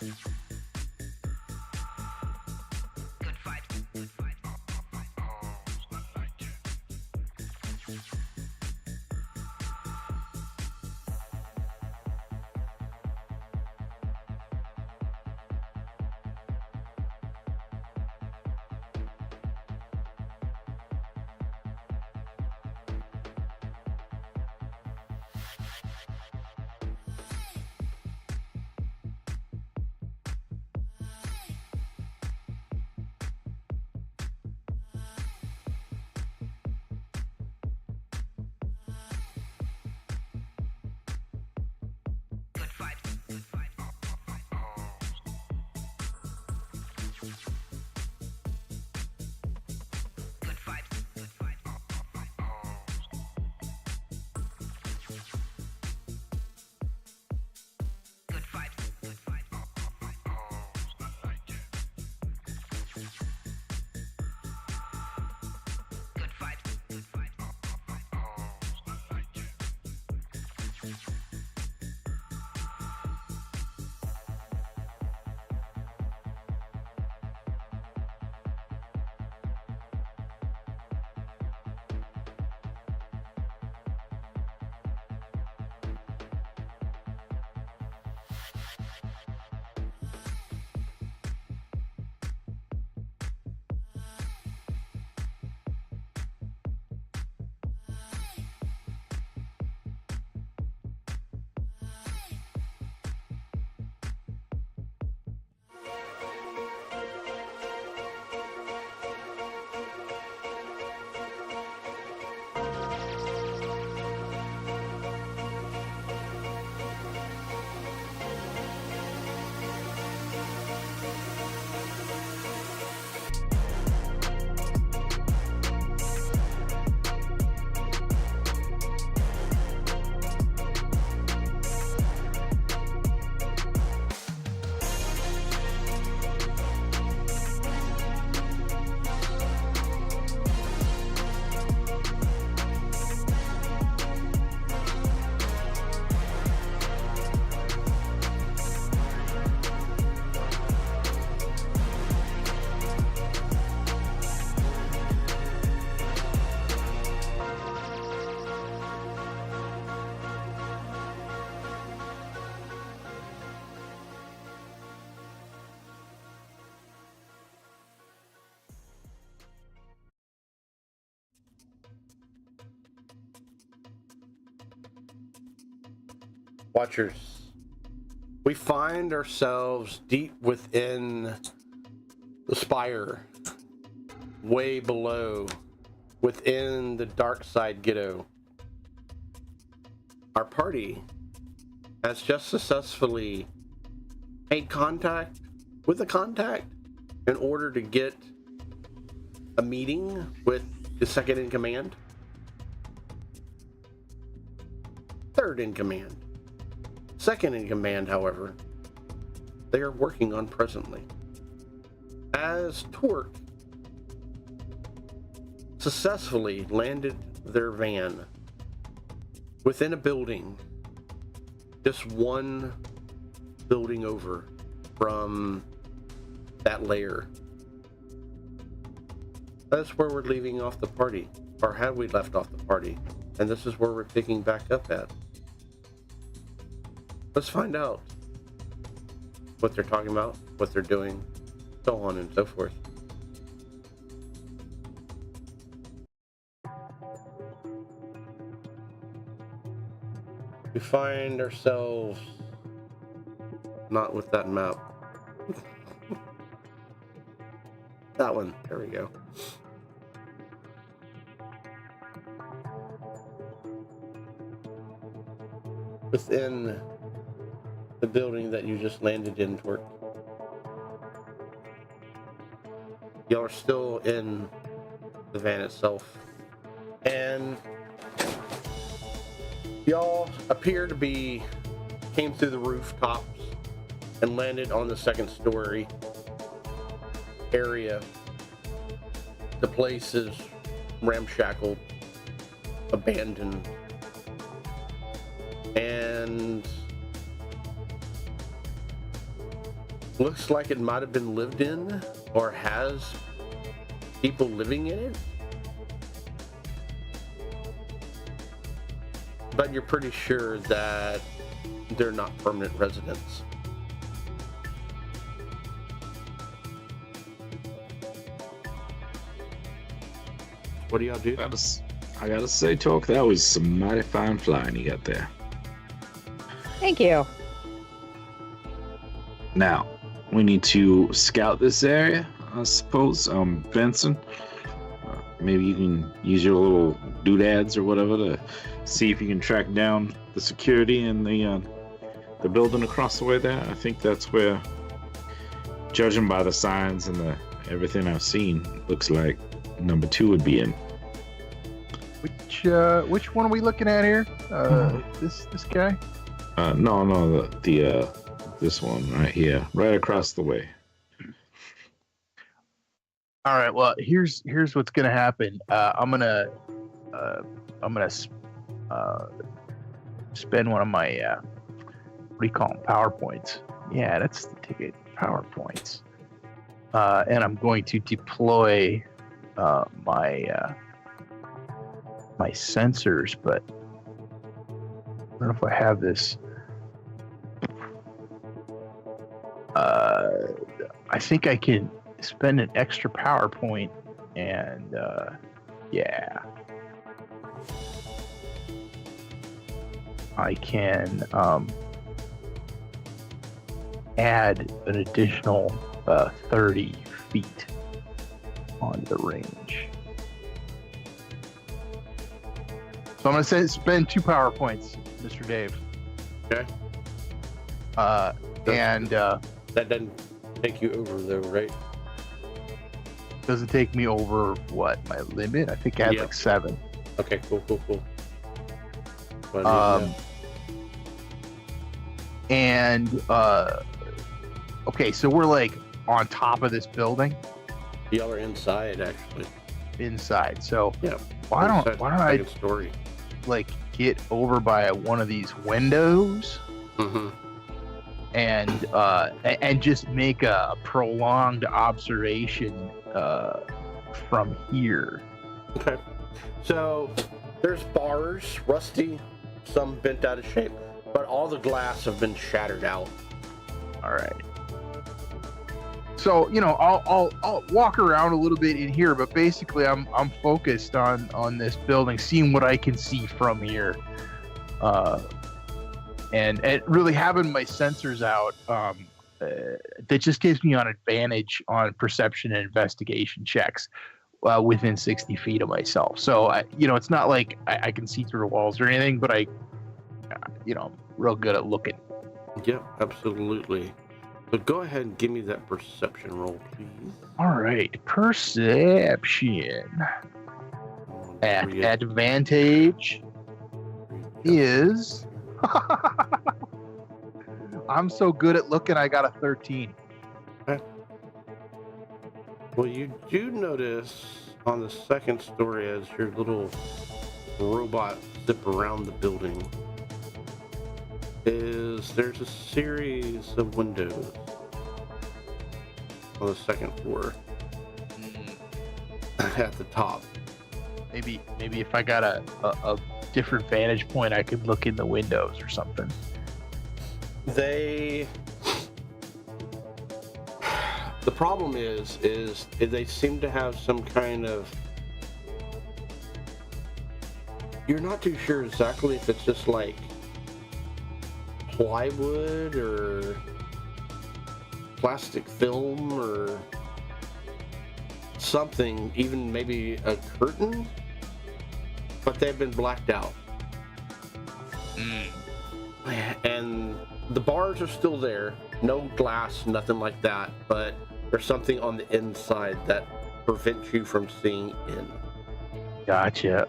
Good fight. Good fight. Good fight. Good fight. Good fight. Good fight. Good fight. Good fight. Good fight. Good fight. Watchers, we find ourselves deep within the Spire, way below, within the dark side ghetto. Our party has just successfully made contact with a contact in order to get a meeting with the second in command, third in command. Second in command, however, they are working on presently. As Torque successfully landed their van within a building, just one building over from that layer. That's where we're leaving off the party, or had we left off the party, and this is where we're picking back up at. Let's find out what they're talking about, what they're doing, so on and so forth. We find ourselves not with that map. That one, there we go. Within the building that you just landed in, Torque. Y'all are still in the van itself, and y'all appear to be came through the rooftops and landed on the second story area. The place is ramshackle, abandoned, and looks like it might have been lived in or has people living in it. But you're pretty sure that they're not permanent residents. What do y'all do? I gotta say, Talk, that was some mighty fine flying you got there. Thank you. Now, we need to scout this area, I suppose. Benson, maybe you can use your little doodads or whatever to see if you can track down the security in the building across the way there. I think that's where, judging by the signs and everything I've seen, looks like number 2 would be in. Which one are we looking at here? This guy? No, this one right here, right across the way. All right. Well, here's what's gonna happen. I'm gonna spend one of my what do you call them? PowerPoints. Yeah, that's the ticket. PowerPoints. And I'm going to deploy my sensors, but I don't know if I have this. I think I can spend an extra PowerPoint and yeah. I can add an additional 30 feet on the range. So I'm going to spend 2 PowerPoints, Mr. Dave. Okay. That doesn't take you over though, right? Does it take me over what, my limit? I think I had like 7. Okay, cool. Well, and okay, so we're like on top of this building. y'all are inside actually. Inside. So Yeah. why don't I Second story. like get over by one of these windows Mm-hmm. and just make a prolonged observation from here. Okay. So there's bars, rusty, some bent out of shape, but all the glass have been shattered out. All right. So I'll walk around a little bit in here, but basically I'm focused on this building, seeing what I can see from here, and really having my sensors out. That just gives me an advantage on perception and investigation checks within 60 feet of myself. So it's not like I can see through the walls or anything, but I'm real good at looking. Yeah, absolutely. So go ahead and give me that perception roll, please. All right, perception at advantage is. I'm so good at looking. I got a 13. Okay. Well, you do notice on the second story as your little robot zip around the building there's a series of windows on the second floor at the top. Maybe if I got a different vantage point, I could look in the windows or something. The problem is they seem to have some kind of, you're not too sure exactly if it's just like plywood or plastic film or something, even maybe a curtain, but they've been blacked out. And the bars are still there, no glass, nothing like that, but there's something on the inside that prevents you from seeing in. Gotcha.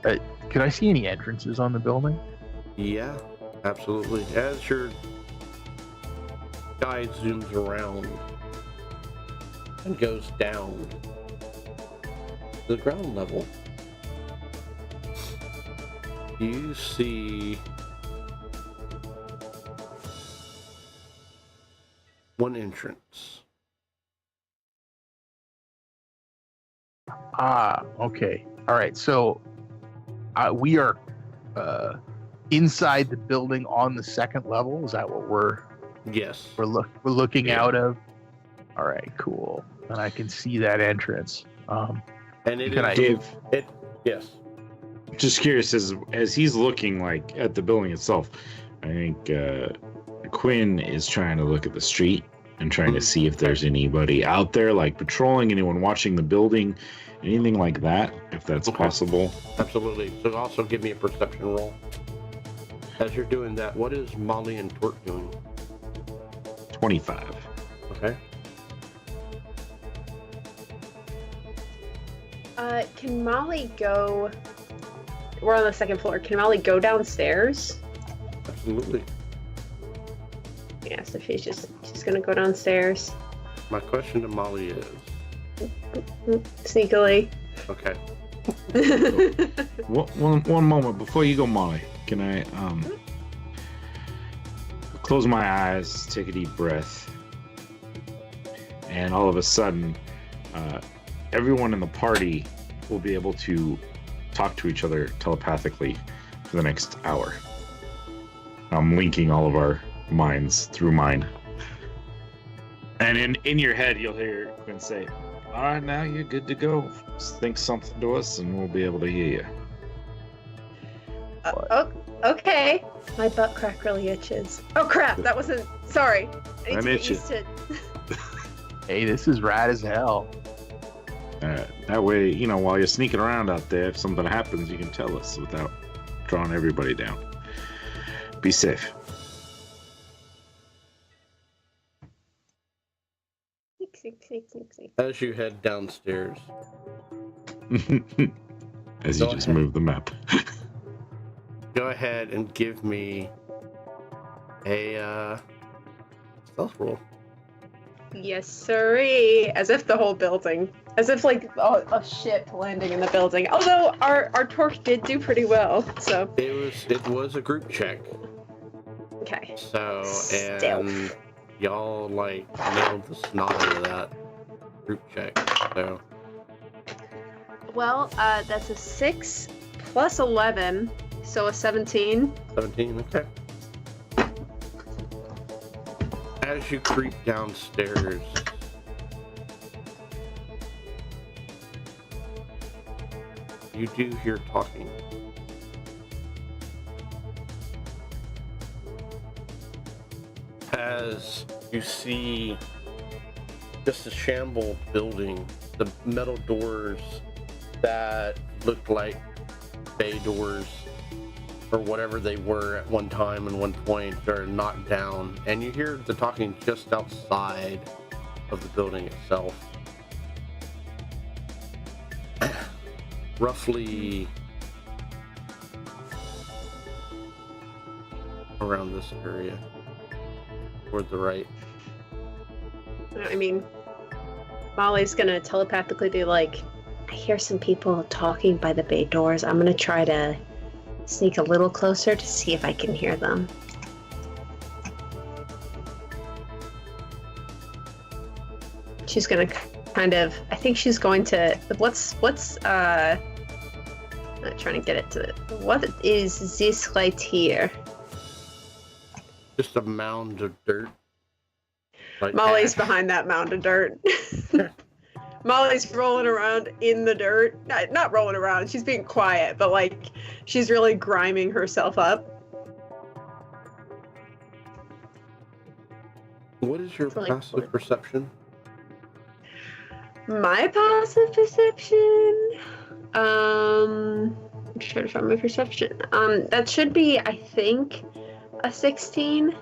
Could I see any entrances on the building? Yeah, absolutely. As your guide zooms around and goes down to the ground level, you see one entrance. Okay. All right. So we are inside the building on the second level. Is that what we're Yes. looking Yeah. out of? All right. Cool. And I can see that entrance. And it Can I- is. Dave, Yes. just curious, as he's looking like at the building itself, I think Quinn is trying to look at the street and trying to see if there's anybody out there, like patrolling, anyone watching the building, anything like that, if that's Okay. possible. Absolutely. So also give me a perception roll. As you're doing that, what is Molly and Tort doing? 25. Okay. Can Molly go? We're on the second floor. Can Molly go downstairs? Absolutely. Yes, if she's gonna go downstairs My question to Molly is, sneakily. okay, One moment before you go, Molly. Can I close my eyes, take a deep breath, and all of a sudden, everyone in the party will be able to talk to each other telepathically for the next hour. I'm linking all of our minds through mine. And in your head, you'll hear Quinn say, "All right, now you're good to go. Just think something to us, and we'll be able to hear you." Oh, okay. My butt crack really itches. Oh crap! That wasn't. Sorry. I need I'm to get itching. used to. Hey, this is rad as hell. That way, while you're sneaking around out there, if something happens, you can tell us without drawing everybody down. Be safe. Sneak. as you head downstairs, As you Go just ahead. move the map. go ahead and give me a stealth roll. Yes, sirree. As if the whole building. As if like a ship landing in the building. Although our torque did do pretty well. So It was a group check. okay. So, and Stealth. y'all like nailed the snot out of that group check. So, Well, that's a 6 plus 11, so a 17. 17, okay. As you creep downstairs, you do hear talking. As you see just a shambled building, the metal doors that looked like bay doors or whatever they were at one time and one point are knocked down, and you hear the talking just outside of the building itself. Roughly around this area, toward the right. I mean, Molly's gonna telepathically be like, I hear some people talking by the bay doors. I'm gonna try to sneak a little closer to see if I can hear them. She's gonna kind of, I think she's going to, what's I'm not trying to get it to, what is this right here? Just a mound of dirt. Like Molly's ash. behind that mound of dirt. Molly's rolling around in the dirt. Not rolling around, she's being quiet, but like she's really griming herself up. What is your It's like- passive perception? My passive perception. I'm trying to find my perception. That should be, I think, a 16.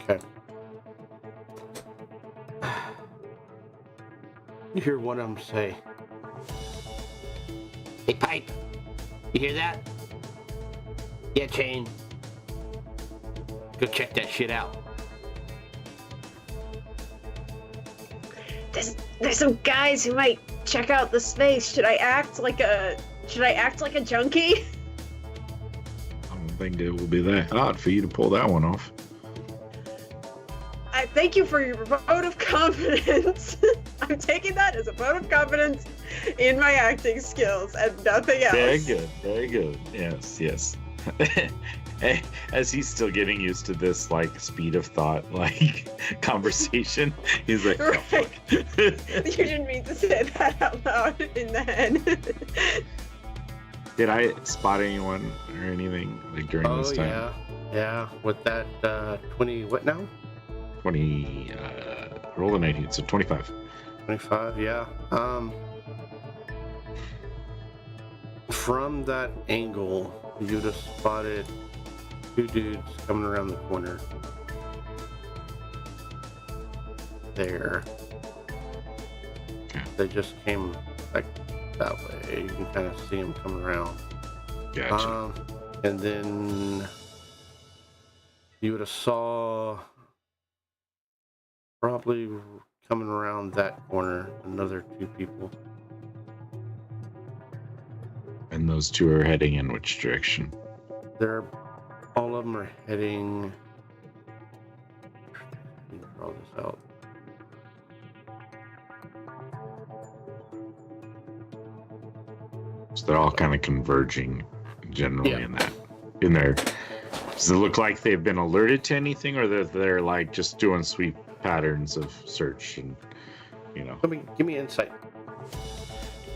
Okay. You hear one of them say, "Hey, Pipe, you hear that? Yeah, Chain. Go check that shit out." There's some guys who might check out the space. Should I act like a junkie? I don't think it will be that hard for you to pull that one off. I thank you for your vote of confidence. I'm taking that as a vote of confidence in my acting skills and nothing else. Very good. Very good. Yes. Yes. As he's still getting used to this like speed of thought like conversation, he's like, oh, Right. fuck. You didn't mean to say that out loud in the head. Did I spot anyone or anything like during this time? Yeah. With that 20, what now? 20. Roll a 19, so 25. 25, yeah. From that angle, you'd have spotted two dudes coming around the corner. There. Okay. They just came like that way. You can kind of see them coming around. Gotcha. And then you would have saw probably coming around that corner another two people. And those two are heading in which direction? All of them are heading. Let me draw this out. So they're all kind of converging generally Yeah. in there. Does it look like they've been alerted to anything, or that they're like just doing sweep patterns of search and Give me insight.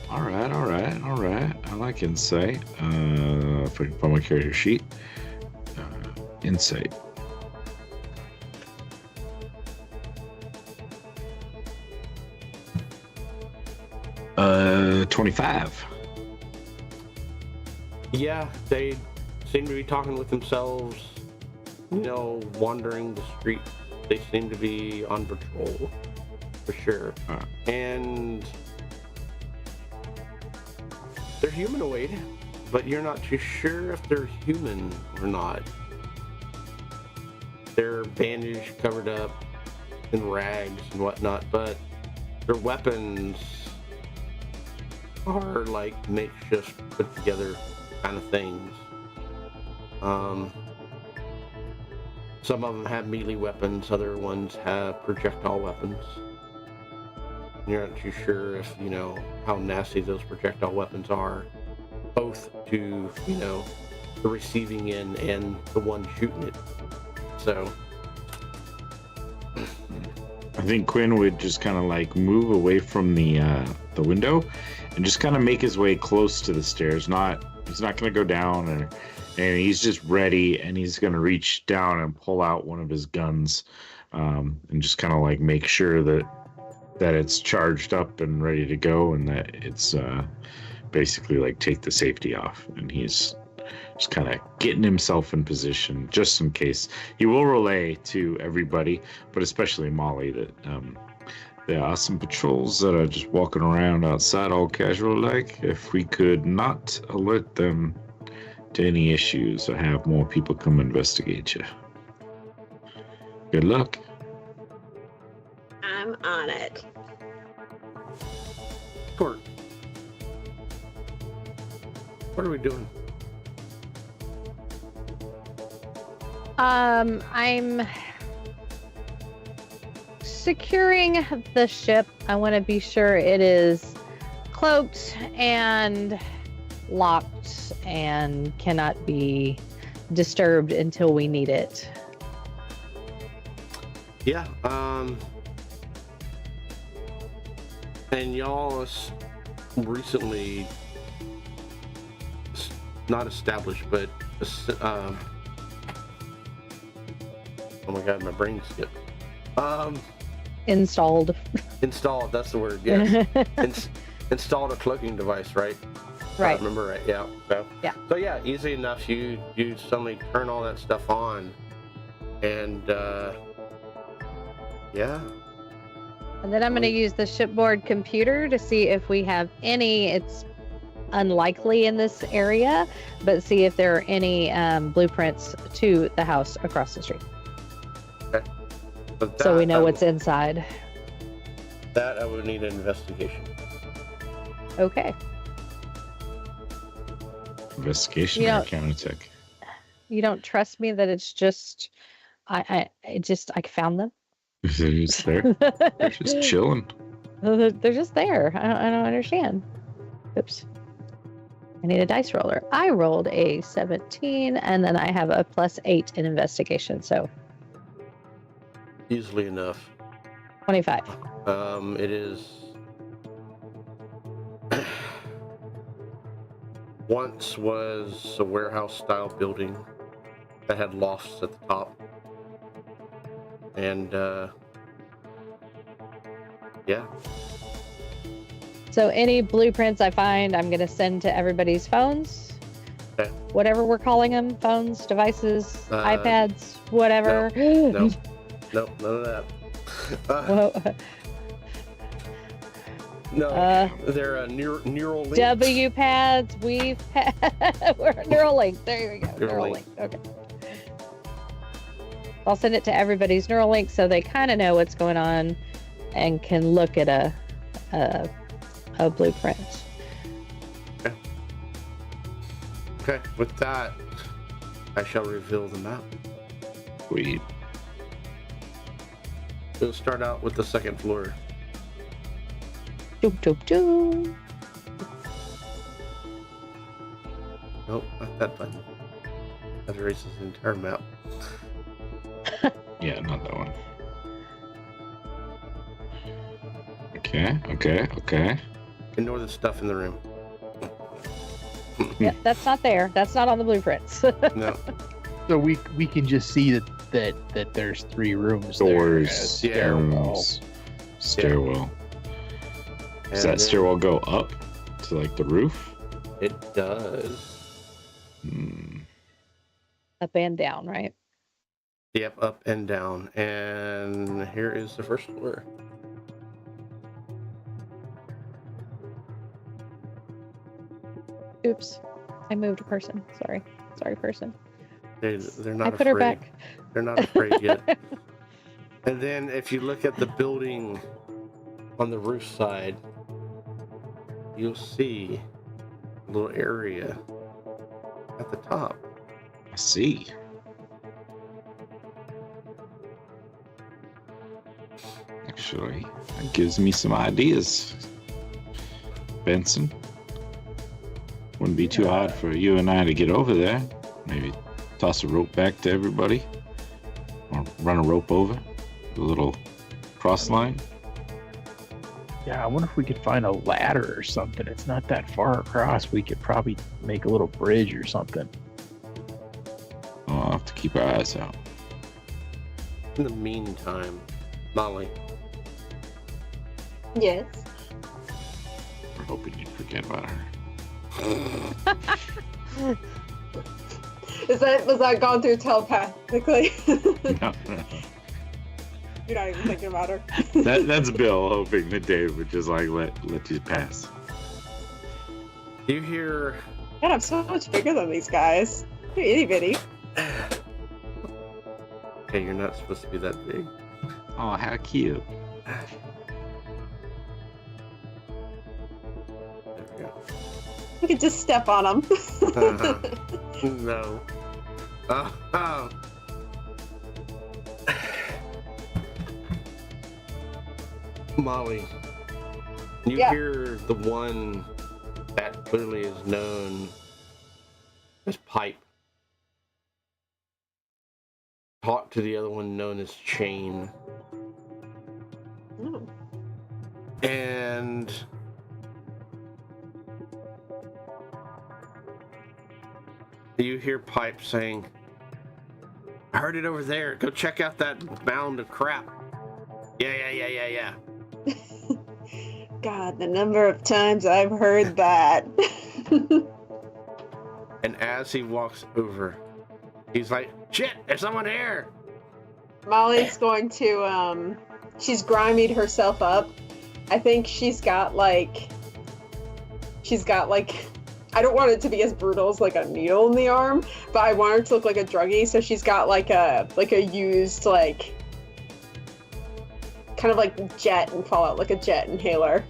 All right. I like insight. If I can find my character sheet. Insight. Uh, 25. Yeah, they seem to be talking with themselves, wandering the streets. They seem to be on patrol, for sure. And they're humanoid, but you're not too sure if they're human or not. They're bandaged, covered up in rags and whatnot, but their weapons are like makeshift, put together kind of things. Some of them have melee weapons, other ones have projectile weapons. You're not too sure if, how nasty those projectile weapons are, both to, the receiving end and the one shooting it. So I think Quinn would just kind of like move away from the window and just kind of make his way close to the stairs. He's not going to go down, and he's just ready, and he's going to reach down and pull out one of his guns, and just kind of like make sure that it's charged up and ready to go, and that it's basically like take the safety off, and he's just kind of getting himself in position just in case. He will relay to everybody, but especially Molly, that there are some patrols that are just walking around outside all casual like. If we could not alert them to any issues or have more people come investigate you. Good luck. I'm on it. Court, what are we doing? I'm securing the ship. I want to be sure it is cloaked and locked and cannot be disturbed until we need it. Yeah, and y'all recently, not established, but oh my god, my brain skipped. Installed. Installed, that's the word, yes. Installed a cloaking device, right? Right. I remember right, yeah. So yeah, easy enough. You suddenly turn all that stuff on, and yeah. And then I'm going to use the shipboard computer to see if we have any. It's unlikely in this area, but see if there are any blueprints to the house across the street. Okay. But So we know that, what's inside. That I would need an investigation. Okay. Investigation Yeah. or counterattack? You don't trust me that it's just I found them? They're just there. They're just chilling. They're just there. I don't understand. Oops. I need a dice roller. I rolled a 17, and then I have a +8 in investigation, so Easily enough. 25. It is. Once was a warehouse-style building that had lofts at the top, and yeah. So any blueprints I find, I'm going to send to everybody's phones. Okay. Whatever we're calling them, phones, devices, iPads, whatever. Nope, none of that. Whoa. No, they're neural links. W pads, weave pads. We're Neuralink. There you go. Neuralink. Neuralink. Okay. I'll send it to everybody's Neuralink so they kind of know what's going on and can look at a blueprint. Okay, with that, I shall reveal the map. Sweet. We'll start out with the second floor. Doop, doop, doop. Nope, not that button. That erases the entire map. Yeah, not that one. Okay. Ignore the stuff in the room. Yeah, that's not there. That's not on the blueprints. No. So we can just see that there's 3 rooms. Doors, there, rooms, stairwell. Does And that stairwell go up to like the roof? It does. Up and down, right? Yep, up and down. And here is the first floor. Oops. I moved a person. Sorry, person. They're not I put her afraid. back. They're not afraid yet. And then if you look at the building on the roof side, you'll see a little area at the top. I see. Actually, that gives me some ideas. Benson. Wouldn't be too hard for you and I to get over there. Maybe toss a rope back to everybody. Or run a rope over. A little cross line. Yeah, I wonder if we could find a ladder or something. It's not that far across. We could probably make a little bridge or something. I'll have to keep our eyes out. In the meantime, Molly, Yes. We're hoping you'd forget about her. Was that gone through telepathically? No. You're not even thinking about her. That's Bill hoping that Dave would just like let you pass. you hear God, I'm so much bigger than these guys. You're itty bitty. okay, you're not supposed to be that big. Oh, how cute. There we go. You could just step on them. No. Molly, you Yeah. hear the one that clearly is known as Pipe talk to the other one known as Chain. Oh. And you hear Pipe saying, I heard it over there. Go check out that mound of crap. Yeah. God, the number of times I've heard that. And as he walks over, he's like, shit, there's someone here. Molly's going to, she's grimied herself up. I think she's got like, I don't want it to be as brutal as like a needle in the arm, but I want her to look like a druggie, so she's got like a used, like, kind of like jet and Fallout, like a jet inhaler.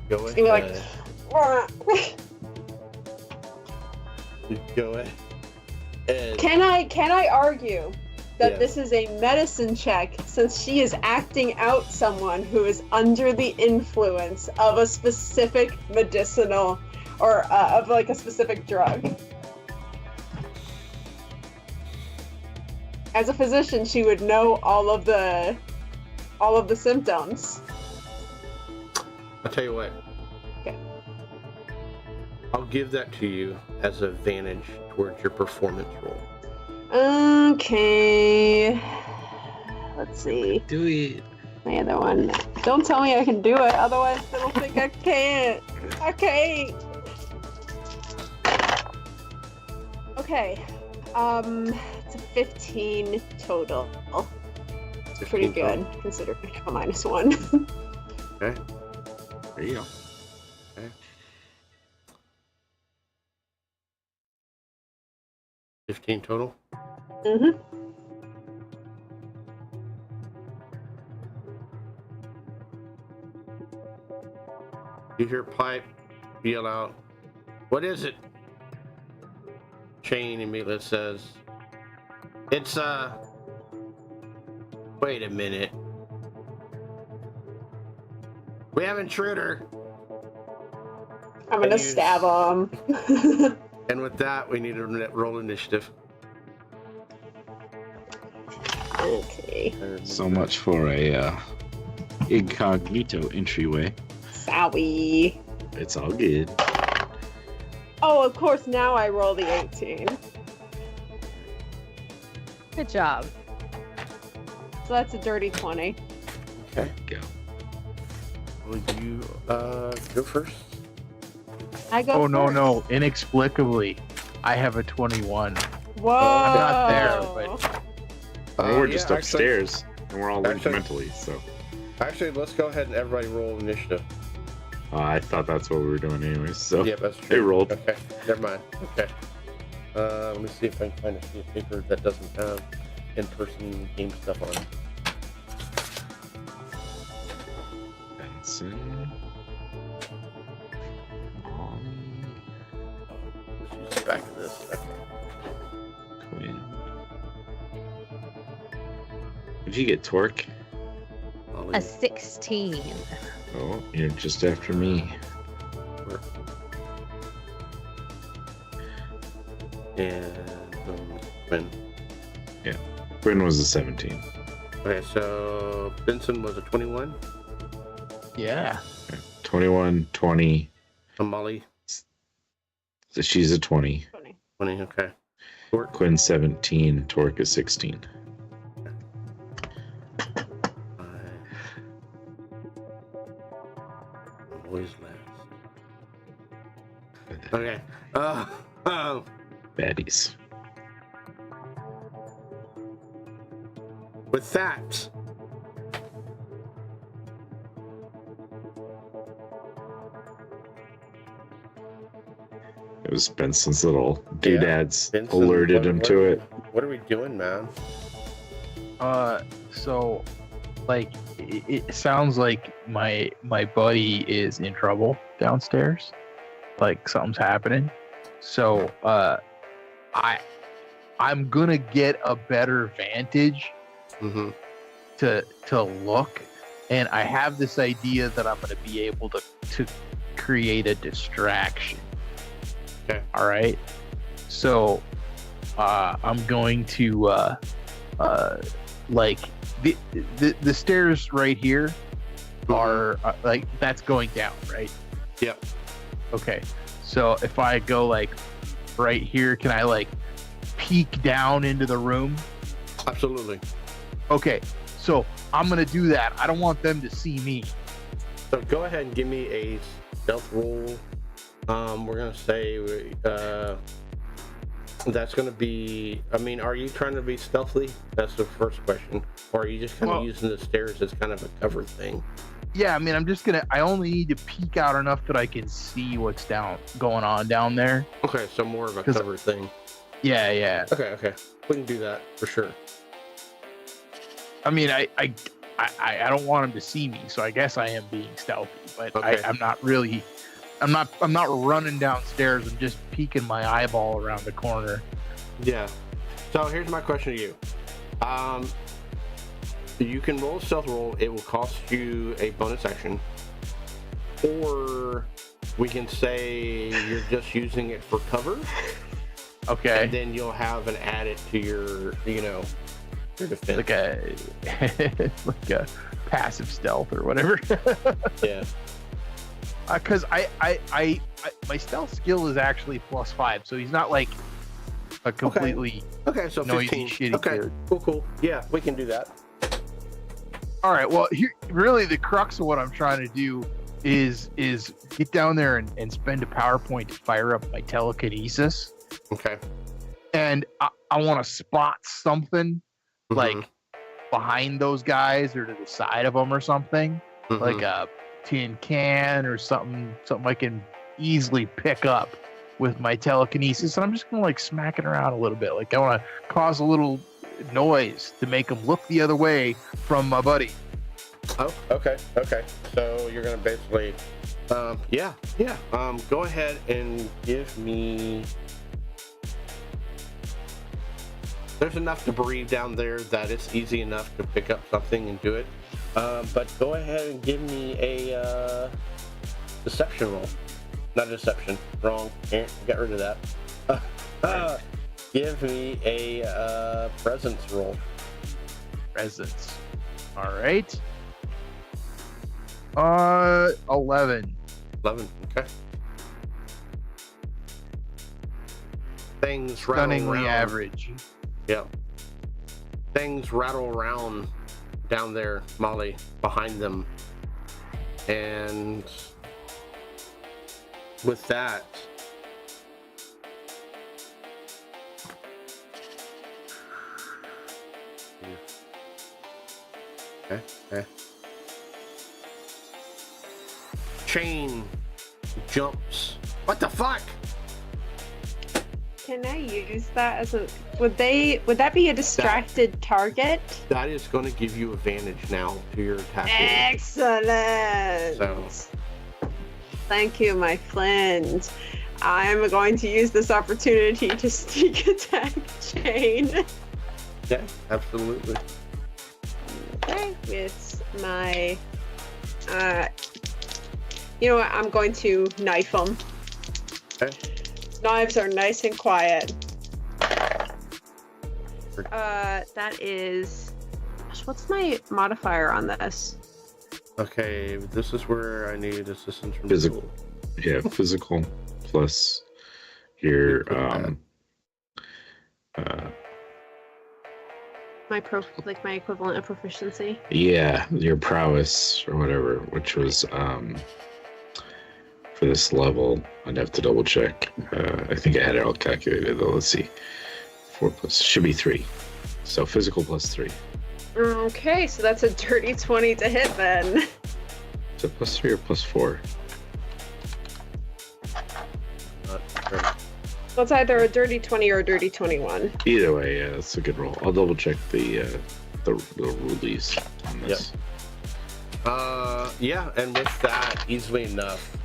Go It's gonna ahead. be like, Go ahead. can I argue that Yes. this is a medicine check since she is acting out someone who is under the influence of a specific medicinal or of like a specific drug. As a physician, she would know all of the symptoms. I'll tell you what. Okay. I'll give that to you as an advantage towards your performance roll. Okay. Let's see. Do it. My other one. Don't tell me I can do it, otherwise they'll think I can't. Okay. Okay. It's a 15 total. It's pretty 15 good, total. considering I have a -1. Okay. There you go. Okay. 15 total. Mm-hmm. You hear Pipe yell out, "What is it?" Shane immediately says, "It's wait a minute. We have intruder." I'm gonna You- stab him. And with that, we need to roll initiative. Okay. So much for a incognito entryway. Sorry. It's all good. Oh, of course, now I roll the 18. Good job. So that's a dirty 20. Okay. Go. Will you go first? I go Oh no, first. no! Inexplicably, I have a 21. Whoa. I'm not there, but- we're yeah, just actually- upstairs, and we're all linked actually- mentally. So Actually, let's go ahead and everybody roll initiative. I thought that's what we were doing anyways. So Yeah, that's true. they rolled. Okay, never mind. Okay. Let me see if I can find a sheet of paper that doesn't have in-person game stuff on it. Benson. Let's use the back of this. Okay. Quinn. Did you get Torque? I'll A leave 16. Oh, you're just after me. it. And Quinn. Quinn was a 17. Okay, so Benson was a 21. Yeah. 21, 20. And Molly, So she's a 20. 20. Okay. Quinn 17. Torque is 16. Always last. Okay. Baddies. With that, It was Benson's little doodads Benson, alerted him to it. What are we doing, man? So, like, it sounds like my buddy is in trouble downstairs. Like something's happening. So, I'm gonna get a better vantage Mm-hmm. to look, and I have this idea that I'm gonna be able to create a distraction. Okay. All right. So, I'm going to like the stairs right here are like that's going down, right? Yep. Okay. So if I go like right here, can I like peek down into the room? Absolutely. Okay. So I'm gonna do that. I don't want them to see me. So go ahead and give me a stealth roll. We're gonna say that's gonna be. I mean, are you trying to be stealthy? That's the first question. Or are you just kind of Well- using the stairs as kind of a cover thing? Yeah, I mean, I only need to peek out enough that I can see what's going on down there. Okay, so more of a 'Cause- cover thing. Yeah. Okay. We can do that for sure. I mean, I don't want them to see me, so I guess I am being stealthy. But Okay. I'm not really. I'm not running downstairs and just peeking my eyeball around the corner. Yeah. So here's my question to you. You can roll a stealth roll. It will cost you a bonus action. Or we can say you're just using it for cover. Okay. And then you'll have an added to your, your defense. Like a passive stealth or whatever. Yeah. Because I my stealth skill is actually +5, so he's not like a completely Okay, so noisy 15. shitty Okay, character. cool. Yeah, we can do that. All right. Well, here, really, the crux of what I'm trying to do is get down there and spend a PowerPoint to fire up my telekinesis, Okay. and I want to spot something Mhm. like behind those guys or to the side of them or something, Mhm. like a tin can or something I can easily pick up with my telekinesis. And I'm just gonna like smack it around a little bit. Like I want to cause a little noise to make them look the other way from my buddy. Oh, okay. So you're gonna basically, yeah. Go ahead and give me. There's enough debris down there that it's easy enough to pick up something and do it. But go ahead and give me a deception roll. Not deception. Wrong. Get rid of that. Give me a presence roll. Presence. All right. 11. 11. Okay. Things rattle Stunningly around. average. Yeah. Things rattle around down there, Molly, behind them. And with that, okay. Chain jumps. What the fuck? Can I use that as a? Would that be a distracted target? That is going to give you advantage now to your attack roll. Excellent. So- Thank you, my friend. I'm going to use this opportunity to sneak attack Jane. Yeah, absolutely. Okay, with my. You know what? I'm going to knife him. Okay. Knives are nice and quiet. That is. Gosh, what's my modifier on this? Okay, this is where I need assistance from Physical. Yeah, physical plus your My my equivalent of proficiency. yeah, your prowess or whatever, which was for this level. I'd have to double check. I think I had it all calculated though. Let's see. 4 plus should be 3. So physical plus 3. Okay, so that's a dirty 20 to hit then. Is it plus 3 or plus 4? Well, it's either a dirty 20 or a dirty 21. Either way, yeah, that's a good roll. I'll double check the release on this. Yeah, and with that, easily enough.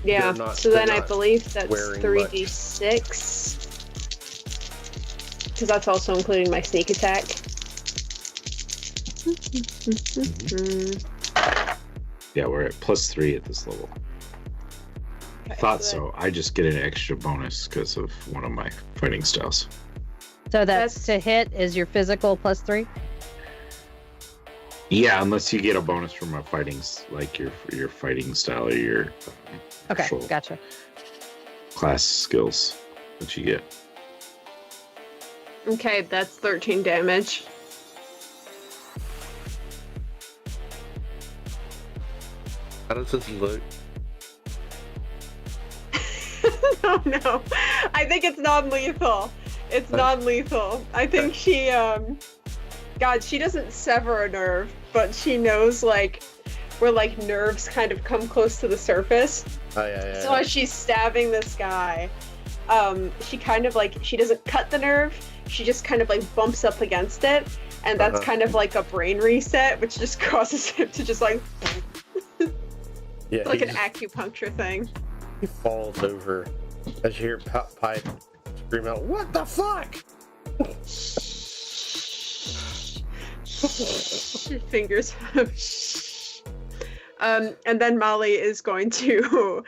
Yeah, They're not- so then they're I not believe that's wearing 3d6. Because that's also including my sneak attack. Yeah, we're at plus 3 at this level. Okay, Thought so so. I just get an extra bonus because of one of my fighting styles. So that's to hit is your physical +3. Yeah, unless you get a bonus from a fighting, like your fighting style or your Okay, actual gotcha. class skills that you get. Okay, that's 13 damage. How does this look? No. I think it's non-lethal. It's non-lethal. I think she, God, she doesn't sever a nerve, but she knows, like, where, like, nerves kind of come close to the surface. Oh, yeah. So as she's stabbing this guy, she kind of, like, she doesn't cut the nerve, she just kind of, like, bumps up against it, and that's kind of like a brain reset, which just causes him to just, like, Yeah, like he an acupuncture thing. He falls over as you hear Pipe scream out, "What the fuck?" Fingers. And then Molly is going to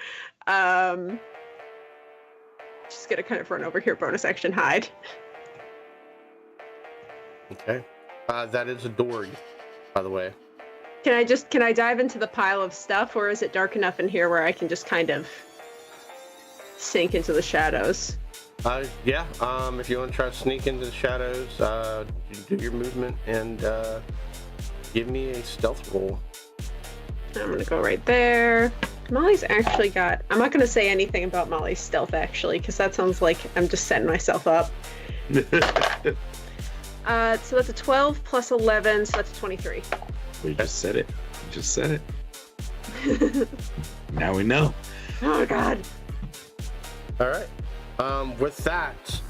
she's gonna kind of run over here, bonus action hide. Okay. That is a door, by the way. Can I dive into the pile of stuff, or is it dark enough in here where I can just kind of sink into the shadows? Yeah. If you want to try to sneak into the shadows, you do your movement and give me a stealth roll. I'm gonna go right there. Molly's actually got. I'm not gonna say anything about Molly's stealth actually, because that sounds like I'm just setting myself up. So that's a 12 plus 11, so that's a 23. We just said it. You just said it. Now we know. Oh God. All right. With that,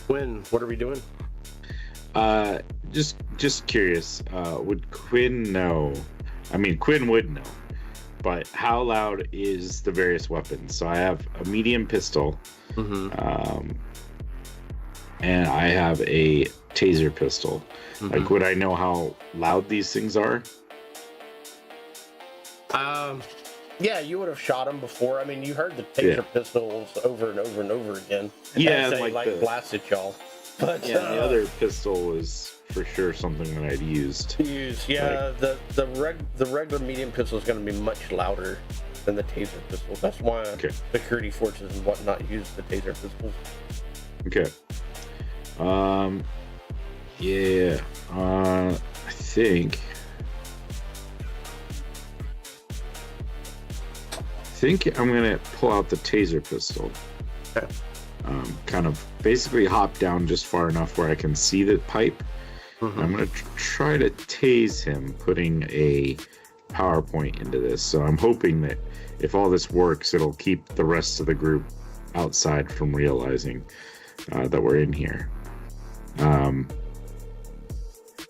Quinn, what are we doing? Just curious. Would Quinn know? I mean, Quinn would know. But how loud is the various weapons? So I have a medium pistol, Mm-hmm. and I have a taser pistol. Like, would I know how loud these things are? Yeah, you would have shot him before. I mean, you heard the taser pistols over and over and over again. Yeah, As they, like blasted y'all. But Yeah, the other pistol was for sure something that I'd used. The regular medium pistol is going to be much louder than the taser pistol. That's why security forces and whatnot use the taser pistols. Okay. Yeah. I think I'm gonna pull out the taser pistol. Okay. Kind of basically hop down just far enough where I can see the pipe. Mm-hmm. I'm gonna try to tase him, putting a PowerPoint into this. So I'm hoping that if all this works, it'll keep the rest of the group outside from realizing that we're in here.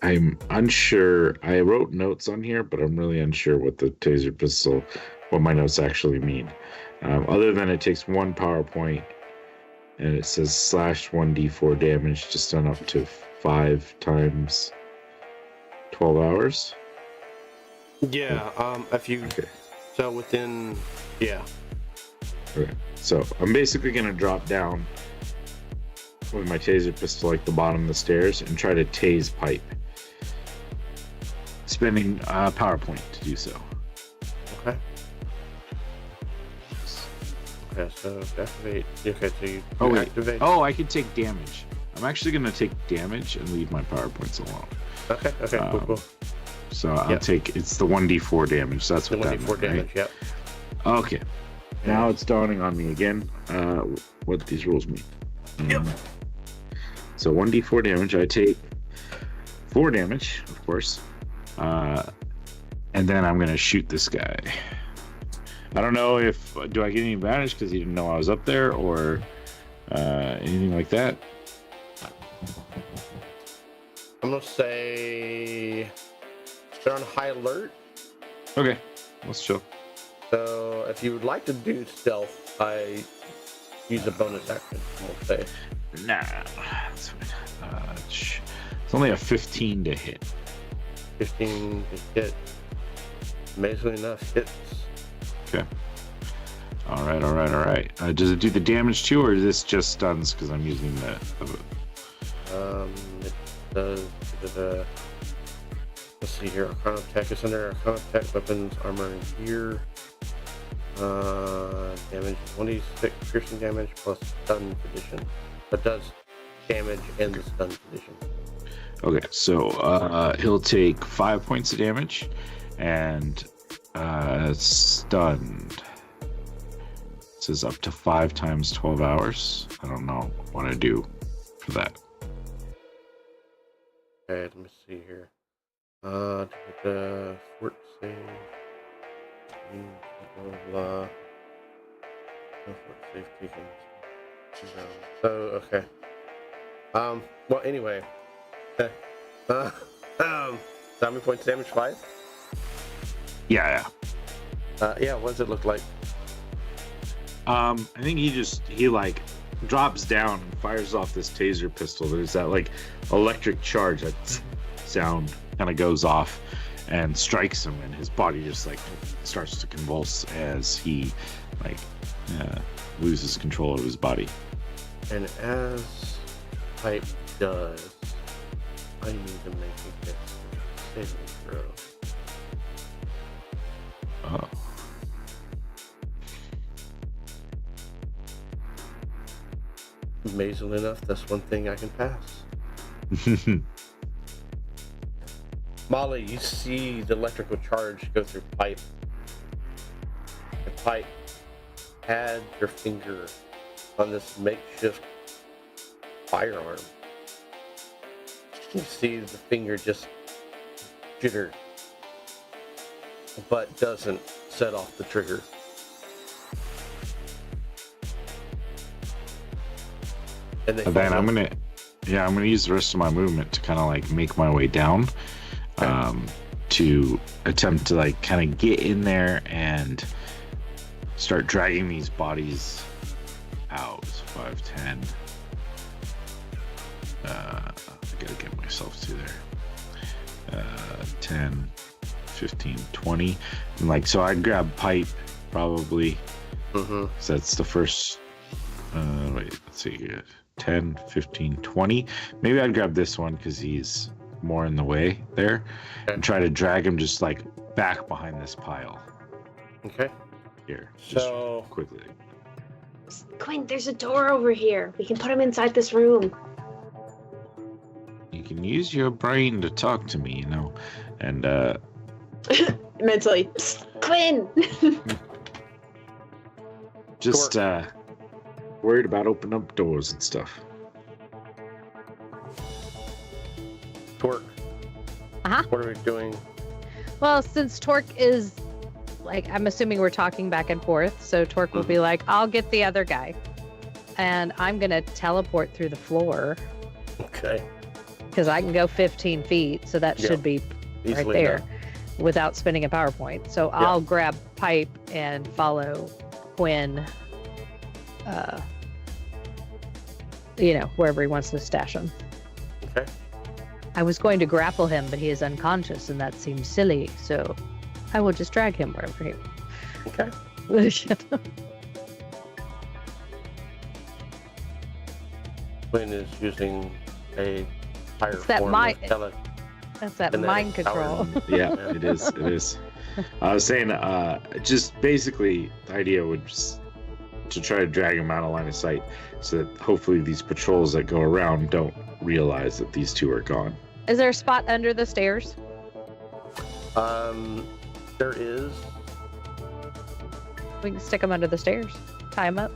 I'm unsure. I wrote notes on here, but I'm really unsure what the taser pistol, what my notes actually mean. Other than it takes one PowerPoint and it says /1d4 damage just done up to 5 times 12 hours. Yeah, if you... Okay. So within... Yeah. Okay. So I'm basically going to drop down with my taser pistol like the bottom of the stairs and try to tase pipe. Spending PowerPoint to do so. Okay. Okay, so activate. Okay, so you activate. Oh, I can take damage. I'm actually going to take damage and leave my PowerPoints alone. Okay, cool. So I'll take, it's the 1d4 damage. So that's The what that 1d4 meant, damage, right? yep. Okay. Now it's dawning on me again what these rules mean. Yep. So 1d4 damage, I take 4 damage, of course. And then I'm going to shoot this guy. I don't know if, do I get any advantage because he didn't know I was up there or anything like that? I'm going to say they're on high alert. Okay, let's chill. So if you would like to do stealth, I use a bonus action, we'll say. Nah, that's fine. It's only a 15 to hit. 15 to hit. Amazingly enough, hits. Okay. All right. Does it do the damage too, or is this just stuns because I'm using the... It does. Let's see here. Arcana attack is under Arcana attack, weapons, armor, and gear. Damage 26 piercing damage plus stun condition. That does damage and the stun condition. Okay, so he'll take 5 points of damage and stunned. It says up to 5 times 12 hours. I don't know what I do for that. Okay, let me see here. The fort save. Blah blah blah. No fort save taken. So okay. Well, anyway. How many points damage? 5? Yeah. Yeah, what does it look like? I think he like drops down and fires off this taser pistol. There's that like electric charge, that sound kind of goes off and strikes him, and his body just like starts to convulse as he like loses control of his body. And as Pipe does, I need to make a dex saving throw. Oh. Amazingly enough, that's one thing I can pass. Molly, you see the electrical charge go through Pipe. The Pipe had your finger on this makeshift firearm. You see the finger just jitter, but doesn't set off the trigger. And And then I'm gonna use the rest of my movement to kind of like make my way down, to attempt to like kind of get in there and start dragging these bodies out. 5, 10. I gotta get myself to there. 10, 15, 20, and like so I'd grab Pipe probably. So that's the first. Wait, let's see here. 10, 15, 20. Maybe I'd grab this one because he's more in the way there, and try to drag him just like back behind this pile. Okay. Here. Just So quickly. Quinn, there's a door over here. We can put him inside this room. You can use your brain to talk to me, you know, and Mentally, "Psst, Quinn. just worried about opening up doors and stuff. Torque. Uh-huh. What are we doing? Well, since Torque is like, I'm assuming we're talking back and forth, so Torque will be like, I'll get the other guy. And I'm going to teleport through the floor Okay. because I can go 15 feet, so that Yeah. should be right Easily there done. without spinning a PowerPoint. So Yeah. I'll grab Pipe and follow Quinn, wherever he wants to stash him. Okay. I was going to grapple him, but he is unconscious, and that seems silly, so I will just drag him wherever he Okay. Quinn is using a higher It's that form mind- of tele. That's that Kinetic mind control. power. Yeah, it is. It is. I was saying, just basically, the idea would just to try to drag him out of line of sight, so that hopefully these patrols that go around don't realize that these two are gone. Is there a spot under the stairs? There is. We can stick him under the stairs, tie him up,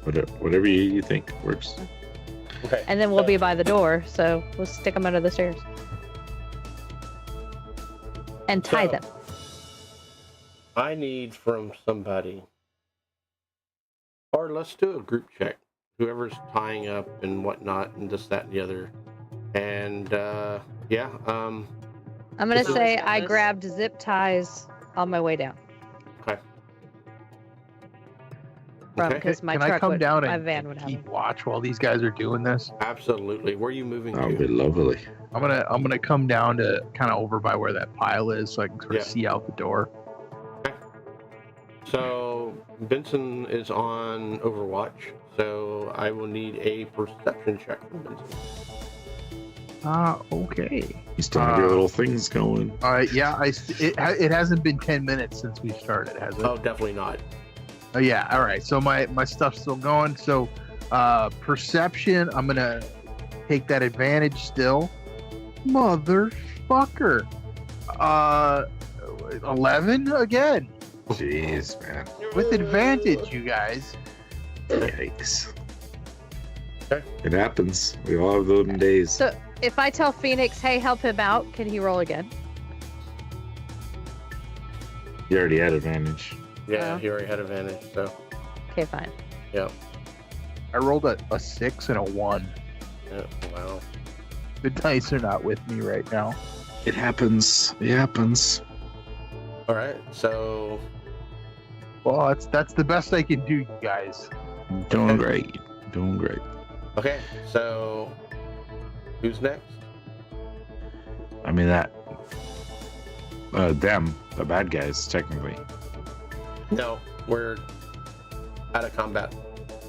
Whatever you think works. Okay. and then we'll be by the door, so we'll stick him under the stairs. And tie So- them. I need from somebody, or let's do a group check. Whoever's tying up and whatnot, and this, that, and the other. And yeah. I'm going to Sounds say like I this. grabbed zip ties on my way down. Okay. Okay. Because my Can I truck come would, down my and van would have keep them. watch while these guys are doing this? Absolutely. Where are you moving That would to? be lovely. I'm gonna come down to kind of over by where that pile is, so I can sort of Yeah. see out the door. So Benson is on Overwatch, so I will need a perception check from Benson. Okay. You still have your little things going. All right. Yeah. It hasn't been 10 minutes since we started, has it? Oh, definitely not. Oh, yeah. All right. So my stuff's still going. So perception, I'm gonna take that advantage still. Motherfucker. 11 again Jeez, man. with advantage, you guys. Yikes. Okay. It happens. We all have those days. So if I tell Phoenix, hey, help him out, can he roll again? You already had advantage. Yeah, Oh. he already had advantage, so Okay, fine. yeah. I rolled a 6 and a 1. Yeah, wow. The dice are not with me right now. It happens. It happens. All right, so Well, that's the best I can do, you guys. Doing Okay. great. Doing great. okay, so who's next? I mean, that them, the bad guys, technically. No, we're out of combat.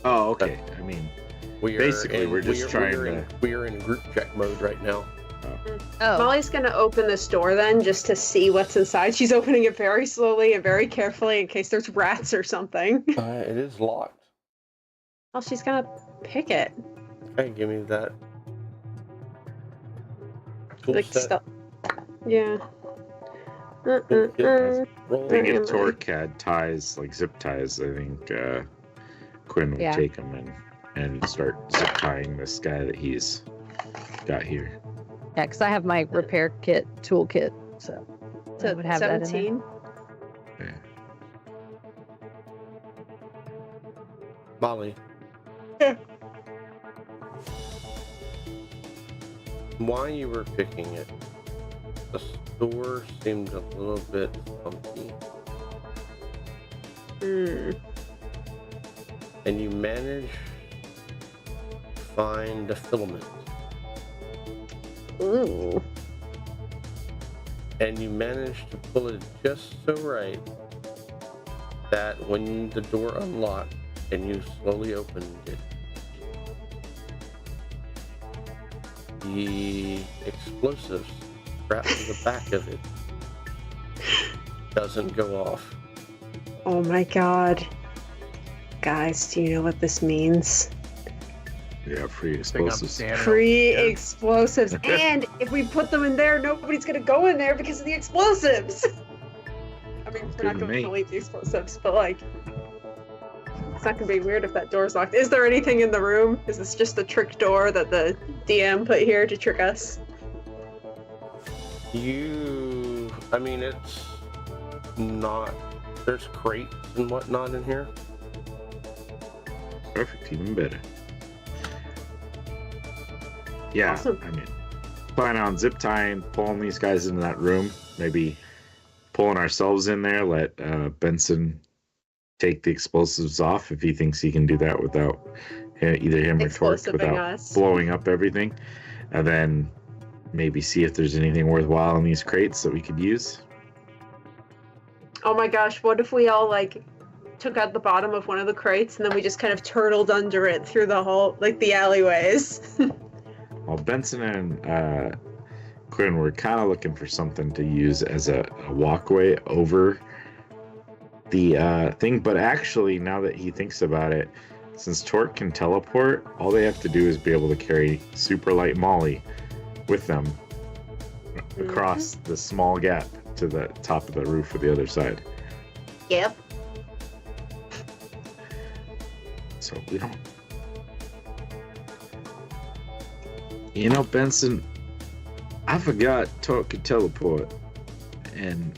Oh, okay. I mean, basically, we're just trying to. We are in group check mode right now. Oh, Molly's gonna open this door then just to see what's inside. She's opening it very slowly and very carefully in case there's rats or something. It is locked. Well, she's gonna pick it. Okay, give me that. Tool Like set. stuff. Yeah. Toolkit. Roll. I think if Where am I? Torque had ties, like zip ties, I think Quinn would Yeah. take them and start zip tying this guy that he's got here. yeah, because I have my repair kit, toolkit, so I To would have that in there. 17. Yeah. Molly. While you were picking it, the store seemed a little bit funky, and you managed to find a filament, Ooh. and you managed to pull it just so right that when the door unlocked and you slowly opened it, the explosives strapped to the back of it doesn't go off. Oh my god. Guys, do you know what this means? Yeah, free Big up explosives. Daniel. Free Yeah. explosives. And if we put them in there, nobody's gonna go in there because of the explosives. I mean, Sounds we're not good to going me. to leave the explosives, but like, it's not gonna be weird if that door's locked. Is there anything in the room? Is this just a trick door that the DM put here to trick us? I mean, it's not, there's crates and whatnot in here. Perfect, even better. Yeah, Awesome. I mean, plan on zip tying, pulling these guys into that room, maybe pulling ourselves in there, let Benson take the explosives off if he thinks he can do that without either him or Torque Explosiving without us. blowing up everything, and then maybe see if there's anything worthwhile in these crates that we could use. Oh my gosh, what if we all like took out the bottom of one of the crates and then we just kind of turtled under it through the whole, like the alleyways? Well, Benson and Quinn were kind of looking for something to use as a walkway over the thing, but actually, now that he thinks about it, since Torque can teleport, all they have to do is be able to carry Super Light Molly with them across the small gap to the top of the roof of the other side. Yep. So we don't. You know, Benson, I forgot Torque could teleport, and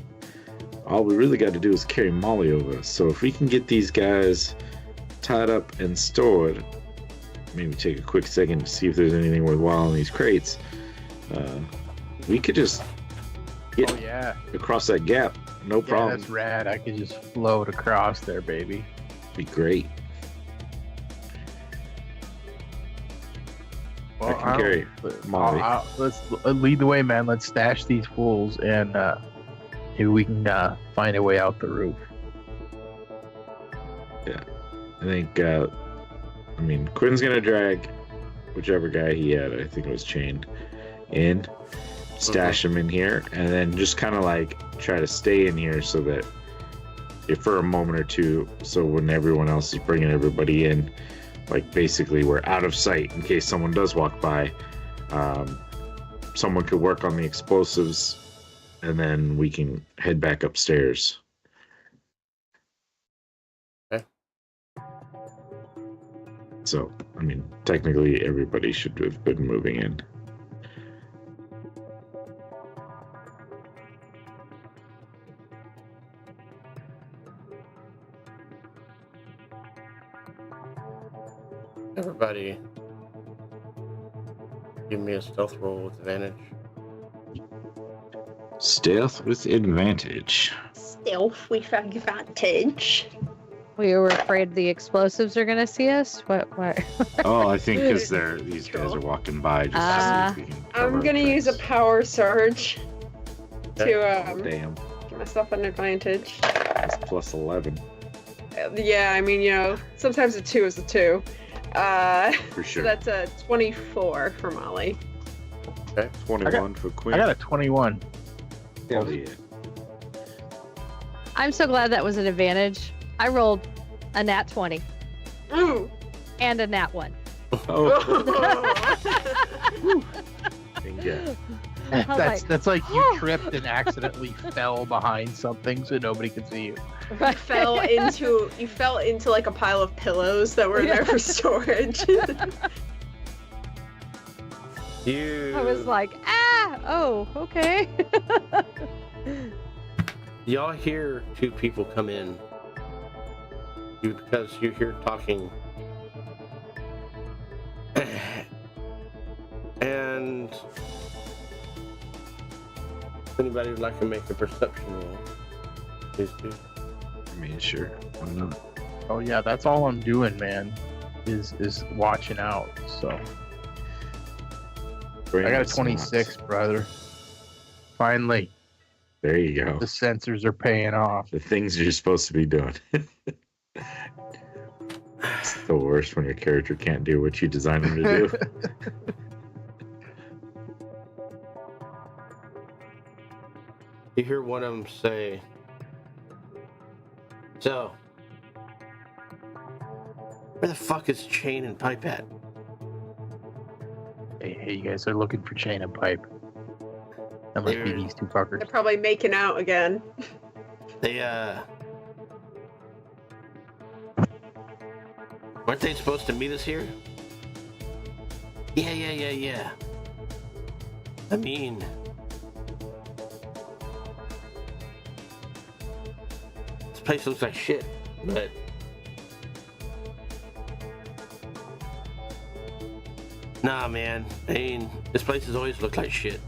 all we really got to do is carry Molly over. So if we can get these guys tied up and stored, maybe take a quick second to see if there's anything worthwhile in these crates, we could just get Oh yeah. across that gap, no Yeah, problem. that's rad. I could just float across there, baby. Be great. I can I'll- carry Molly. let's lead the way, man. Let's stash these fools, and maybe we can find a way out the roof. I think, I mean, Quinn's gonna drag whichever guy he had, I think it was chained, in, stash him in here, and then just kind of like try to stay in here so that if for a moment or two, so when everyone else is bringing everybody in, like basically we're out of sight in case someone does walk by. Someone could work on the explosives, and then we can head back upstairs. Okay. So, I mean, technically everybody should have been moving in. Everybody, give me a stealth roll with advantage. Stealth with advantage. Stealth with advantage. We were afraid the explosives are going to see us. What? Oh, I think because these guys are walking by just to see if we can I'm cover gonna our use a tracks. power surge. to Damn. give myself an advantage. That's plus 11. Yeah, I mean, sometimes a 2 is a 2. For sure. So that's a 24 for Molly. 21 for Quinn. I got a 21. Hell yeah. I'm so glad that was an advantage. I rolled a nat 20 Ooh. and a nat 1. Oh, bingo. That's like you tripped and accidentally fell behind something so nobody could see you. You fell into like a pile of pillows that were there for storage. I was like, okay. Y'all hear two people come in. Because you hear talking. And if anybody would like to make a perception roll, please do. I mean, sure. Why not? Oh yeah, that's all I'm doing, man. Is watching out. So I got a 26, brother. Finally, there you go. the sensors are paying off. The things you're supposed to be doing. It's the worst when your character can't do what you designed him to do. You hear one of them say, "So, where the fuck is Chain and Pipe at?" Hey, you guys are looking for chain and pipe. That must be these two fuckers. They're probably making out again. They, weren't they supposed to meet us here? Yeah. I mean, this place looks like shit, but nah, man. I mean, this place has always looked like shit.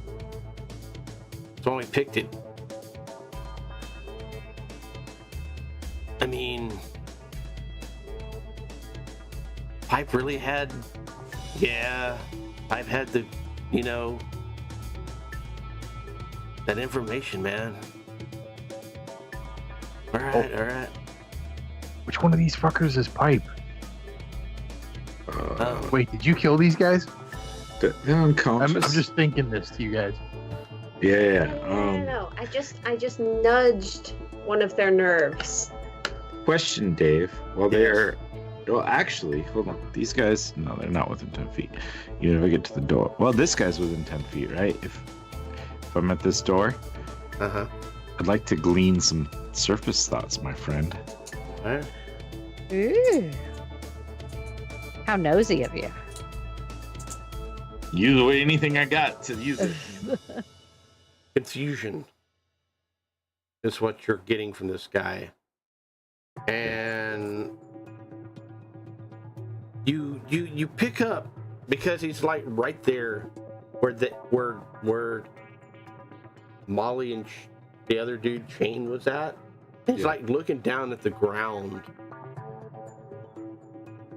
That's why we picked it. I mean, Pipe really had, Pipe had the, that information, man. All right. Which one of these fuckers is Pipe? Wait, did you kill these guys? They're unconscious. I'm just thinking this to you guys. Yeah. No. I just nudged one of their nerves. Question, Dave. Well, actually, hold on. These guys, no, they're not within 10 feet. You never get to the door. Well, this guy's within 10 feet, right? If I'm at this door, I'd like to glean some surface thoughts, my friend. All right. Ooh. How nosy of you. Use anything I got to use it. Confusion is what you're getting from this guy, and you pick up because he's like right there where Molly and the other dude Chain was at. He's like looking down at the ground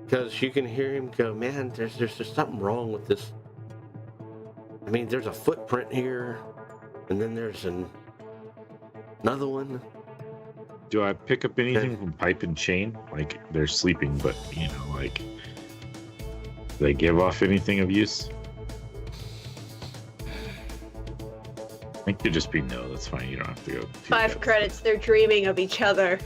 because you can hear him go, "Man, there's just something wrong with this. I mean, there's a footprint here, and then there's another one." Do I pick up anything from Pipe and Chain? Like, they're sleeping, but, like, do they give off anything of use? I think it'd just be no. That's fine. You don't have to go. 5 credits. They're dreaming of each other.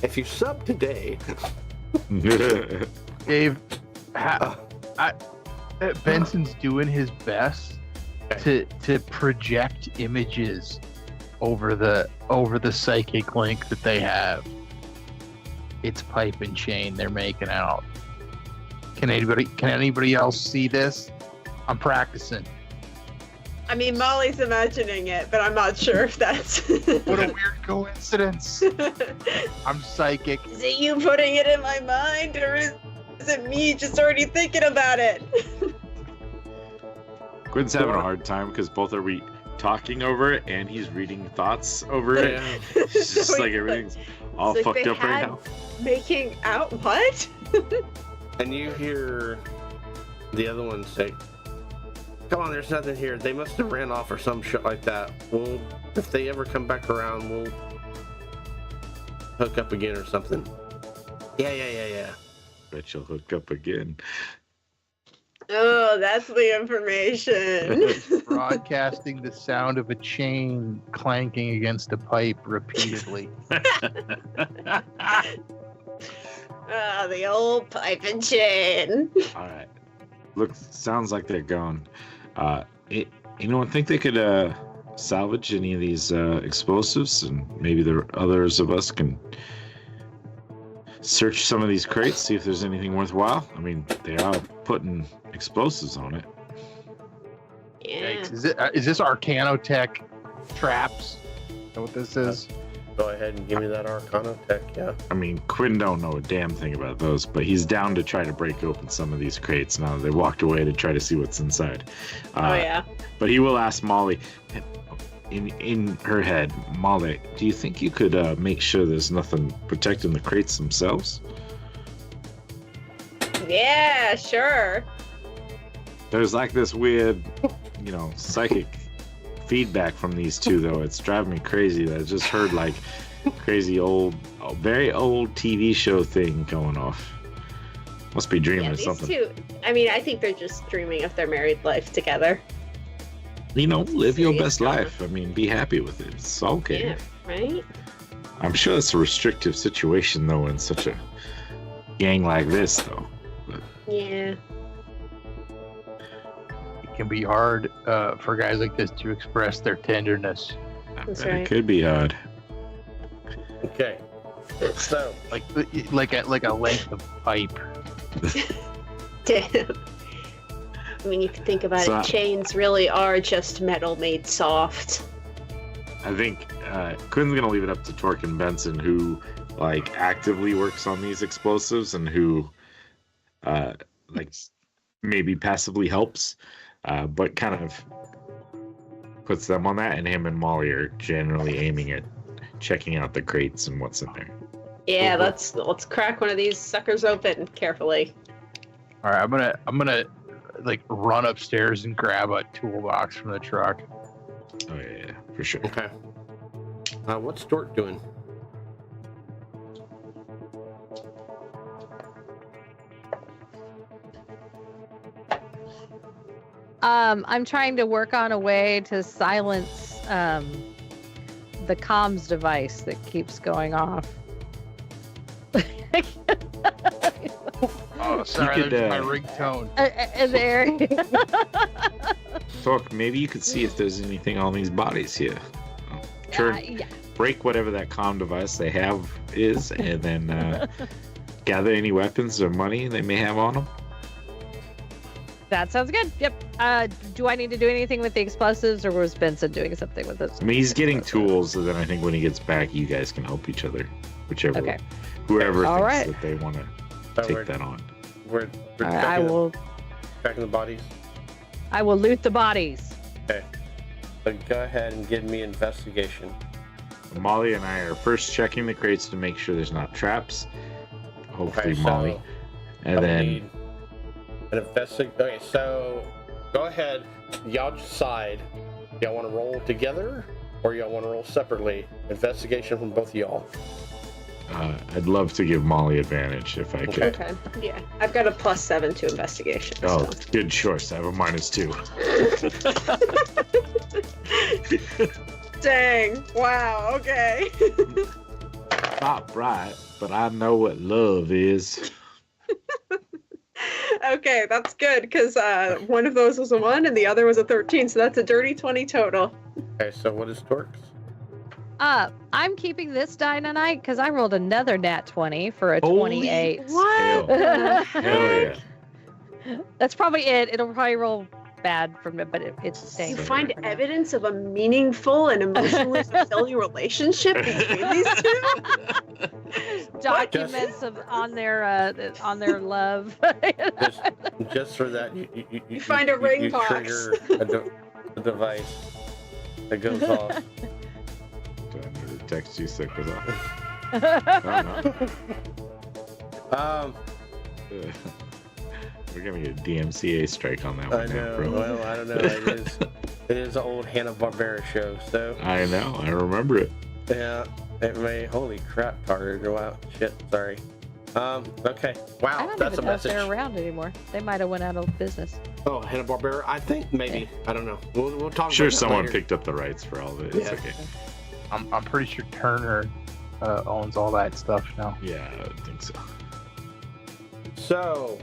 If you sub today, Dave, Benson's doing his best to project images over the psychic link that they have. It's Pipe and Chain. They're making out. Can anybody else see this? I'm practicing. I mean, Molly's imagining it, but I'm not sure if that's... What a weird coincidence. I'm psychic. Is it you putting it in my mind, or is it me just already thinking about it? Quinn's having a hard time because both are talking over it, and he's reading thoughts over it. It's just So like he's everything's all it's like fucked they up right had now. Making out? What? and you hear The other ones say, come on, there's nothing here. They must have ran off or some shit like that. Well, if they ever come back around, we'll hook up again or something. Yeah. Bet you'll hook up again. Oh, that's the information. Broadcasting the sound of a chain clanking against a pipe repeatedly. Oh, the old pipe and chain. All right. Sounds like they're gone. Anyone think they could salvage any of these explosives, and maybe the others of us can search some of these crates, see if there's anything worthwhile? I mean, they are putting explosives on it. Yeah. Yikes. Is this Arcanotech traps? Is that what this is? Go ahead and give me that Arcana tech, yeah. I mean, Quinn don't know a damn thing about those, but he's down to try to break open some of these crates now that they walked away to try to see what's inside. Oh, yeah. But he will ask Molly, in her head, Molly, do you think you could make sure there's nothing protecting the crates themselves? Yeah, sure. There's like this weird, psychic feedback from these two, though. It's driving me crazy that I just heard like crazy very old TV show thing going off. Must be dreaming Yeah, or these something. two, I think they're just dreaming of their married life together. Live your Serious best drama. life. I mean, be happy with it. It's okay. Yeah, right? I'm sure it's a restrictive situation, though, in such a gang like this, though. Yeah. It can be hard for guys like this to express their tenderness. I That's bet right. It could be odd. Okay. So, Like a length of pipe. Damn. I mean, you can think about So- it. Chains really are just metal made soft. I think Quinn's gonna leave it up to Torque and Benson, who actively works on these explosives and who maybe passively helps, but kind of puts them on that. And him and Molly are generally aiming at checking out the crates and what's in there. Yeah, let's crack one of these suckers open carefully. All right, I'm gonna run upstairs and grab a toolbox from the truck. Oh yeah, for sure. okay. What's Stork doing? I'm trying to work on a way to silence the comms device that keeps going off. Oh, sorry, could, there's my ringtone. There. Torque, maybe you could see if there's anything on these bodies here. Yeah. Break whatever that comm device they have is, and then gather any weapons or money they may have on them. That sounds good. Yep. Do I need to do anything with the explosives, or was Benson doing something with this? I mean, he's getting tools, so then I think when he gets back, you guys can help each other, whichever, Okay. whoever All thinks right. that they want to So take we're, that on. we're All right, I checking, will. checking the bodies. I will loot the bodies. Okay. So go ahead and give me investigation. Molly and I are first checking the crates to make sure there's not traps. Hopefully, Okay, Molly, so and I then need an Okay, so go ahead. Y'all decide. Y'all want to roll together or y'all want to roll separately? Investigation from both of y'all. I'd love to give Molly advantage if I could. Okay. Yeah, I've got a +7 to investigation. Oh, So. good choice. I have a -2. Dang! Wow. Okay. Not right, but I know what love is. Okay, that's good because one of those was a 1 and the other was a 13, so that's a dirty 20 total. Okay, so what is Torque's? I'm keeping this die tonight because I rolled another nat 20 for a Holy 28. Hell, hell yeah. That's probably it. It'll probably roll bad from it, but it's You staying. find evidence of a meaningful and emotionally fulfilling relationship between these two? Documents on their love. Just for that, you find a ring you box. trigger a device that goes off. Do I need to text you so it goes off? We're gonna get a DMCA strike on that I one now, know. bro. Well, I don't know. It is an old Hanna-Barbera show, so I know. I remember it. yeah. It may. Holy crap, Target. Go out. Shit. Sorry. Okay. I Wow. don't That's a even know if message. they're around anymore. They might have went out of business. Oh, Hanna-Barbera. I think maybe. I don't know. We'll talk. I'm sure about that someone later. picked up the rights for all of it. It's Yeah. okay. I'm pretty sure Turner owns all that stuff now. Yeah, I think so. So,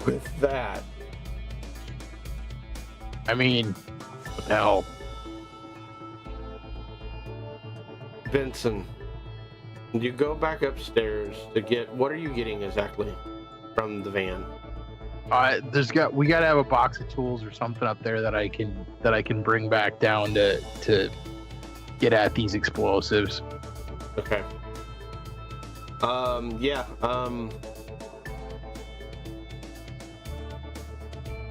with that, I mean, what the hell? Vincent, you go back upstairs to get. What are you getting exactly from the van? We gotta have a box of tools or something up there that I can bring back down to get at these explosives. Okay. Yeah.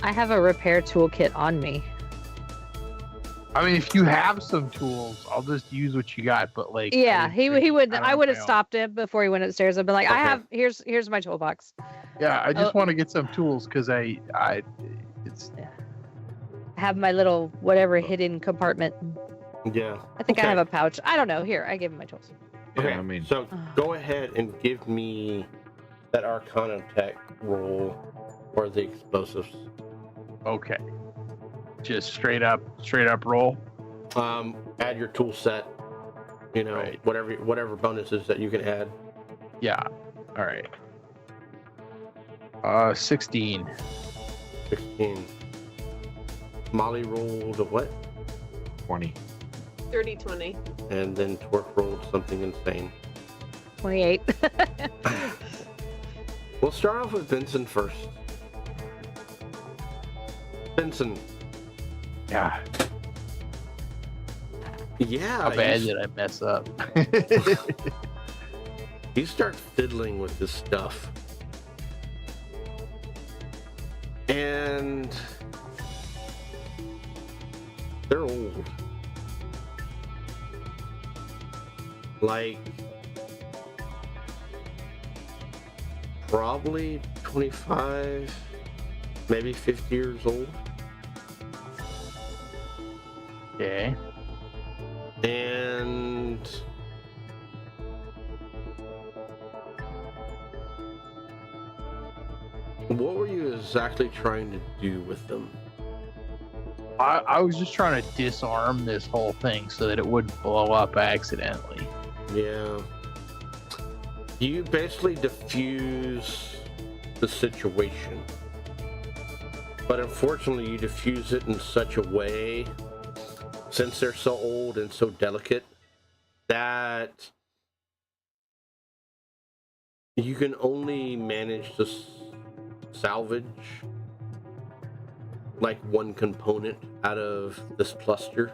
I have a repair toolkit on me. I mean, if you have some tools, I'll just use what you got. But like, Yeah, he would. I don't I would have know. stopped him before he went upstairs. I'd been like, I Okay. have. Here's my toolbox. Yeah, I just Oh. want to get some tools because it's I have my little whatever hidden compartment. Yeah. I think Okay. I have a pouch. I don't know. Here, I gave him my tools. Okay. Yeah, I mean, So go ahead and give me that Arcana tech roll for the explosives. okay. Just straight up roll. Add your tool set. You know, Right. whatever bonuses that you can add. Yeah. All right. 16. 16. Molly rolled a what? 20. 30-20. And then Twerk rolled something insane. 28. We'll start off with Vincent first. Vincent. Yeah. Yeah. How bad you, did I mess up? you start fiddling with this stuff. And they're old. Like probably 25, maybe 50 years old. Okay. And what were you exactly trying to do with them? I was just trying to disarm this whole thing so that it wouldn't blow up accidentally. Yeah. You basically diffuse the situation. But unfortunately, you diffuse it in such a way, since they're so old and so delicate, that you can only manage to salvage like one component out of this cluster.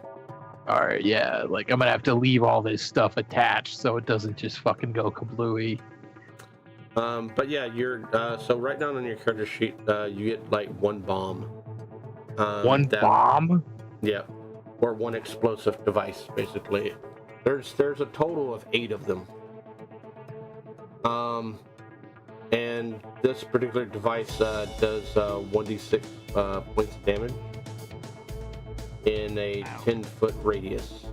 All right, yeah, like I'm gonna have to leave all this stuff attached so it doesn't just fucking go kablooey. But yeah, you're so right down on your character sheet, you get like one bomb. One bomb? Yeah, or one explosive device, basically. There's a total of 8 of them. And this particular device does 1d6 points of damage in a 10-foot radius.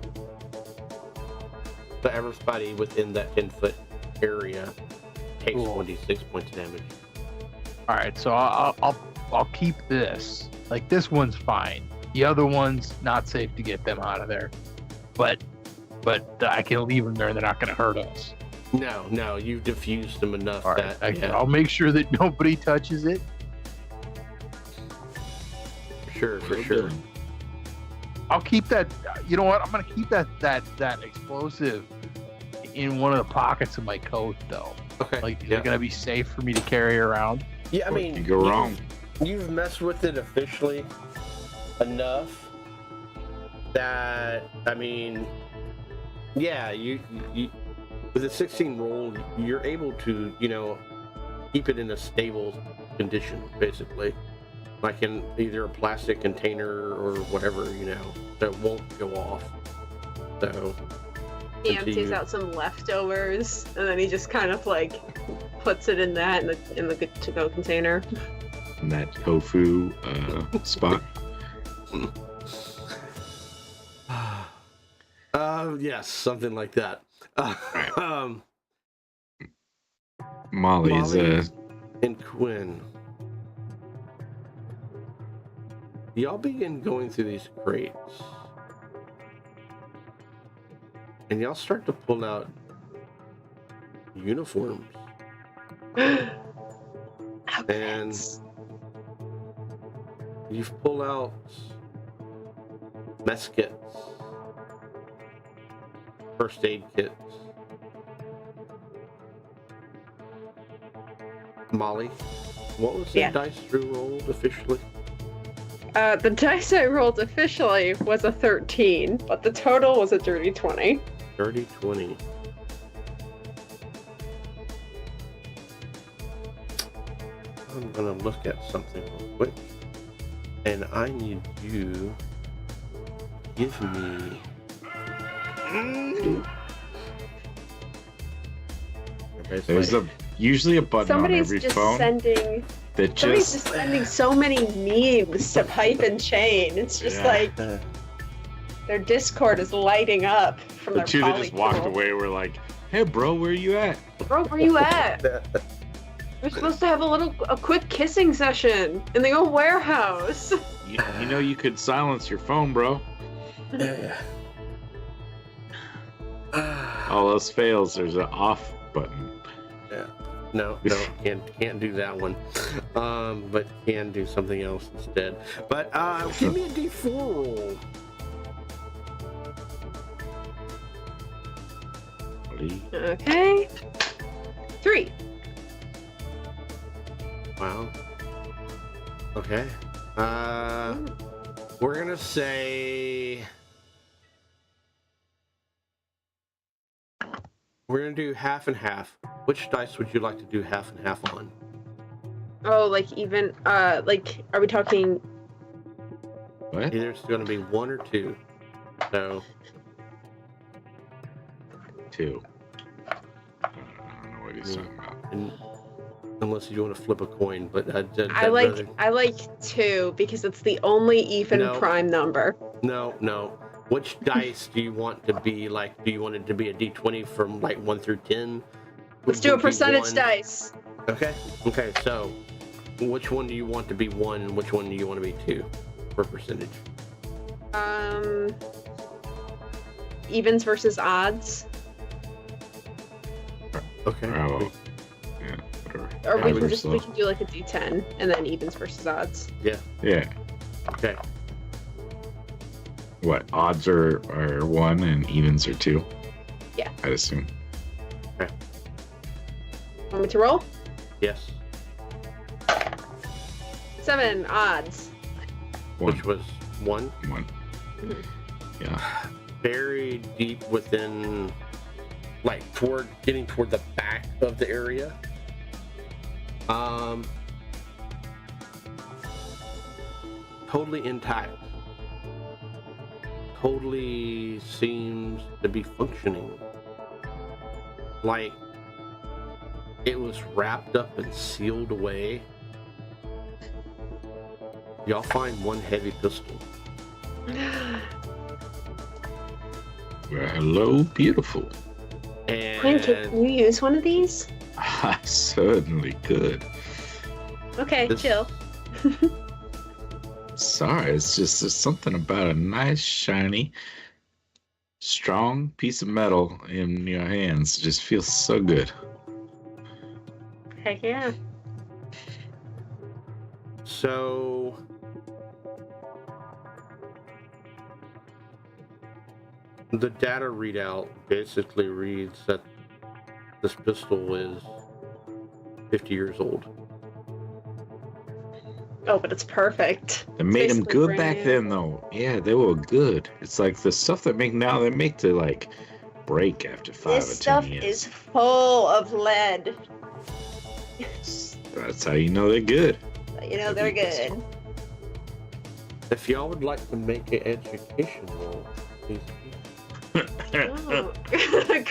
So everybody within that 10-foot area takes Cool. 1d6 points of damage. All right, so I'll keep this. Like this one's fine. The other one's not safe to get them out of there, but I can leave them there. They're not gonna hurt us. No, you've diffused them enough All right, that yeah, I'll make sure that nobody touches it. for sure. I'll keep that. You know what? I'm gonna keep that explosive in one of the pockets of my coat, though. Okay. Like, is yeah. it gonna be safe for me to carry around? Yeah, I What mean, could go wrong? You've messed with it officially enough that I mean, yeah, you with a 16 roll, you're able to, keep it in a stable condition, basically, like in either a plastic container or whatever, that won't go off. So He Until empties you- out some leftovers, and then he just kind of like puts it in that in the good to go container. In that tofu spot. Yes, something like that. Molly's Molly and Quinn. Y'all begin going through these crates. And y'all start to pull out uniforms. And you've pulled out mess kits, first aid kits. Molly, what was the dice you rolled officially? The dice I rolled officially was a 13, but the total was a dirty 20. Dirty 20. I'm gonna look at something real quick, and I need you to give me. There's usually a button on every phone Somebody's just sending so many memes to Pipe and Chain. It's just like their Discord is lighting up from the their two that just walked polycule. away were like, "Hey, bro, where you at?" Bro, where you at? We're supposed to have a quick kissing session in the old warehouse. You know you could silence your phone, bro. All else fails, there's an off button. Yeah. No, can't do that one. But can do something else instead. But give me a D4 roll. Okay. 3. Wow. Okay. We're gonna say we're gonna do half and half. Which dice would you like to do half and half on? Oh, like even like are we talking What? Either it's gonna be 1 or 2. So 2. I don't know what he's talking about. unless you want to flip a coin, but I like 2 because it's the only even prime number. No. Which dice do you want to be like? Do you want it to be a D20 from like 1 through 10? Let's do a percentage dice. Okay. So, which one do you want to be 1? And which one do you want to be 2 for percentage? Evens versus odds. Okay. Oh, yeah, whatever. Or we Yeah, can do like a D10 and then evens versus odds. Yeah. Okay. What? Odds are 1 and evens are 2? Yeah. I'd assume. Okay. Want me to roll? Yes. 7 odds. 1. Which was 1. 1. Mhm. Yeah. Very deep within, like getting toward the back of the area. Totally intact. Totally seems to be functioning. Like it was wrapped up and sealed away. Y'all find one heavy pistol. Well, hello, beautiful. And Quinn, can you use one of these? I certainly could. Okay, chill. Sorry, it's just there's something about a nice, shiny, strong piece of metal in your hands. It just feels so good. Heck yeah. So the data readout basically reads that this pistol is 50 years old. Oh, but it's perfect. They made them Basically good brand back new. then, though. Yeah, they were good. It's like the stuff they make now, they make to like break after 5 This or 10 stuff years. is full of lead. That's how you know they're good. You know, they're good. If y'all would like to make an education roll, please. Oh.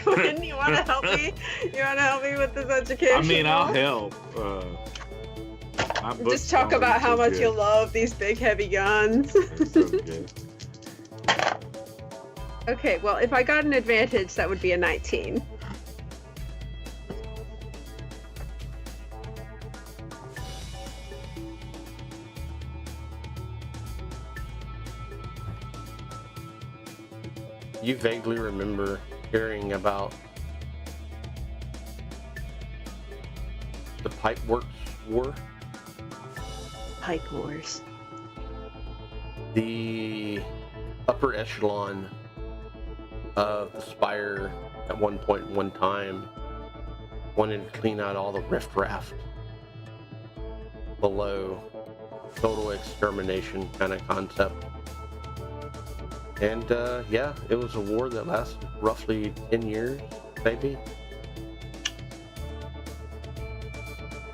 Quinn, you want to help me? You want to help me with this education? I mean, I'll role? help. My Just books talk don't about read how too much good. you love these big, heavy guns. It's okay. Okay, well, if I got an advantage, that would be a 19. You vaguely remember hearing about the Pipe Works War? Pipe wars. The upper echelon of the Spire at one point in one time wanted to clean out all the riffraff below. Total extermination kind of concept. And yeah, it was a war that lasted roughly 10 years, maybe.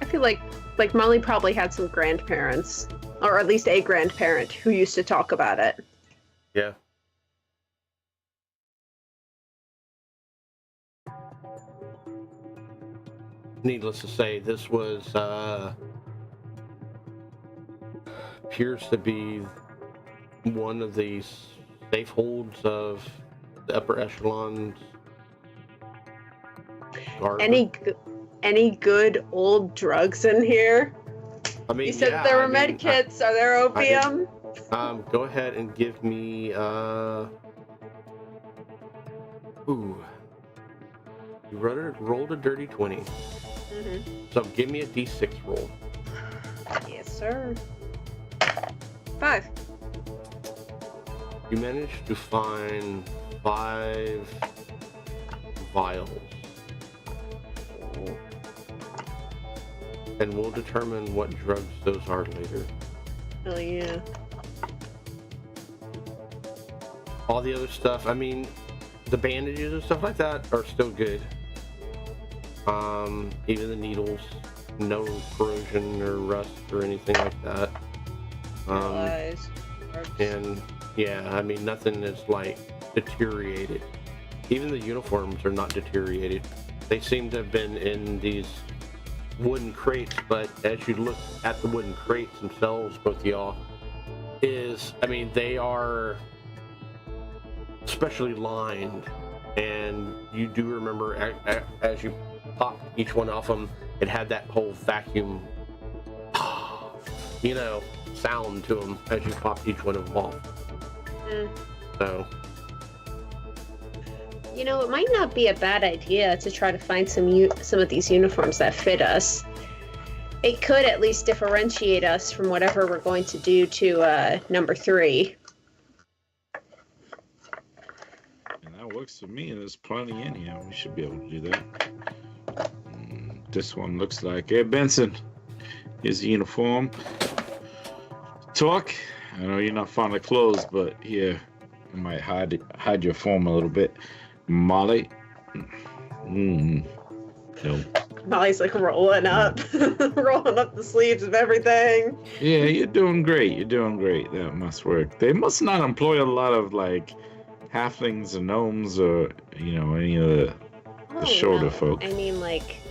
I feel like Molly probably had some grandparents, or at least a grandparent, who used to talk about it. Yeah. Needless to say, this was appears to be one of these safe holds of the upper echelons. Guard. Any good old drugs in here? I mean, You said yeah, there were I med mean, kits. Are there opium? Go ahead and give me ooh. You rolled a dirty 20. Mm-hmm. So give me a d6 roll. Yes, sir. 5. You managed to find 5 vials. And we'll determine what drugs those are later. Oh yeah. All the other stuff, I mean, the bandages and stuff like that are still good. Even the needles, no corrosion or rust or anything like that. Lies. And yeah, I mean, nothing is like deteriorated. Even the uniforms are not deteriorated. They seem to have been in these wooden crates, but as you look at the wooden crates themselves, both of y'all, I mean, they are specially lined, and you do remember as you popped each one off them, it had that whole vacuum, sound to them as you popped each one of them off. So, it might not be a bad idea to try to find some of these uniforms that fit us. It could at least differentiate us from whatever we're going to do to number 3. And that works for me. There's plenty in here. We should be able to do that. This one looks like, hey, Benson, here's the uniform. Talk. I know you're not fond of clothes, but here, I might hide your form a little bit. Molly. No. Molly's like rolling up the sleeves of everything. Yeah, you're doing great. You're doing great. That must work. They must not employ a lot of like halflings or gnomes or any of the shorter folk. I mean, like,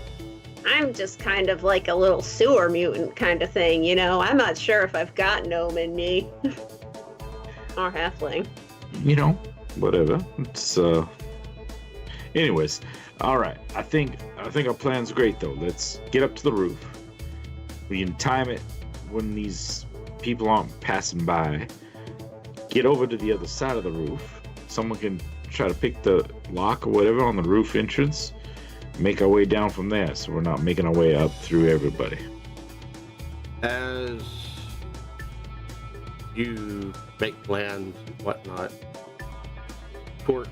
I'm just kind of like a little sewer mutant kind of thing, I'm not sure if I've got gnome in me. Or halfling. Whatever. It's anyways, all right. I think our plan's great though. Let's get up to the roof. We can time it when these people aren't passing by. Get over to the other side of the roof. Someone can try to pick the lock or whatever on the roof entrance. Make our way down from there, so we're not making our way up through everybody. as you make plans and whatnot, Court,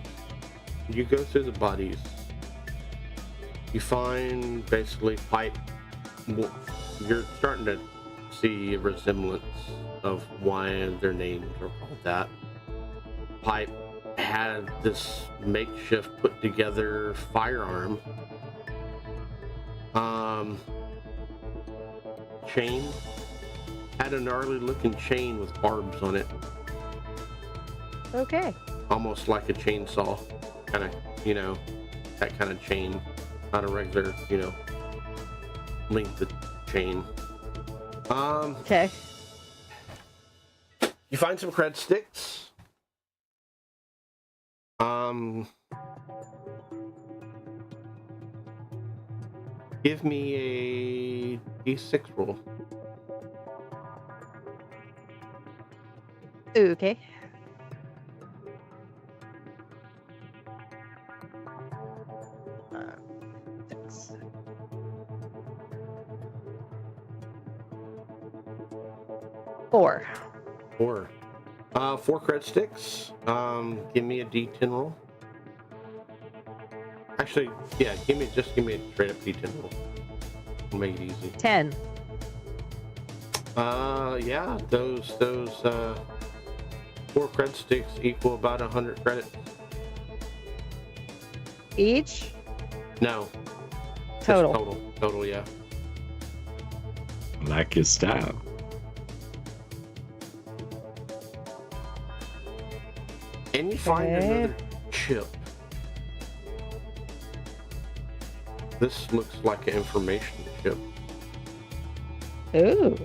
you go through the bodies. You find basically Pipe. You're starting to see a resemblance of why their names are called that. Pipe had this makeshift put together firearm. Chain. Had a gnarly looking chain with barbs on it. Okay. almost like a chainsaw, kind of, that kind of chain, not a regular, length of chain. Okay. You find some cred sticks. Give me a D6 roll. Okay. Six. 4. 4. 4 cred sticks. Give me a D10 roll. Actually, yeah, give me a straight up D10 roll. We'll make it easy. 10. Yeah, those 4 cred sticks equal about 100 credits. Each? No. just Total. Total, yeah. Like his style. And you find Okay. another chip. This looks like an information chip. Ooh.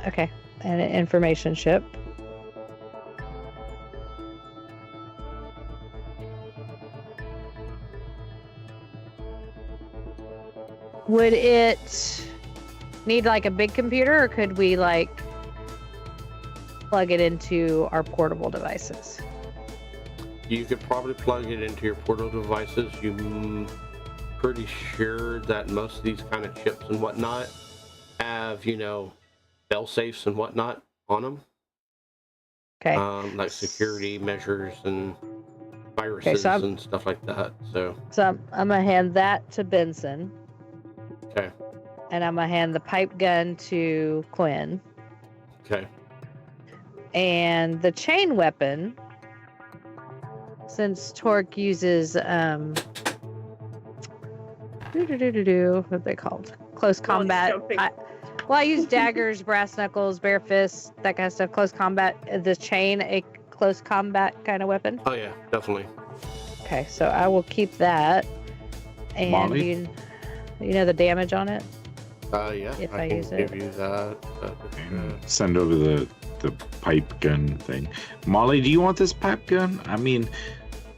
Okay. An information chip. Would it need like a big computer, or could we like plug it into our portable devices? You could probably plug it into your portable devices. I'm pretty sure that most of these kind of chips and whatnot have, fail safes and whatnot on them. Okay. Like security measures and viruses and stuff like that. So I'm gonna hand that to Benson, okay. and I'm gonna hand the pipe gun to Quinn, Okay. and the chain weapon. Since Torque uses what are they called? Close combat. jumping. I use daggers, brass knuckles, bare fists, that kind of stuff. Close combat. The chain, a close combat kind of weapon. Oh yeah, definitely. Okay, so I will keep that. And Molly? you know the damage on it? Yeah. If I I can use give it. you that. And send over the pipe gun thing. Molly, do you want this pipe gun? I mean,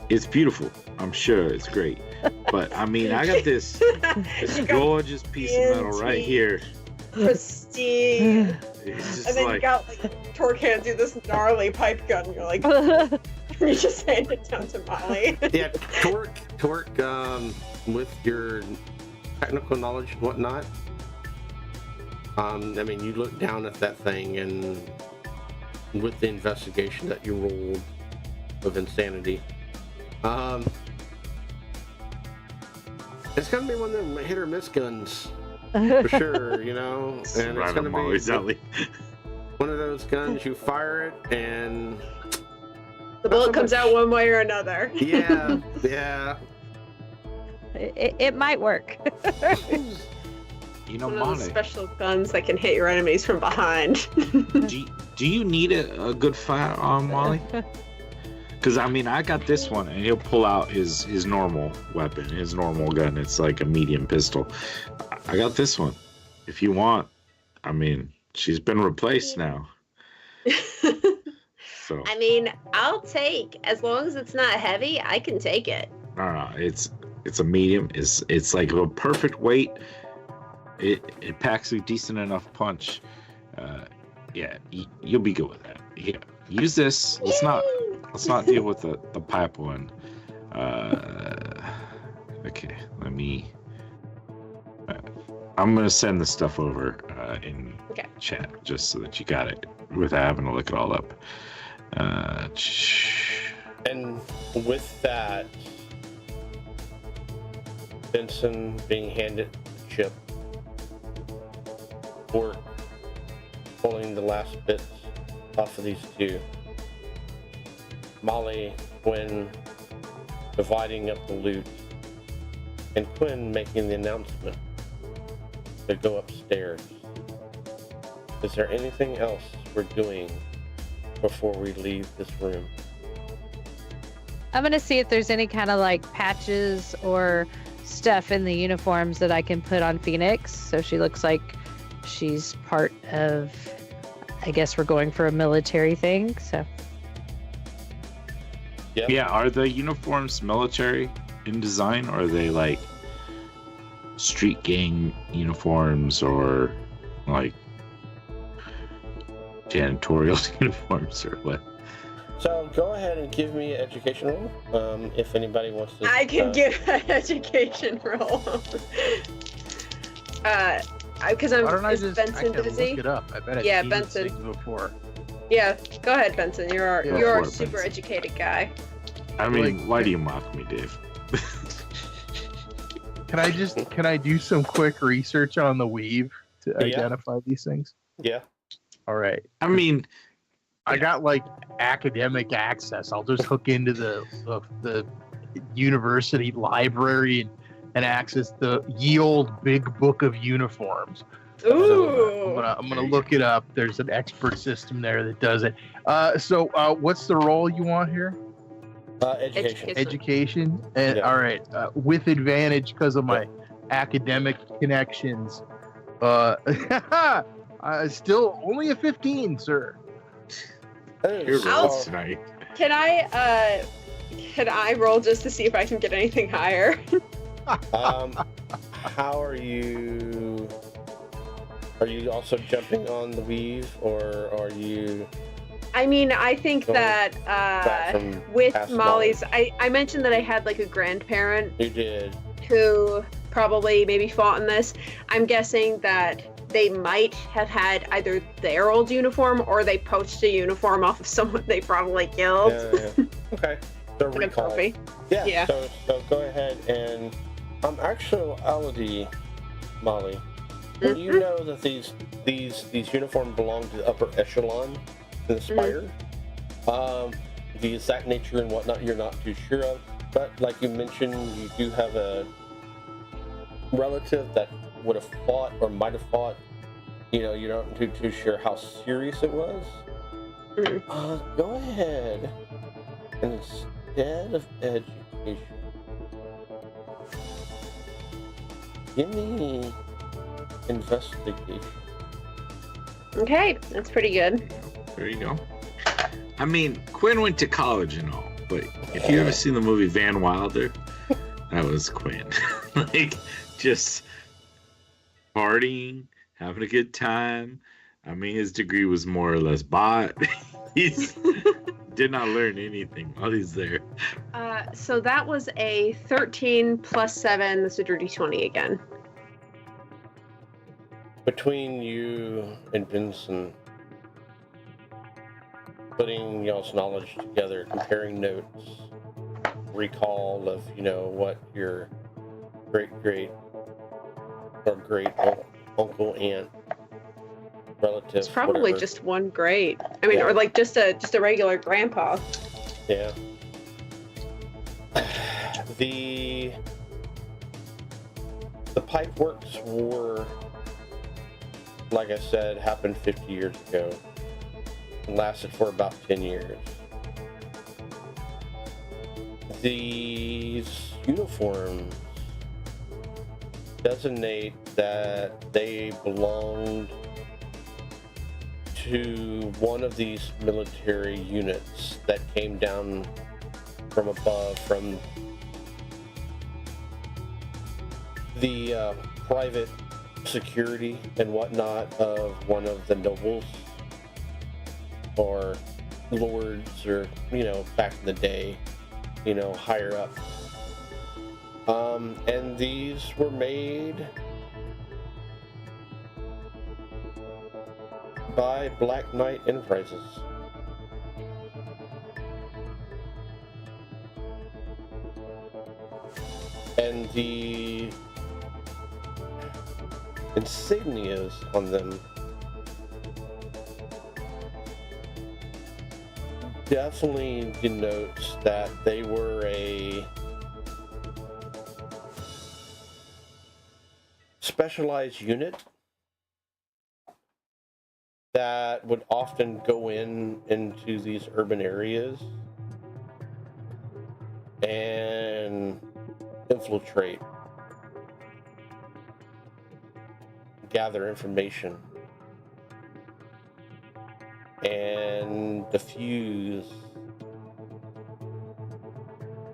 it's beautiful. I'm sure it's great. But I mean, I got this You got gorgeous piece of metal right here. pristine. It's just And then you like, got like Torque hands you this gnarly pipe gun. And you're like, you just hand it down to Molly. Yeah, Torque. With your technical knowledge and whatnot, I mean, you look down at that thing, and with the investigation that you rolled of insanity, it's gonna be one of them hit or miss guns for sure, and it's right gonna up Molly's be alley. one of those guns you fire it and The bullet comes out one way or another. yeah. it might work. You know, One of those Molly, special guns that can hit your enemies from behind. do you need a good firearm, Molly? Because I mean, I got this one, and he'll pull out his normal weapon, his normal gun. It's like a medium pistol. I got this one. If you want, I mean, she's been replaced now. So I mean, I'll take, as long as it's not heavy, I can take it. no, it's a medium. It's like a perfect weight. It packs a decent enough punch. Yeah, you'll be good with that. Yeah, use this. Let's not deal with the pipe one. Okay, let me. I'm gonna send the stuff over in chat just so that you got it without having to look it all up. And with that, Benson being handed the chip, or pulling the last bits off of these two, Molly, Quinn dividing up the loot, and Quinn making the announcement to go upstairs. Is there anything else we're doing before we leave this room? I'm gonna see if there's any kind of like patches or stuff in the uniforms that I can put on Phoenix, so she looks like she's part of. I guess we're going for a military thing, so. Yep. Yeah, are the uniforms military in design, or are they like street gang uniforms or like janitorial uniforms or what? So go ahead and give me an education roll. If anybody wants to. I can give an education roll. Because Why don't I is just Benson busy? look it up? I bet I've Yeah, seen Benson. these things before. Yeah, go ahead, Benson. You're Yeah. you're Go a for it, super Benson. educated guy. I mean, Like- why do you mock me, Dave? Can I do some quick research on the weave to Yeah. identify these things? Yeah. All right. I mean, I got like academic access. I'll just hook into the university library and access the ye old big book of uniforms. Ooh. I'm gonna look it up. There's an expert system there that does it. So what's the role you want here? Education. Education. And Yeah. all right, with advantage because of my academic connections. Still only a 15, sir. your I'll- roll tonight. Can I roll just to see if I can get anything higher? How are you? Are you also jumping on the weave, or are you I mean, I think Go that back from with past Molly's, I mentioned that I had like a grandparent You did. who probably maybe fought in this. I'm guessing that they might have had either their old uniform or they poached a uniform off of someone they probably killed. Yeah. Okay. So Like a recall. trophy. Yeah. Yeah. So go ahead and actuality, Molly. You know that these uniforms belong to the upper echelon in the Spire. The exact nature and whatnot you're not too sure of, but like you mentioned, you do have a relative that would have fought or might have fought. You know, you're not too sure how serious it was. Go ahead and instead of education, give me investigation. Okay, that's pretty good. There you go. I mean, Quinn went to college and all, but if you ever seen the movie Van Wilder, that was Quinn. Like, just partying, having a good time. I mean, his degree was more or less bought. He's did not learn anything while he's there. So that was a 13 plus 7. That's a dirty 20 again. Between you and Benson, putting y'all's knowledge together, comparing notes, recall of, you know, what your great uncle, aunt, relatives. It's probably whatever. just one great. I mean, Yeah. or like just a regular grandpa. Yeah. The pipe works were, like I said, happened 50 years ago. And lasted for about 10 years. These uniforms designate that they belonged to one of these military units that came down from above, from the private security and whatnot of one of the nobles or lords, or, you know, back in the day, you know, higher up. And these were made by Black Knight Enterprises. And the insignias on them definitely denotes that they were a specialized unit that would often go into these urban areas and infiltrate, gather information, and diffuse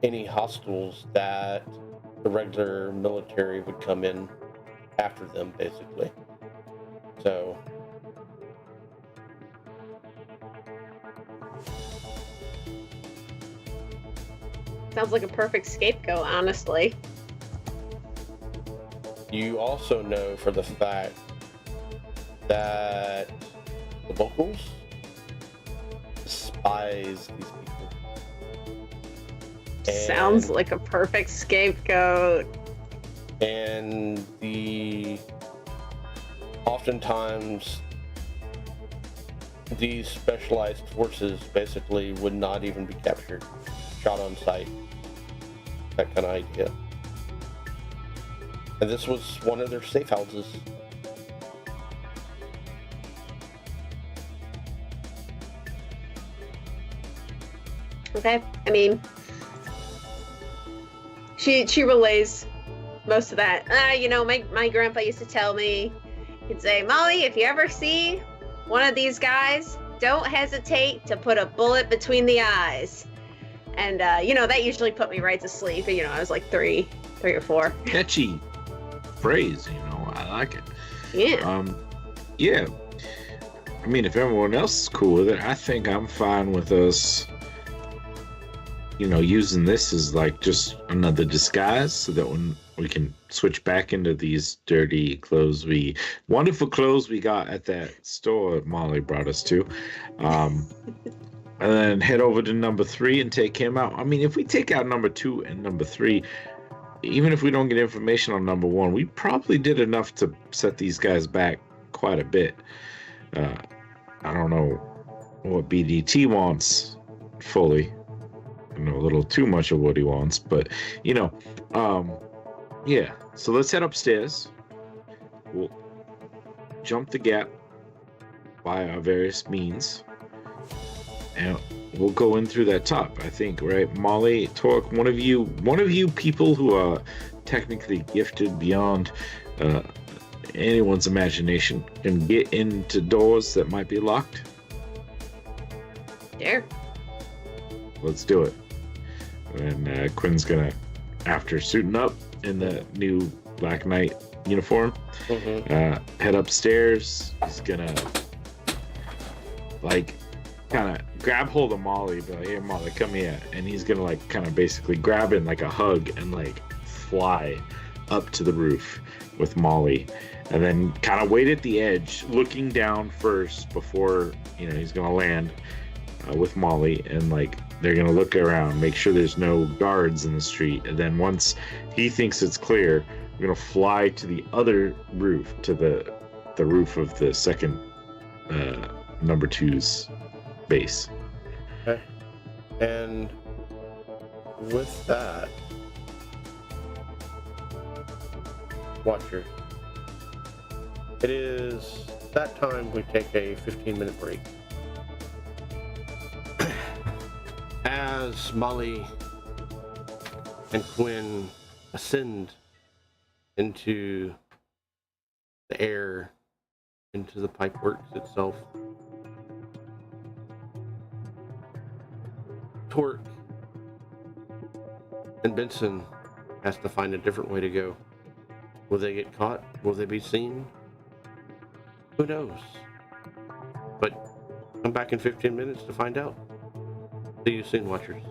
any hostiles that the regular military would come in after them, basically. So Sounds like a perfect scapegoat, honestly. you also know for the fact that the locals despise these people. Sounds like a perfect scapegoat. And oftentimes these specialized forces basically would not even be captured, shot on sight, that kind of idea. And this was one of their safe houses. Okay, I mean, she relays most of that. My grandpa used to tell me, he'd say, Molly, if you ever see one of these guys, don't hesitate to put a bullet between the eyes. And that usually put me right to sleep. I was like three or four. Catchy phrase, I like it. Yeah. Yeah. I mean, if everyone else is cool with it, I think I'm fine with us, using this as like just another disguise so that when we can switch back into these dirty clothes, wonderful clothes we got at that store Molly brought us to, and then head over to number 3 and take him out. I mean, if we take out number 2 and number 3, even if we don't get information on number 1, we probably did enough to set these guys back quite a bit. I don't know what BDT wants fully. I know a little too much of what he wants, but yeah. So let's head upstairs. We'll jump the gap by our various means, and we'll go in through that top. I think, right, Molly, Torque, one of you people who are technically gifted beyond anyone's imagination can get into doors that might be locked. Sure. Let's do it. And Quinn's gonna, after suiting up in the new Black Knight uniform, head upstairs. He's gonna kind of grab hold of Molly, be like, "Hey, Molly, come here," and he's gonna kind of basically grab it in like a hug and fly up to the roof with Molly, and then kind of wait at the edge, looking down first before he's gonna land with Molly, and they're gonna look around, make sure there's no guards in the street, and then once he thinks it's clear, we're gonna fly to the other roof, to the roof of the second number 2's base. Okay. And with that, Watcher, it is that time we take a 15-minute break. As Molly and Quinn ascend into the air, into the pipeworks itself, Torque and Benson has to find a different way to go. Will they get caught? Will they be seen? Who knows? But come back in 15 minutes to find out. See you soon, Watchers.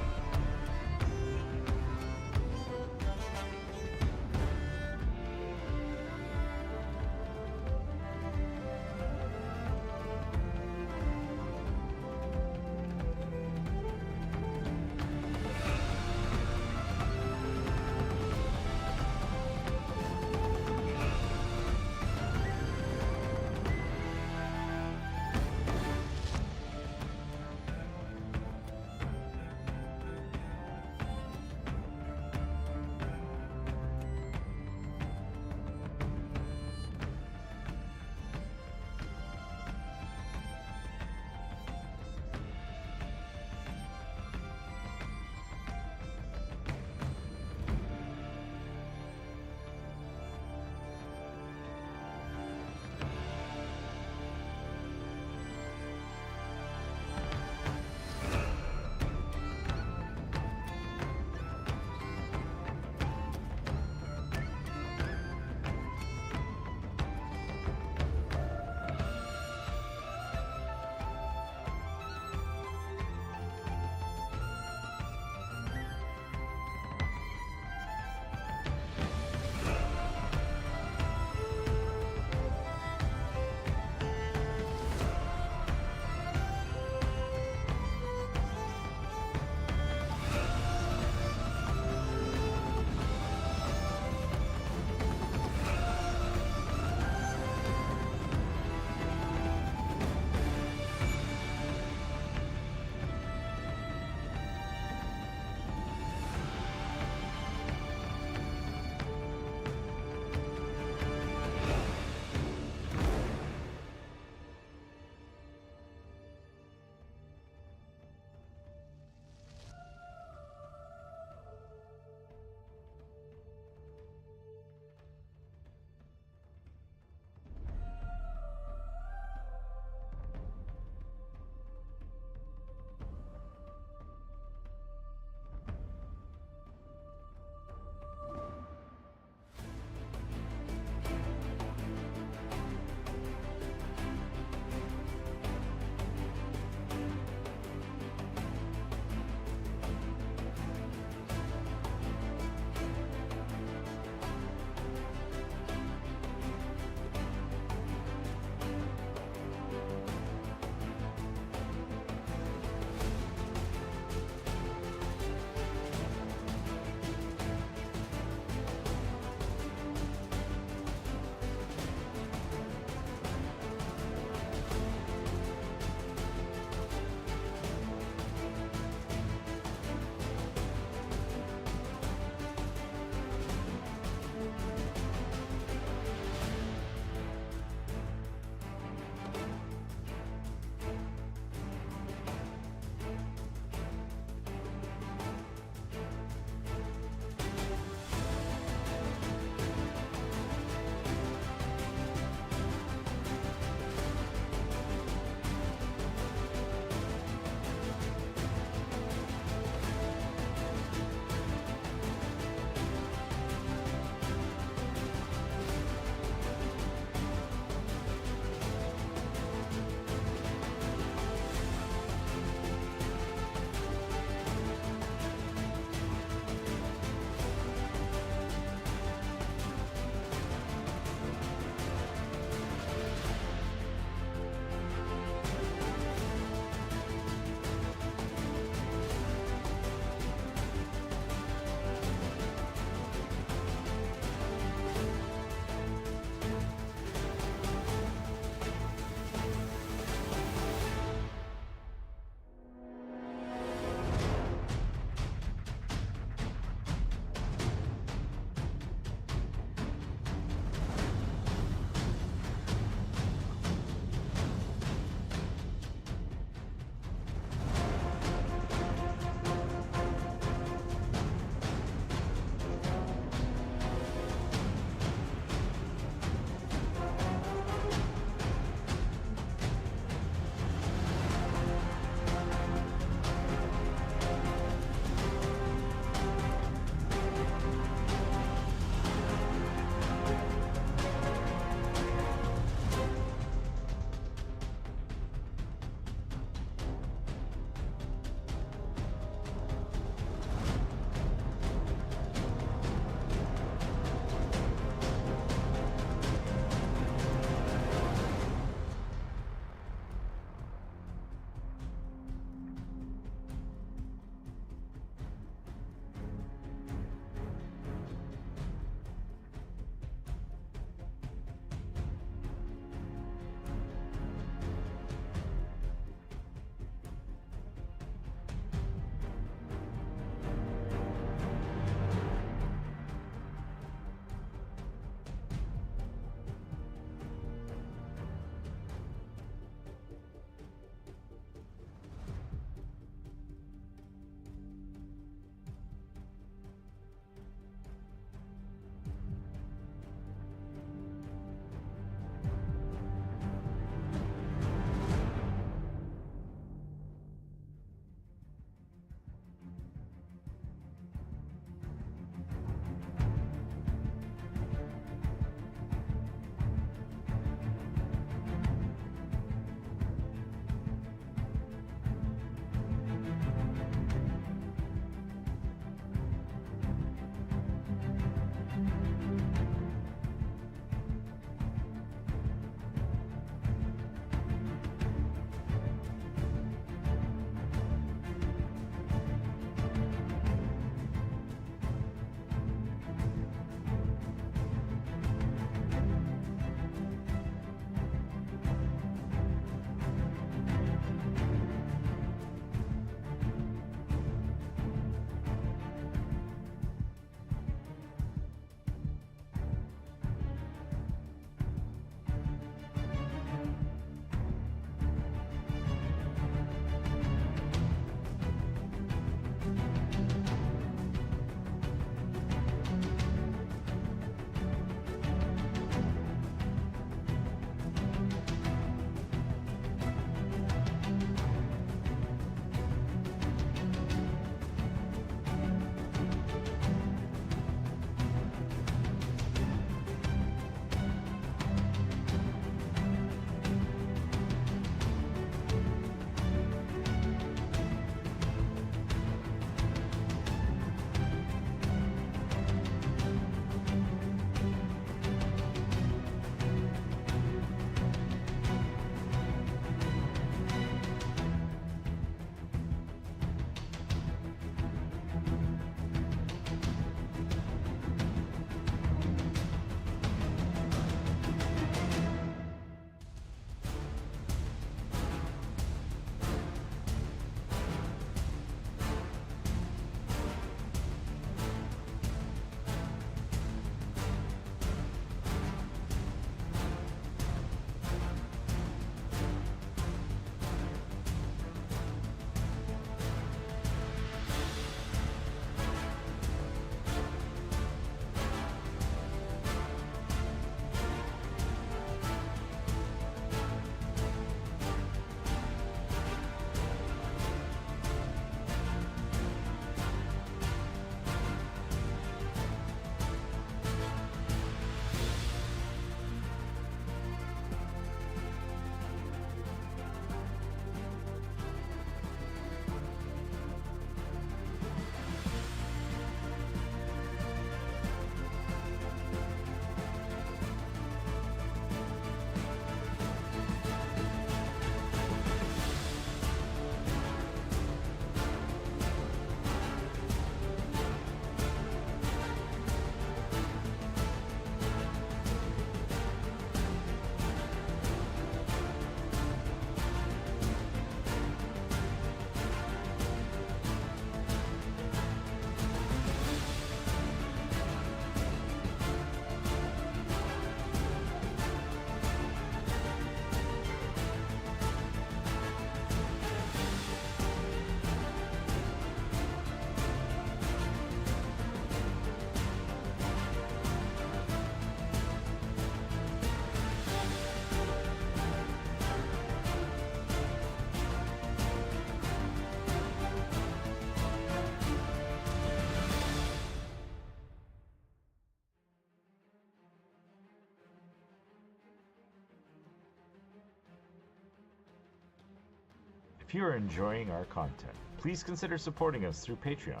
If you are enjoying our content, please consider supporting us through Patreon.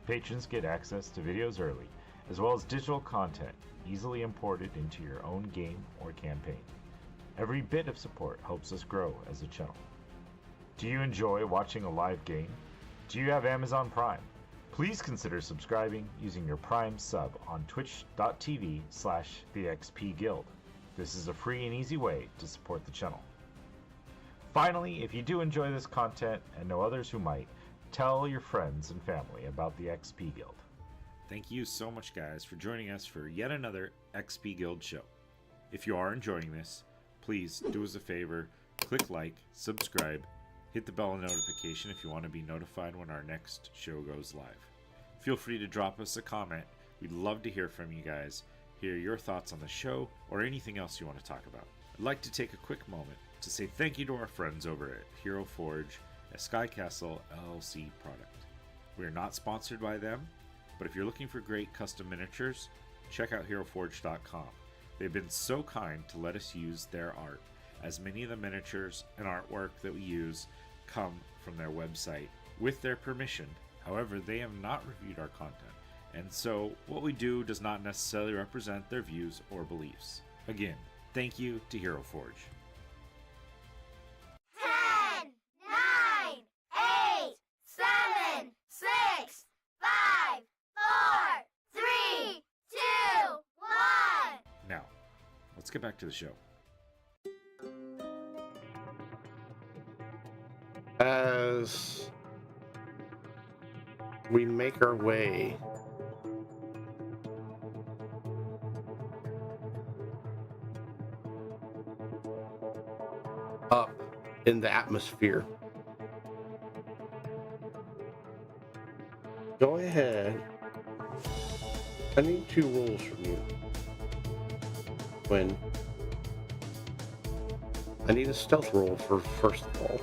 Patrons get access to videos early, as well as digital content easily imported into your own game or campaign. Every bit of support helps us grow as a channel. Do you enjoy watching a live game? Do you have Amazon Prime? Please consider subscribing using your Prime sub on twitch.tv/thexpguild. This is a free and easy way to support the channel. Finally, if you do enjoy this content and know others who might, tell your friends and family about the XP Guild. Thank you so much, guys, for joining us for yet another XP Guild show. If you are enjoying this, please do us a favor, click like, subscribe, hit the bell notification if you want to be notified when our next show goes live. Feel free to drop us a comment. We'd love to hear from you guys, hear your thoughts on the show, or anything else you want to talk about. I'd like to take a quick moment to say thank you to our friends over at Hero Forge, a Sky Castle LLC product. We are not sponsored by them, but if you're looking for great custom miniatures, check out HeroForge.com. They've been so kind to let us use their art, as many of the miniatures and artwork that we use come from their website with their permission. However, they have not reviewed our content, and so what we do does not necessarily represent their views or beliefs. Again, thank you to Hero Forge. 10, 9, 8, 7, 6, 5, 4, 3, 2, 1. Now, let's get back to the show. As we make our way up in the atmosphere, go ahead. I need 2 rolls from you. When I need a stealth roll for first of all.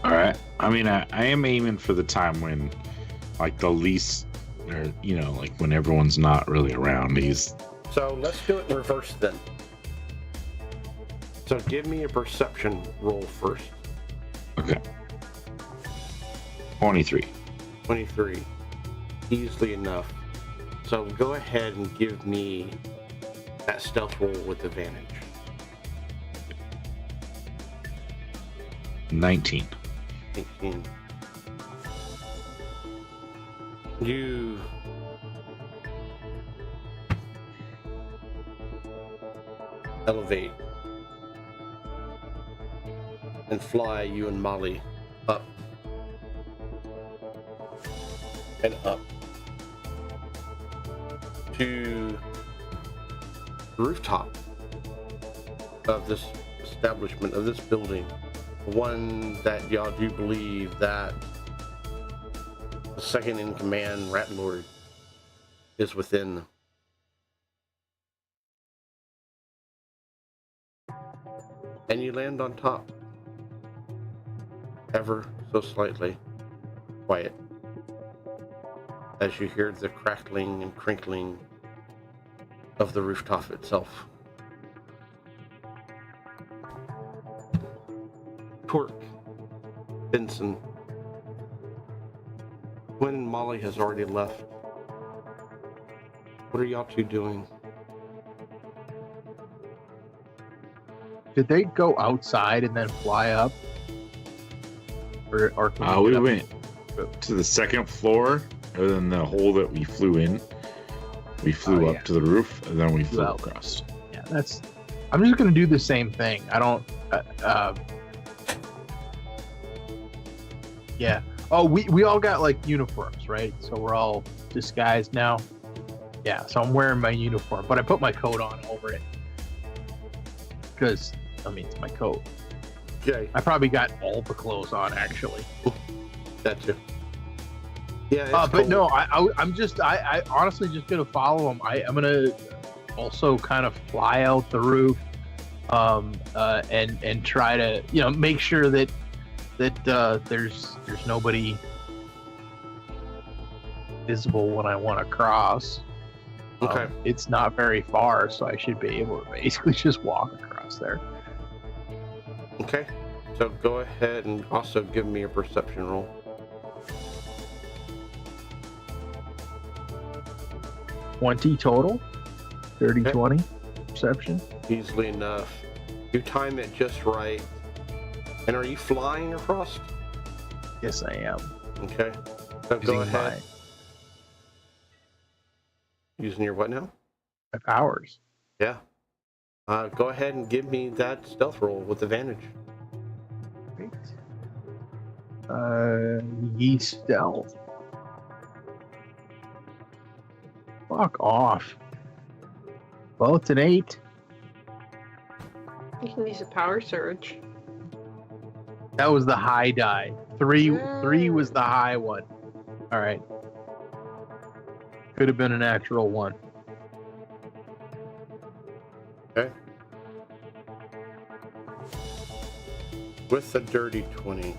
Alright. I mean, I am aiming for the time when, like, the least, or, you know, like, when everyone's not really around. So let's do it in reverse then. So give me a perception roll first. Okay. 23. 23. Easily enough. So go ahead and give me that stealth roll with advantage. 19. 18. You elevate and fly, you and Molly, up and up to the rooftop of this establishment, of this building. One that y'all do believe that the second in command, Rat Lord, is within. And you land on top, ever so slightly, quiet, as you hear the crackling and crinkling of the rooftop itself. Torque, Benson, Gwen and Molly has already left. What are y'all two doing? Did they go outside and then fly up? Or can We get up? went to the second floor, and then the hole that we flew in. We flew up to the roof, and then we flew out. across. Yeah, that's. I'm just gonna do the same thing. I don't. Yeah. Oh, we all got like uniforms, right? So we're all disguised now. Yeah. So I'm wearing my uniform, but I put my coat on over it because I mean it's my coat. Okay, I probably got all the clothes on actually. gotcha. Yeah, it's But cold. no, I'm just I honestly just gonna follow them. I'm gonna also kind of fly out the roof, and try to make sure that there's nobody visible when I want to cross. Okay. It's not very far, so I should be able to basically just walk across there. Okay. So go ahead and also give me a perception roll. 20 total. 30, Okay. 20 perception. Easily enough. You time it just right. And are you flying across? Yes, I am. Okay. So go Using ahead. Using your what now? my powers. Yeah. Go ahead and give me that stealth roll with advantage. Great. Ye stealth. Fuck off. Well, it's an 8. You can use a power surge. That was the high die. Three was the high one. All right. Could have been a natural 1. Okay. With the dirty 20.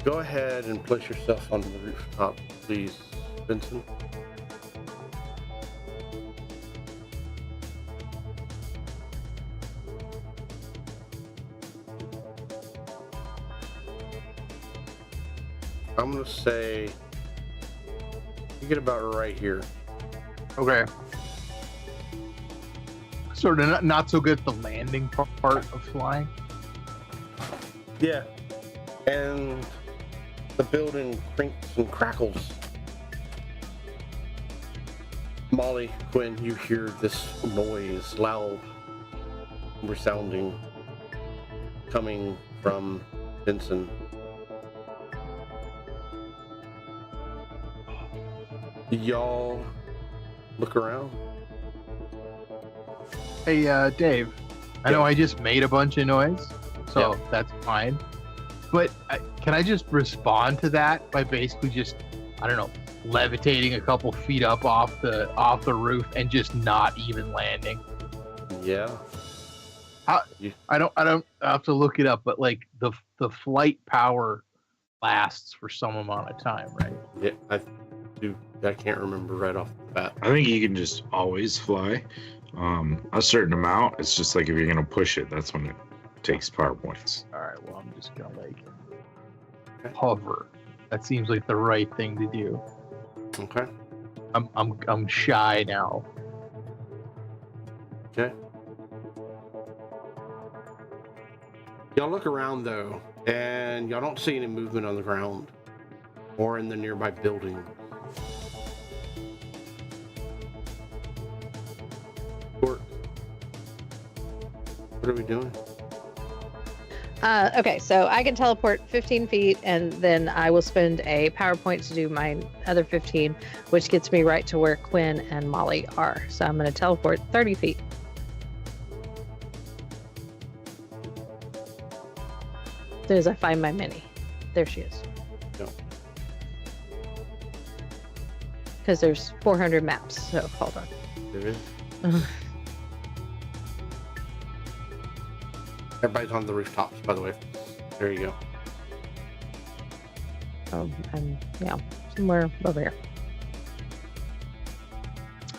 Go ahead and place yourself on the rooftop, please, Vincent. I'm gonna say you get about right here. Okay. Sort of not so good at the landing part of flying. Yeah. And the building crinks and crackles. Molly, Quinn, you hear this noise, loud, resounding, coming from Vincent. Y'all look around. Hey, Dave. I know I just made a bunch of noise, so that's fine. But can I just respond to that by basically just, I don't know, levitating a couple feet up off the roof and just not even landing? Yeah. I don't have to look it up, but like the flight power lasts for some amount of time, right? Yeah, I can't remember right off the bat. I think you can just always fly a certain amount. It's just like if you're gonna push it, that's when it takes power points. All right, well, I'm just gonna hover. That seems like the right thing to do. Okay. I'm shy now. Okay. Y'all look around though, and y'all don't see any movement on the ground or in the nearby building. What are we doing? Okay, so I can teleport 15 feet, and then I will spend a power point to do my other 15, which gets me right to where Quinn and Molly are. So I'm going to teleport 30 feet. As soon as I find my mini. There she is. No. Because there's 400 maps, so hold on. There is. Everybody's on the rooftops, by the way. There you go. I'm somewhere over here.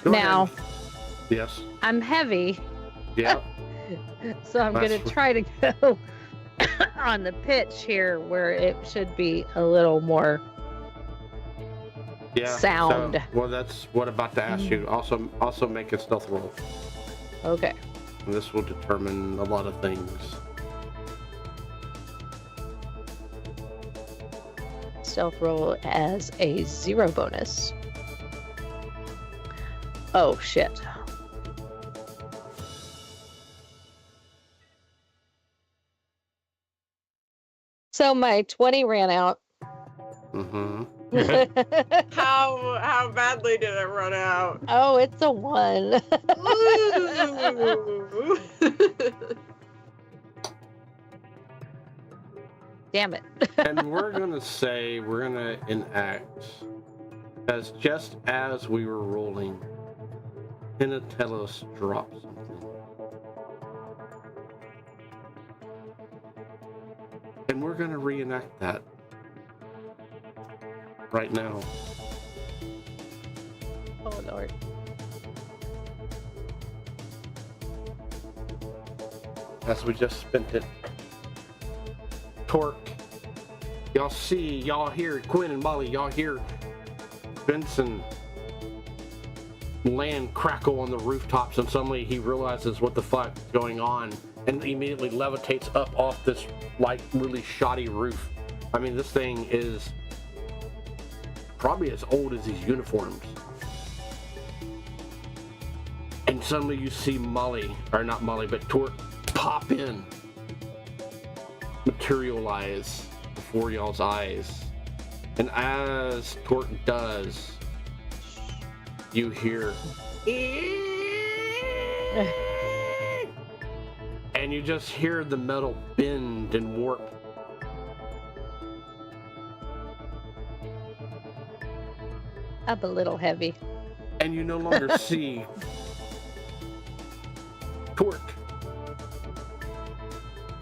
Go Now, ahead. Yes. I'm heavy, Yeah. so I'm going That's to try to go on the pitch here where it should be a little more Yeah. sound. So, well, that's what I'm about to ask you. Also make a stealth roll. Okay. And this will determine a lot of things. Stealth roll as a 0 bonus. Oh, shit. So my 20 ran out. Mm-hmm. How badly did it run out? Oh, it's a 1. Ooh. Damn it. And we're gonna say we're gonna enact as just as we were rolling, Penatellos dropped something. And we're gonna reenact that right now. Oh Lord. As we just spent it. Torque. Y'all hear Quinn and Molly, y'all hear Benson land crackle on the rooftops, and suddenly he realizes what the fuck's going on and immediately levitates up off this like really shoddy roof. I mean, this thing is probably as old as these uniforms. And suddenly you see Molly, or not Molly, but Torque pop in, materialize before y'all's eyes. And as Torque does, you hear and you just hear the metal bend and warp. Up a little heavy. And you no longer see Torque.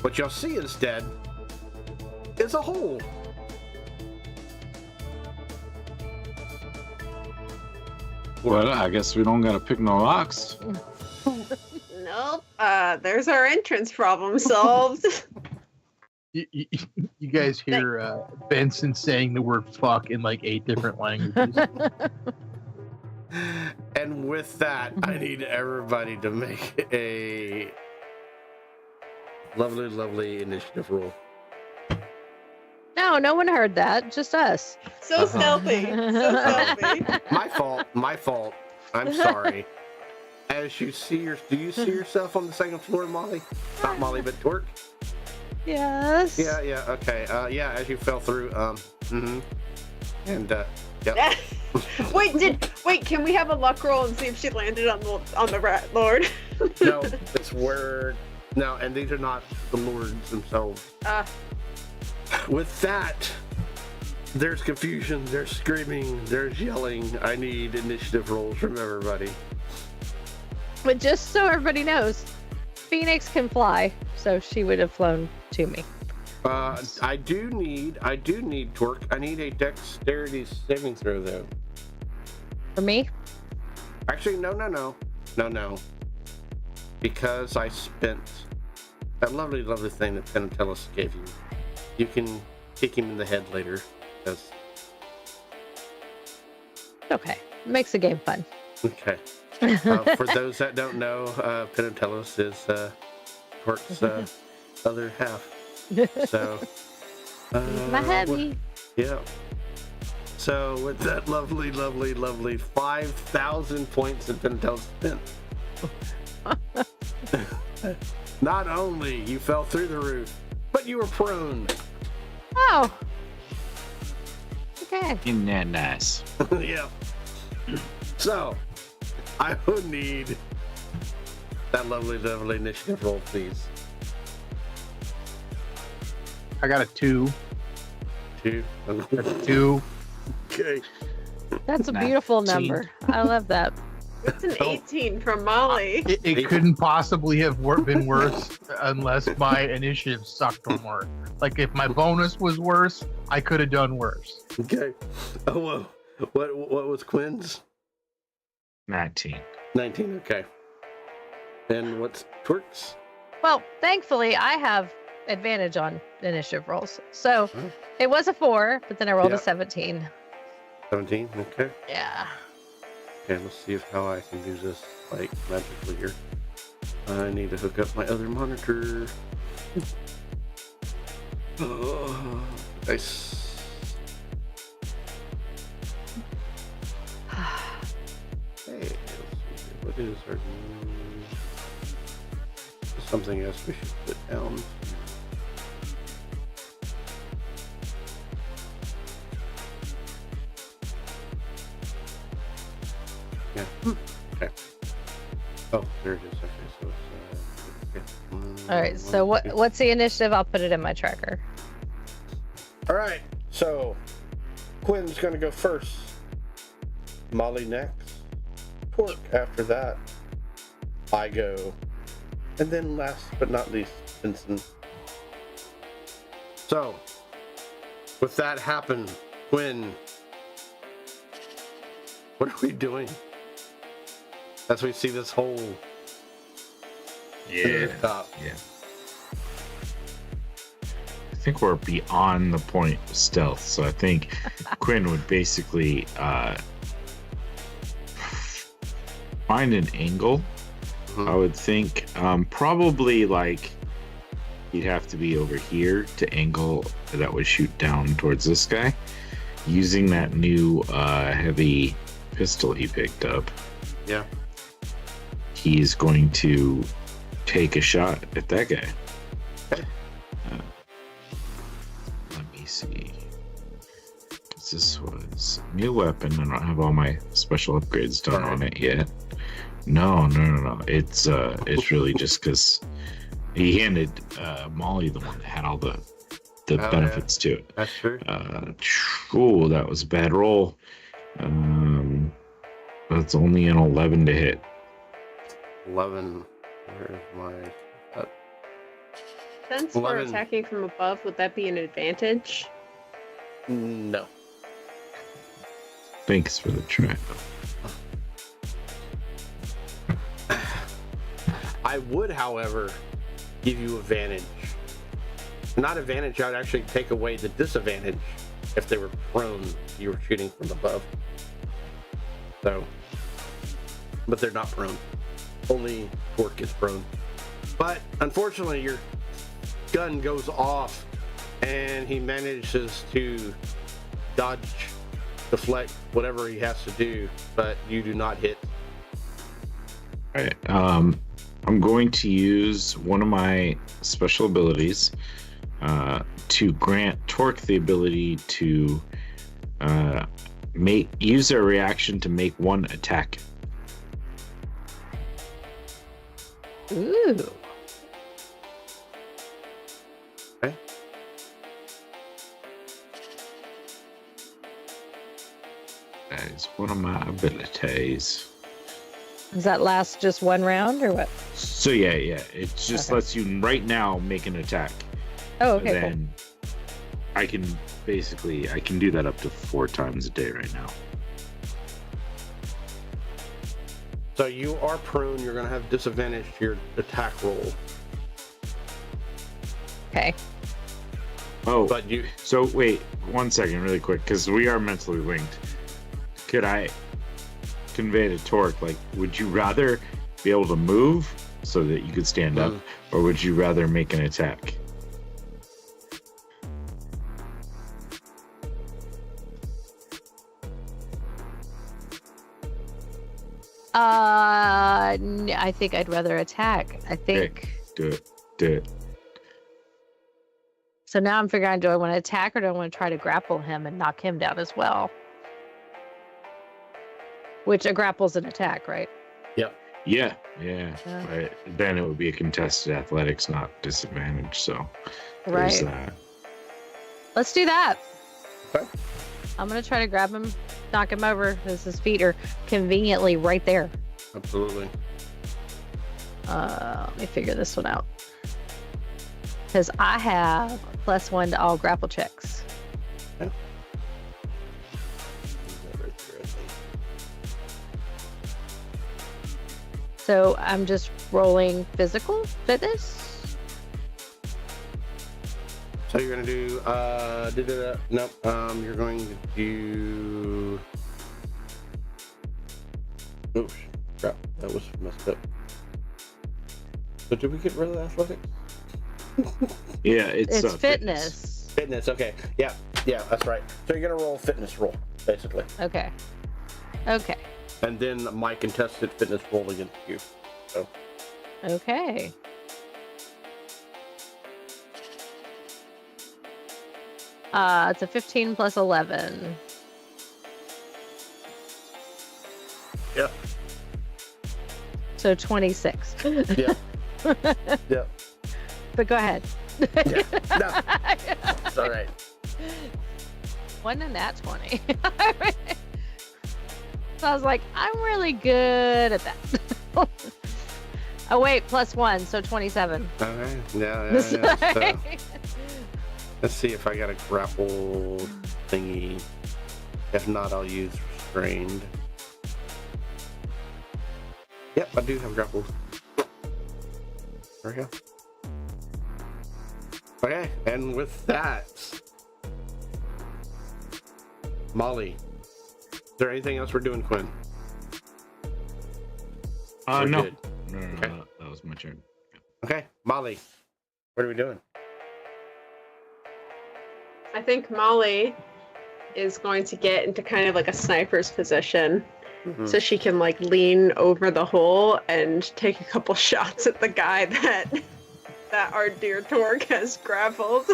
What y'all see instead is a hole. Well, I guess we don't gotta pick no locks. Nope. There's our entrance problem solved. You guys hear Benson saying the word fuck in like 8 different languages. And with that, I need everybody to make a lovely initiative roll. No, no one heard that. Just us. So stealthy. So stealthy. My fault. I'm sorry. As you see do you see yourself on the second floor, Molly? Not Molly, but Torque? Yes. Yeah, okay. Yeah, as you fell through, and, yep. Wait, can we have a luck roll and see if she landed on the rat lord? No, it's where, no, and these are not the lords themselves. With that, there's confusion, there's screaming, there's yelling. I need initiative rolls from everybody. But just so everybody knows, Phoenix can fly, so she would have flown to me. I do need Torque. I need a dexterity saving throw though. For me? Actually, no. Because I spent that lovely thing that Penatellus gave you. You can kick him in the head later. Because... Okay. Makes the game fun. Okay. For those that don't know, Penatellus is Torque's other half. So, My heavy. Yeah. So with that lovely 5,000 points that Penatellus spent. Not only you fell through the roof, but you were prone. Oh. Okay. Isn't that nice? Yeah. So, I would need that lovely initiative roll, please. I got a 2. 2. That's a 2. Okay. That's a beautiful number. I love that. It's an 18 from Molly. It couldn't possibly have been worse unless my initiative sucked more. Like if my bonus was worse, I could have done worse. Okay. Oh, whoa. What was Quinn's? 19. 19. Okay. And what's Torque's? Well, thankfully, I have advantage on initiative rolls. So it was a 4, but then I rolled a 17. 17. Okay. Yeah. Okay. Let's see how I can do this like magically here. I need to hook up my other monitor. Oh, nice. Hey, let's see. What is our something else we should put down? Yeah. Okay. Oh, there it is. Okay, so it's All right. So what's the initiative? I'll put it in my tracker. All right. So Quinn's gonna go first. Molly next. Torque after that. I go. And then last but not least, Vincent. So, with that happen, Quinn, what are we doing? As we see this whole top. Yeah. I think we're beyond the point of stealth, so I think Quinn would basically find an angle. I would think probably like he'd have to be over here to angle that would shoot down towards this guy, using that new heavy pistol he picked up. Yeah. He's going to take a shot at that guy. Okay. Let me see. This was a new weapon. I don't have all my special upgrades done on it yet. No. It's really just because he handed Molly the one that had all the benefits to it. That's true. Oh, that was a bad roll. That's only an 11 to hit. 11. Where's my... Since 11. we're attacking from above, would that be an advantage? No. Thanks for the try. I would, however, give you advantage. Not advantage, I would actually take away the disadvantage if they were prone, you were shooting from above. So, but they're not prone. Only Torque is prone. But unfortunately, your gun goes off and he manages to dodge, deflect, whatever he has to do, but you do not hit. All right. I'm going to use one of my special abilities to grant Torque the ability to use a reaction to make one attack. Ooh. Okay. That is one of my abilities. Does that last just one round or what? So yeah, it just lets you right now make an attack. Oh, okay, cool. Then I can do that up to 4 times a day right now. So you are prone, you're going to have disadvantage to your attack roll. Okay. Oh, But you, so wait 1 second, really quick, because we are mentally linked. Could I convey to Torque, like, would you rather be able to move so that you could stand up, or would you rather make an attack? I think I'd rather attack. I think. Okay, do it. So now I'm figuring, do I want to attack or do I want to try to grapple him and knock him down as well? Which a grapple's an attack, right? yep. Yeah. Right. Then it would be a contested athletics, not disadvantage. So there's Right. that. Let's do that. Okay. I'm going to try to grab him, knock him over, because his feet are conveniently right there. Absolutely. Let me figure this one out. Because I have +1 to all grapple checks. So I'm just rolling physical fitness. So you're going to do, nope, you're going to do, oops, crap, that was messed up. So did we get rid of athletics? Yeah, it's fitness. Fitness, okay, yeah, that's right. So you're going to roll a fitness roll, basically. Okay. And then my contested fitness roll against you. So Okay. It's a 15 plus 11. yeah, So 26. yeah, yeah. But go ahead. Yeah. No, it's all right. One in that 20. So I was like, I'm really good at that. Oh wait, +1, so 27. Okay. Yeah. So Let's see if I got a grapple thingy. If not, I'll use restrained. Yep, I do have grappled. There we go. Okay, and with that, Molly, is there anything else we're doing, Quinn? We're No. good. No, Okay. that was my turn. Okay, Molly, what are we doing? I think Molly is going to get into kind of like a sniper's position. Mhm. So she can like lean over the hole and take a couple shots at the guy that our dear Torque has grappled.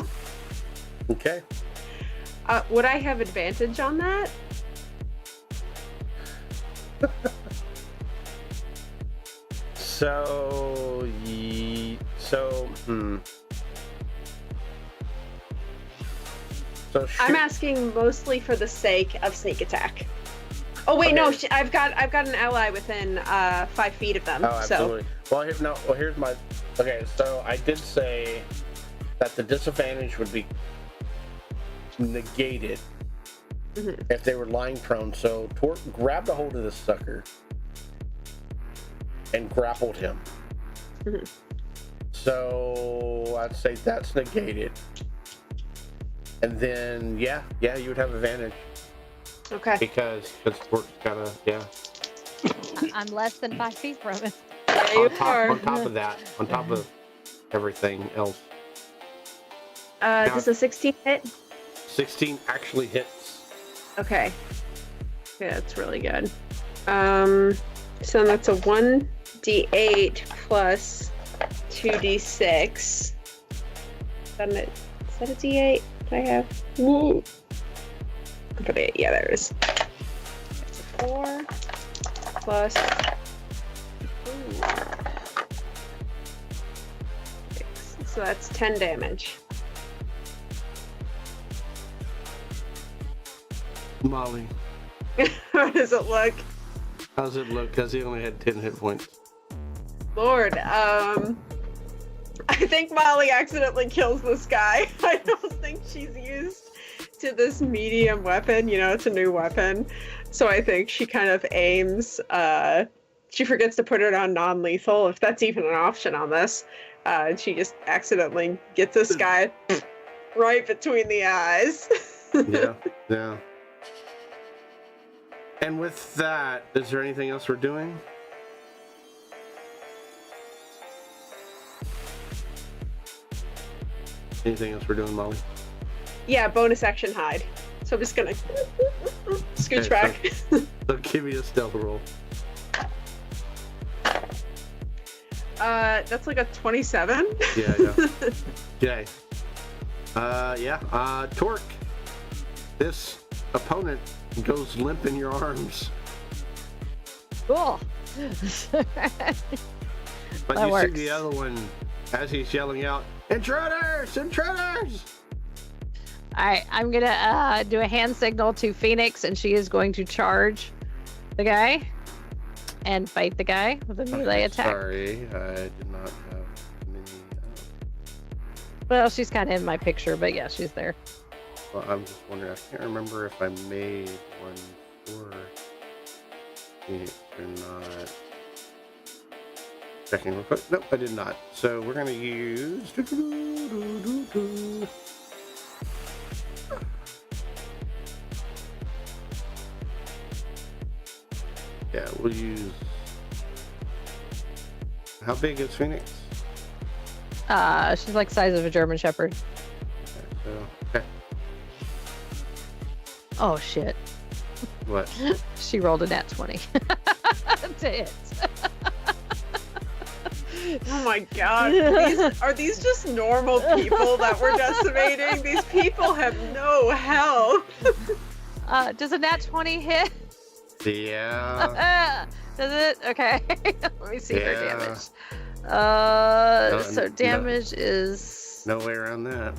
Okay. Would I have advantage on that? So, So I'm shoot- asking mostly for the sake of sneak attack. Oh wait, no, Okay. I've got an ally within 5 feet of them. Oh, absolutely. Here's my. Okay, so I did say that the disadvantage would be negated if they were lying prone. So Torque grabbed a hold of this sucker and grappled him. Mhm. So I'd say that's negated. And then you would have advantage So okay. because Torque's gotta I'm less than 5 feet from it. There you are. on top of that, on top of everything else. Does a 16 hit? 16 actually hits. Okay. Okay, that's really good. So that's a 1d8 plus 2d6. Is that a d8 I have? Woo. Yeah, there it is. It's a 4 plus 6. So that's 10 damage. Molly, How does it look? how's it look? Because he only had 10 hit points. Lord, I think Molly accidentally kills this guy. I don't think she's used to this medium weapon. You know, it's a new weapon. So I think she kind of aims, she forgets to put it on non-lethal, if that's even an option on this. And she just accidentally gets this guy right between the eyes. Yeah. And with that, is there anything else we're doing? Anything else we're doing, Molly? Yeah, bonus action hide. So I'm just gonna scooch Okay, back. So give me a stealth roll. That's like a 27. Yeah. Okay. Torque. This opponent goes limp in your arms. Cool. But That you works. see the other one as he's yelling out, "Intruders! Intruders!" Alright, I'm gonna do a hand signal to Phoenix, and she is going to charge the guy and fight the guy with a melee attack. Sorry, I did not have many. Well, she's kind of in my picture, but yeah, she's there. Well, I'm just wondering. I can't remember if I made one for Phoenix or not. Checking real quick. Nope, I did not. So we're gonna use. Yeah, we'll use. How big is Phoenix? She's like size of a German Shepherd. Okay. Oh shit. What? She rolled a nat 20 to hit. Oh my god. Are these just normal people that we're decimating? These people have no health. Does a nat 20 hit? Yeah. Does it? Okay. Let me see her Yeah. damage. So no. damage is No way around that.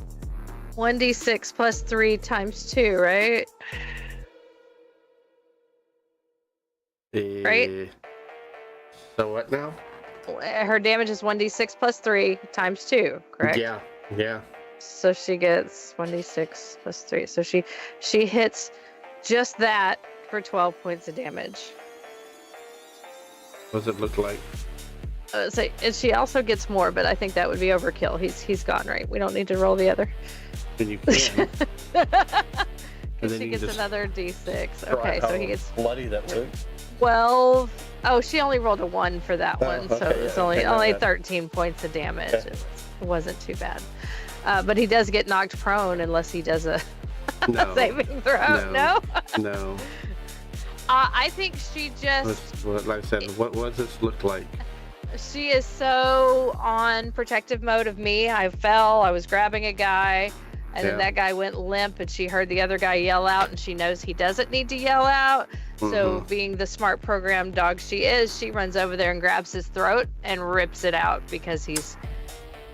1d6 plus 3 times 2, right? Right? So what now? Her damage is 1d6 plus 3 times 2, correct? Yeah. So she gets 1d6 plus 3. So she hits just that for 12 points of damage. What does it look like? And she also gets more, but I think that would be overkill. He's gone, right? We don't need to roll the other. Then you can. And then She you gets just another d6. Try Okay, so how he gets bloody that took. 12. Oh, she only rolled a 1 for that one, so okay, it's yeah, only okay, only yeah. 13 points of damage. Okay. It wasn't too bad. But he does get knocked prone unless he does a no, saving throw. No? no. I think she just Like I said, what does this look like? she is so on protective mode of me. I fell, I was grabbing a guy, and then Yeah. that guy went limp, and she heard the other guy yell out, and she knows he doesn't need to yell out. So being the smart programmed dog she is, she runs over there and grabs his throat and rips it out because he's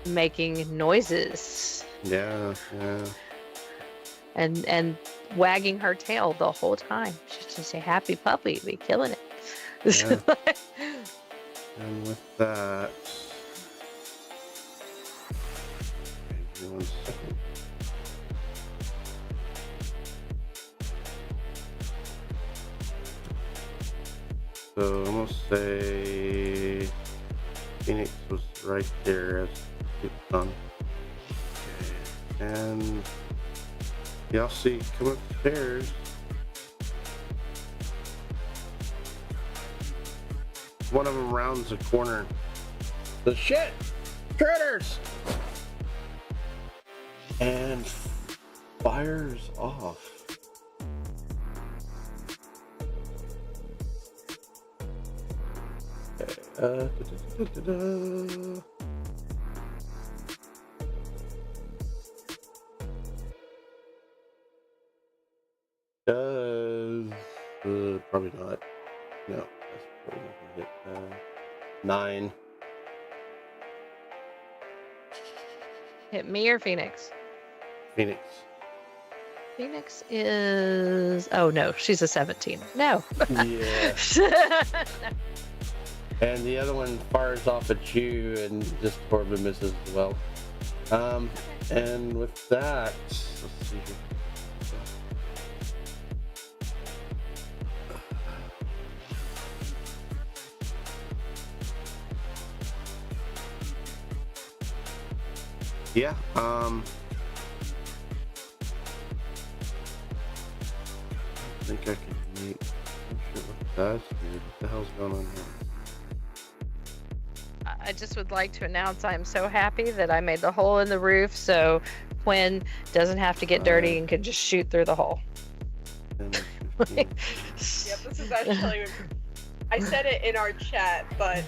making noises Yeah. and wagging her tail the whole time. She's just a happy puppy, be killing it. Yeah. And with that, give me 1 second. So I'm gonna say Phoenix was right there as it's done. Okay. And y'all see come upstairs. One of them rounds the corner. The shit! Critters! And fires off. Okay, da-da-da-da-da-da. Does probably not. No, that's probably not gonna hit. 9. Hit me or Phoenix? Phoenix. Phoenix is no, she's a 17. No. Yeah. And the other one fires off at you and just horribly misses as well. And with that, let's see here. Yeah, I think I can make. That's weird. What the hell's going on here? I just would like to announce I'm so happy that I made the hole in the roof so Quinn doesn't have to get dirty and can just shoot through the hole. 10, 15. Yep, this is actually. I said it in our chat, but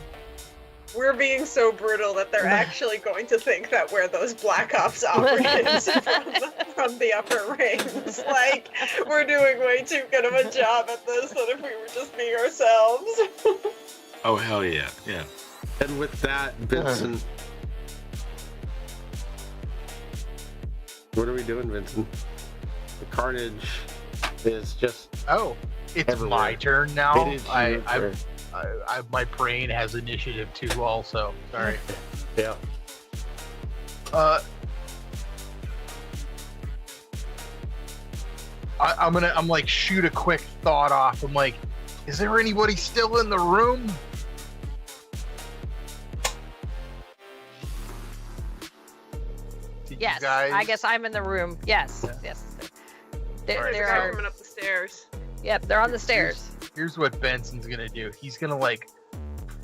we're being so brutal that they're actually going to think that we're those Black Ops operatives from the upper rings. Like, we're doing way too good of a job at this than if we were just being ourselves. Oh hell yeah, yeah. And with that, Vincent. What are we doing, Vincent? The carnage is just. Oh, it's Everywhere. my turn now. It is your turn. My brain has initiative too. Also, sorry. Yeah. I'm like shoot a quick thought off. I'm like, is there anybody still in the room? Did you Yes, guys... I guess I'm in the room. Yes, yes. There, Alright, there They're are. coming up the stairs. Yep, they're on the stairs. Here's what Benson's gonna do. He's gonna like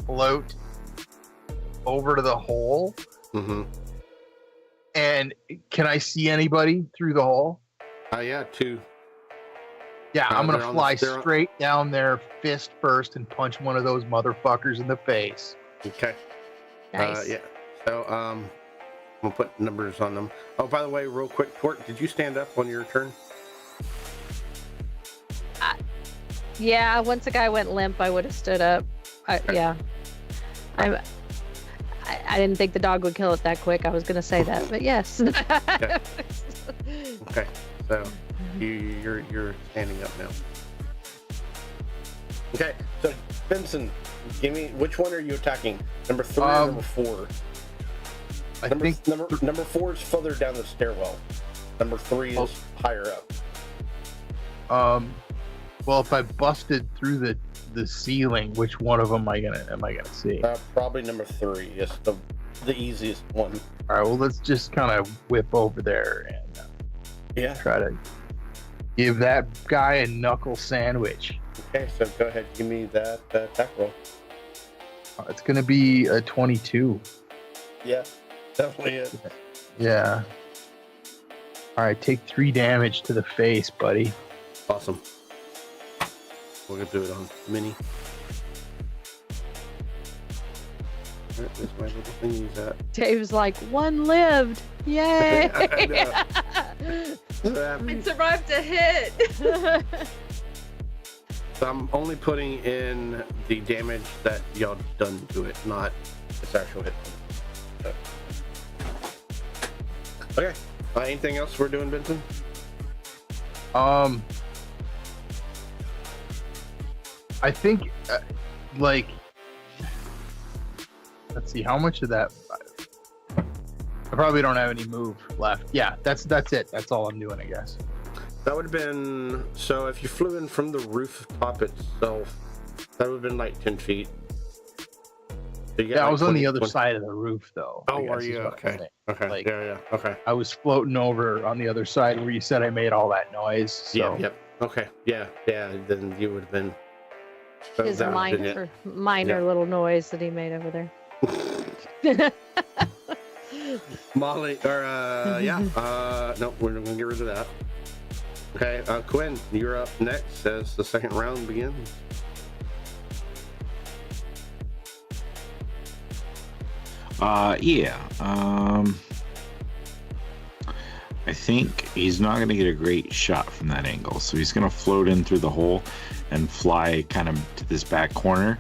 float over to the hole. Mm-hmm. And can I see anybody through the hole? Yeah, 2. Yeah, I'm they're gonna on fly they're on- straight down there, fist first, and punch one of those motherfuckers in the face. Okay. Nice. Yeah. So, we'll put numbers on them. Oh, by the way, real quick, Tort, did you stand up on your turn? Yeah, once a guy went limp, I would have stood up. Yeah. I didn't think the dog would kill it that quick. I was going to say that, but yes. Okay. So, you're standing up now. Okay. So, Vincent, give me which one are you attacking? Number 3 or number 4? I Number, think number 4 is further down the stairwell. Number 3 is higher up. well, if I busted through the ceiling, which one of them am I gonna see? Probably number 3 is the easiest one. All right, well, let's just kind of whip over there and Yeah. try to give that guy a knuckle sandwich. Okay, so go ahead. Give me that attack roll. It's gonna be a 22. Yeah, definitely is. Yeah. All right, take 3 damage to the face, buddy. Awesome. We're gonna do it on mini. Where's my little thingies at? Dave's like, 1 lived. Yay! I know. I survived a hit. So I'm only putting in the damage that y'all done to it, not its actual hit point. So. Okay. Anything else we're doing, Benson? I think, like, let's see, how much of that? I probably don't have any move left. Yeah, that's it. That's all I'm doing, I guess. That would have been, so if you flew in from the rooftop itself, that would have been like 10 feet. So Yeah, I was on the other side of the roof, though. I Oh, guess are is you? what I'm Okay. saying. Okay. Like- yeah. Okay. I was floating over on the other side where you said I made all that noise. So. Yeah. Yep. Okay. Yeah. Then you would have been. His that would have been it. minor Yeah. little noise that he made over there. Molly, or no, we're gonna get rid of that. Okay, Quinn, you're up next as the second round begins. I think he's not going to get a great shot from that angle, so he's going to float in through the hole and fly kind of to this back corner,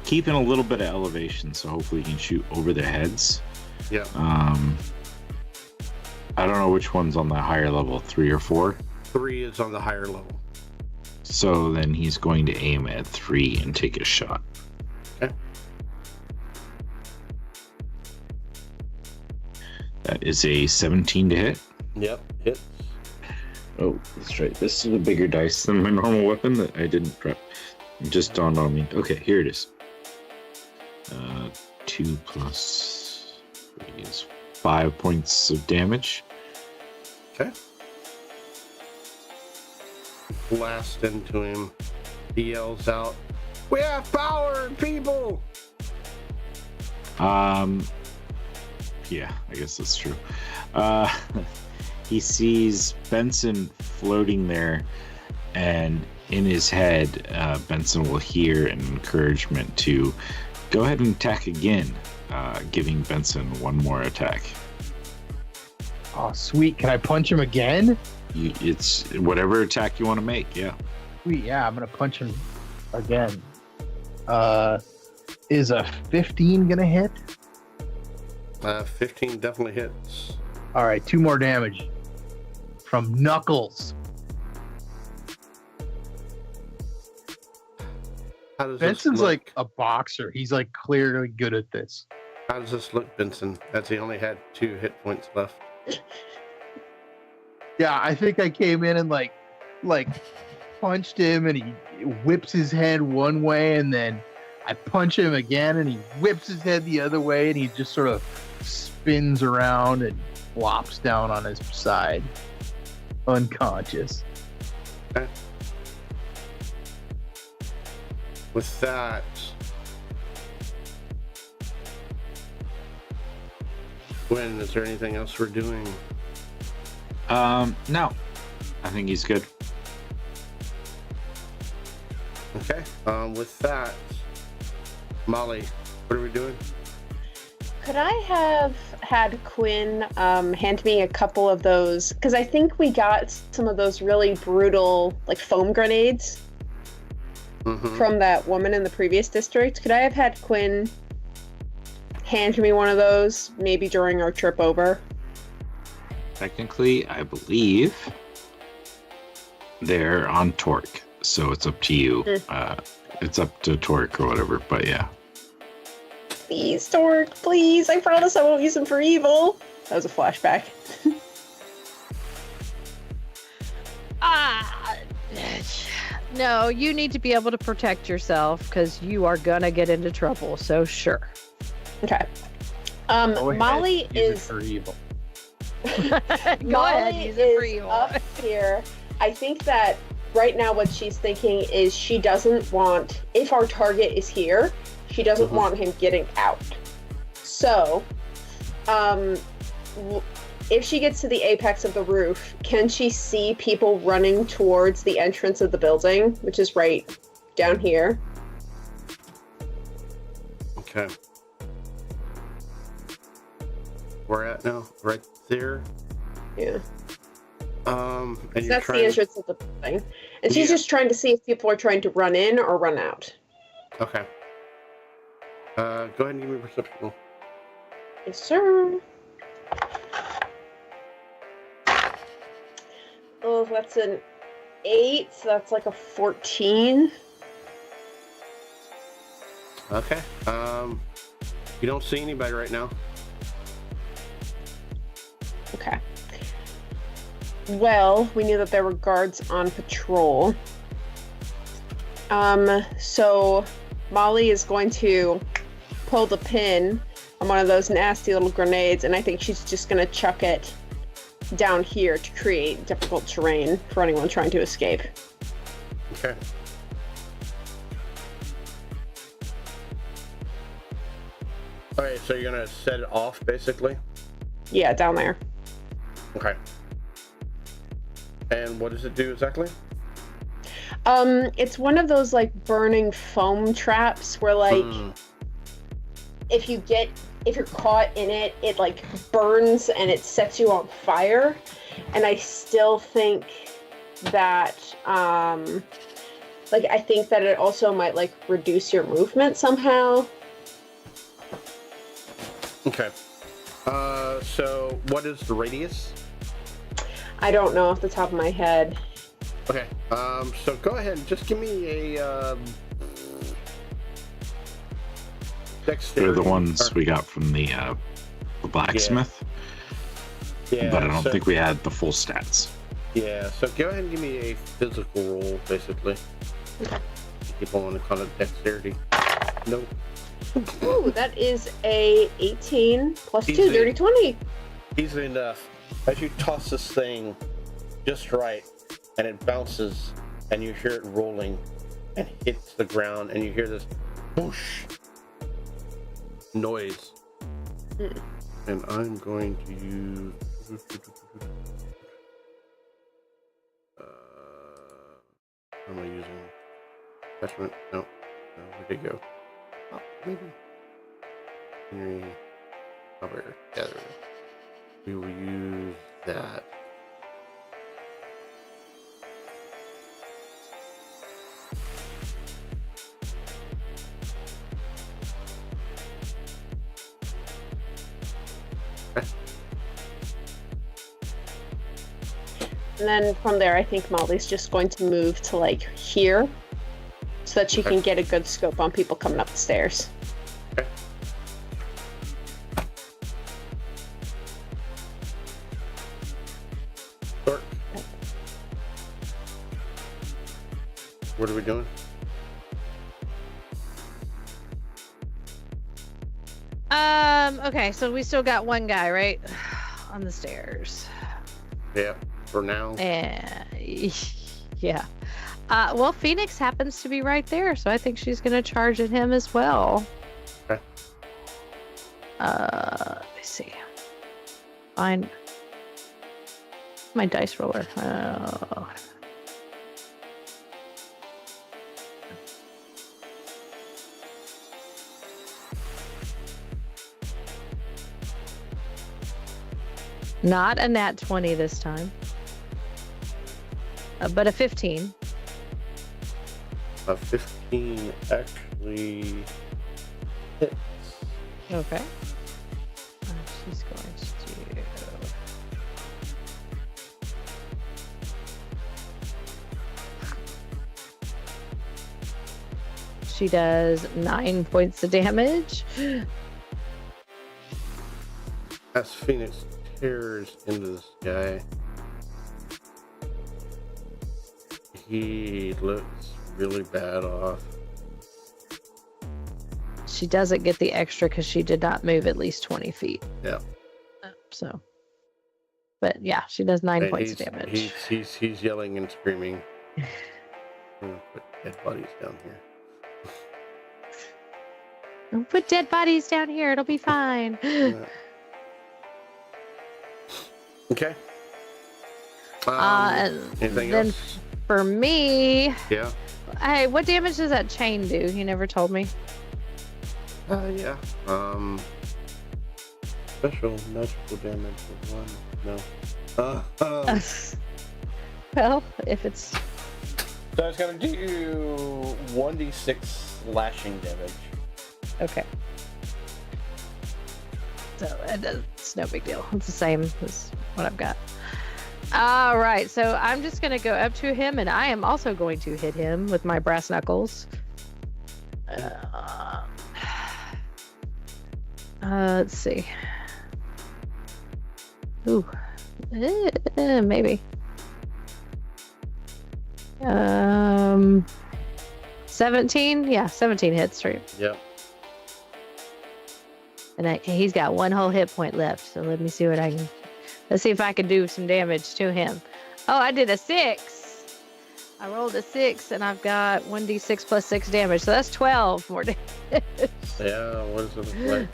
keeping a little bit of elevation, so hopefully he can shoot over their heads. Yeah. I don't know which one's on the higher level, 3 or 4. 3 is on the higher level. So then he's going to aim at 3 and take a shot. Okay. That is a 17 to hit. Yep, hits. Oh, that's right. This is a bigger dice than my normal weapon that I didn't prep. It just dawned on me. Okay, here it is. 2 plus 3 is 5 points of damage. Okay. Blast into him. He yells out, "We have power, people!" Yeah, I guess that's true. He sees Benson floating there, and in his head, Benson will hear an encouragement to go ahead and attack again, giving Benson 1 more attack. Oh, sweet. Can I punch him again? It's whatever attack you want to make, yeah. Sweet, yeah, I'm going to punch him again. Is a 15 going to hit? 15 definitely hits. All right, 2 more damage from Knuckles. How does Benson's this look? like a boxer. He's like clearly good at this. How does this look, Benson? As he only had 2 hit points left. Yeah, I think I came in and like punched him, and he whips his head one way, and then I punch him again, and he whips his head the other way, and he just sort of spins around and flops down on his side, unconscious. Okay. With that, Gwen, is there anything else we're doing? No. I think he's good. Okay. With that, Molly, what are we doing? Could I have had Quinn hand me a couple of those? Because I think we got some of those really brutal, like, foam grenades from that woman in the previous district. Could I have had Quinn hand me one of those, maybe during our trip over? Technically, I believe they're on Torque, so it's up to you. It's up to Torque or whatever, but yeah. Please, Torque, please. I promise I won't use them for evil. That was a flashback. No, you need to be able to protect yourself because you are gonna get into trouble. So sure. Okay. Go ahead, Molly use it is for evil. Go ahead, Molly use it for is evil. up here. I think that right now what she's thinking is she doesn't want, if our target is here, she doesn't want him getting out. So, if she gets to the apex of the roof, can she see people running towards the entrance of the building, which is right down here? Okay. We're at now, right there. Yeah. And you're That's the trying. entrance of the building. And she's Yeah. just trying to see if people are trying to run in or run out. Okay. Go ahead and give me a perception roll. Yes, sir. Oh, that's an 8, so that's like a 14. Okay. You don't see anybody right now. Okay. Well, we knew that there were guards on patrol. So Molly is going to pull the pin on one of those nasty little grenades, and I think she's just going to chuck it down here to create difficult terrain for anyone trying to escape. Okay. Alright, so you're gonna set it off basically? Yeah, down there. Okay. And what does it do exactly? It's one of those like burning foam traps where like if you're caught in it, it like burns and it sets you on fire. And I still think that like I think that it also might like reduce your movement somehow. Okay. So what is the radius? I don't know off the top of my head. Okay. So go ahead and just give me a They're dexterity. the ones we got from the blacksmith, Yeah. but I don't so, think we had the full stats. Yeah. So go ahead and give me a physical roll, basically. People want to call it dexterity. Nope. Ooh, that is a 18 plus 2, Easy. dirty 20. Easily enough. As you toss this thing just right, and it bounces, and you hear it rolling, and hits the ground, and you hear this whoosh noise. And I'm going to use. What am I using? Attachment? No. Where'd it go? Oh, maybe. Henry. Operator. Yeah, there we go. We will use that. And then from there, I think Molly's just going to move to like here so that she Okay. can get a good scope on people coming up the stairs. Okay. Start. What are we doing? Okay, so we still got one guy, right? On the stairs. Yeah, for now. Yeah. Well, Phoenix happens to be right there, so I think she's gonna charge at him as well. Okay. Let me see. Find my dice roller. Oh. Not a nat 20 this time. But a 15. A 15 actually hits. Okay. She's going to do. she does 9 points of damage. As Phoenix tears into this guy, he looks really bad off. She doesn't get the extra because she did not move at least 20 feet. Yeah. So, but yeah, she does 9 And points of damage. He's yelling and screaming. I'm gonna put dead bodies down here. Don't put dead bodies down here. It'll be fine. Yeah. Okay. Anything then else? for me, Yeah. hey, what damage does that chain do? You never told me. Yeah. Special magical damage of 1. No. Well, if it's So it's gonna do 1d6 slashing damage. okay. So it's no big deal. It's the same as what I've got. All right, so I'm just going to go up to him, and I am also going to hit him with my brass knuckles. Let's see. Ooh, maybe. 17. Yeah, 17 hits straight. Yep. And he's got one whole hit point left. So let me see what I can. Let's see if I can do some damage to him. Oh, I did a 6. I rolled a 6, and I've got 1d6 plus 6 damage. So that's 12 more damage. Yeah. What does it look like?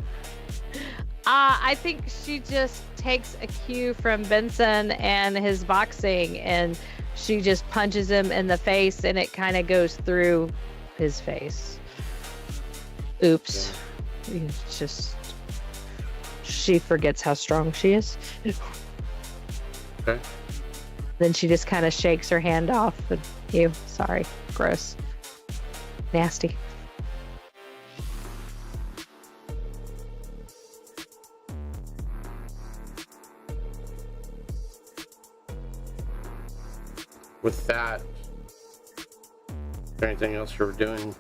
I think she just takes a cue from Benson and his boxing, and she just punches him in the face, and it kind of goes through his face. Oops. It's just. She forgets how strong she is. Okay. Then she just kind of shakes her hand off. And, ew, sorry. Gross. Nasty. With that, anything else you're doing?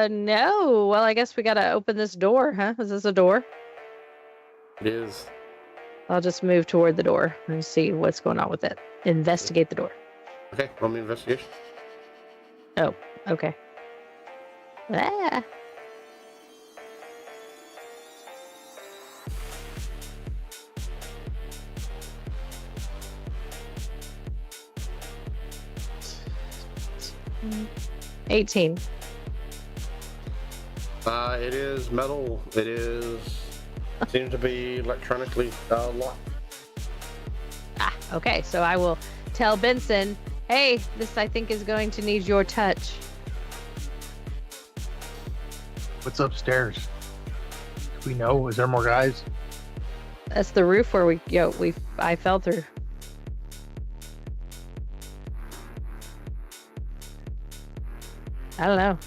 No. Well, I guess we gotta open this door, huh? Is this a door? It is. I'll just move toward the door and see what's going on with it. Investigate the door. Okay. Roll me investigation. Oh, okay. Ah. Mm, 18. It is metal. It is. Seems to be electronically locked. Ah, okay. So I will tell Benson, hey, this I think is going to need your touch. What's upstairs? Do we know? Is there more guys? That's the roof where I fell through. I don't know.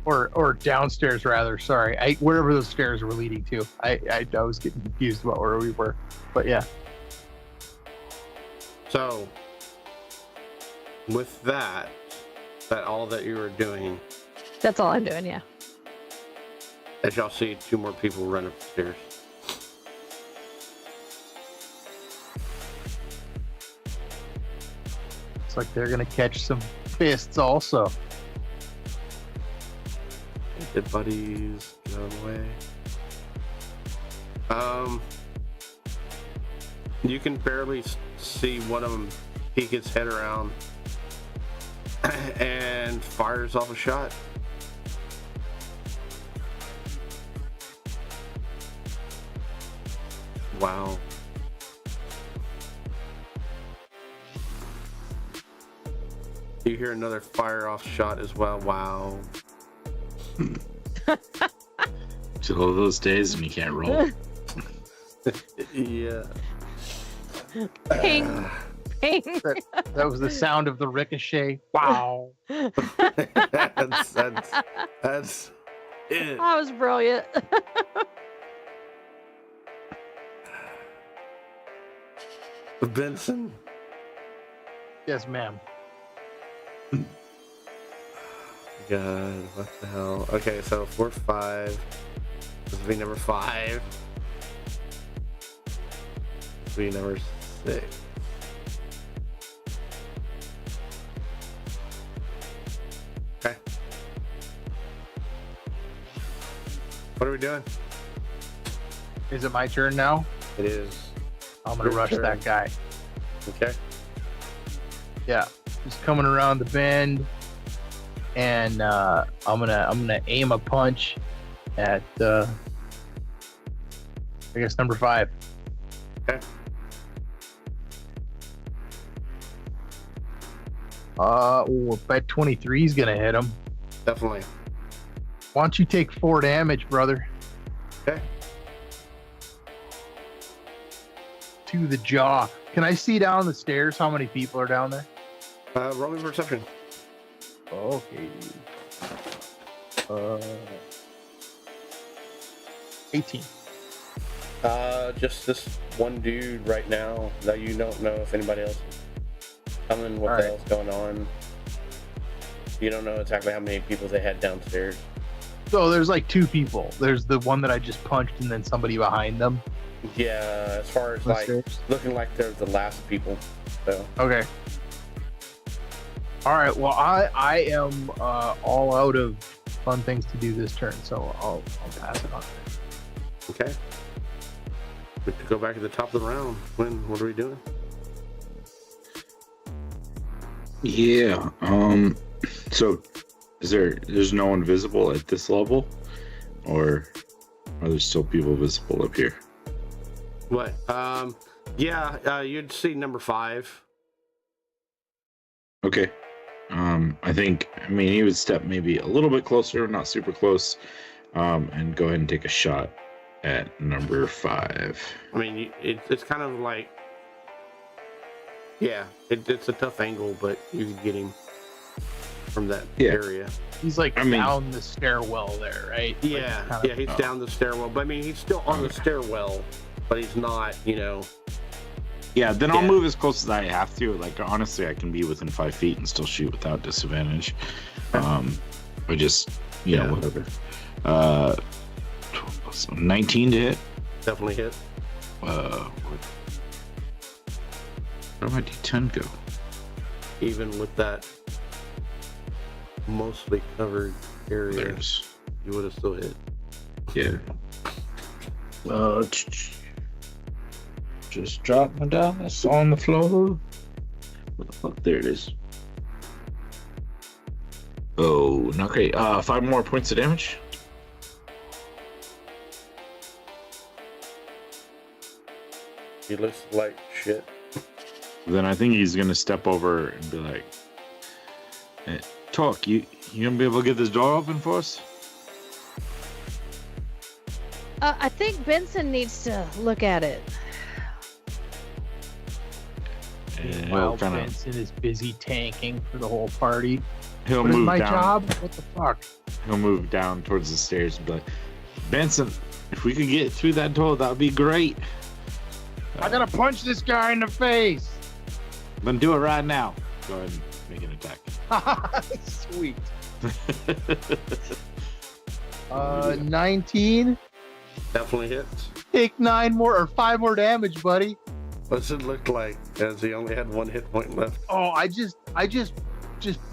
Or downstairs rather. Sorry, wherever those stairs were leading to. I was getting confused about where we were, but yeah. So, with that all that you were doing, That's all I'm doing, yeah. as y'all see, 2 more people run up the stairs. It's like they're gonna catch some fists also. Dead buddies, get out of the way. You can barely see one of them peek his head around and fires off a shot. Wow. You hear another fire off shot as well. Wow. Till all those days when you can't roll. Yeah. Ping. Ping. That was the sound of the ricochet. Wow. that's it. That was brilliant. Benson, Yes, ma'am. God, what the hell? Okay, so 4, 5. This will be number 5. This will be number 6. Okay. What are we doing? Is it my turn now? It is. I'm gonna Your rush turn. that guy. Okay. Yeah, he's coming around the bend, and I'm gonna aim a punch at I guess number 5. Okay. Bet 23 is gonna hit him. Definitely. Why don't you take 4 damage, brother? Okay. To the jaw. Can I see down the stairs how many people are down there? Roll me perception. Okay. 18. Just this one dude right now that you don't know if anybody else is coming, what All the right. hell's going on. You don't know exactly how many people they had downstairs. So there's like 2 people. There's the one that I just punched, and then somebody behind them. Yeah, as far as The like stairs. looking like they're the last people. So Okay. All right. Well, I am all out of fun things to do this turn, so I'll pass it on. okay. We could go back to the top of the round. What are we doing? Yeah. So, there's no one visible at this level, or are there still people visible up here? What? You'd see number 5. Okay. I mean, he would step maybe a little bit closer, not super close, and go ahead and take a shot at number 5. I mean, it's kind of like, yeah, it's a tough angle, but you can get him from that area. He's like I mean- down the stairwell there, right? Like, Yeah, kinda- yeah, he's down the stairwell, but I mean, he's still on the stairwell, but he's not, Yeah, then I'll Yeah. move as close as I have to. Like, honestly, I can be within 5 feet and still shoot without disadvantage. Or just, Yeah. whatever. So 19 to hit. definitely hit. Where'd my D10 go? Even with that mostly covered area, There's, you would have still hit. yeah. Just drop my dice on the floor. What the fuck? There it is. Oh, not great. 5 more points of damage. He looks like shit. Then I think he's gonna step over and be like, hey, "Talk, you gonna be able to get this door open for us?" I think Benson needs to look at it. And While he'll kind of Benson is busy tanking for the whole party. he'll What is move my down. job? What the fuck? He'll move down towards the stairs and be like, "Benson, if we could get through that door, that would be great. I gotta punch this guy in the face. Then do it right now. Go ahead and make an attack." Sweet. 19. Definitely hits. Take 9 more or 5 more damage, buddy. What's it look like? As he only had 1 hit point left. Oh, I just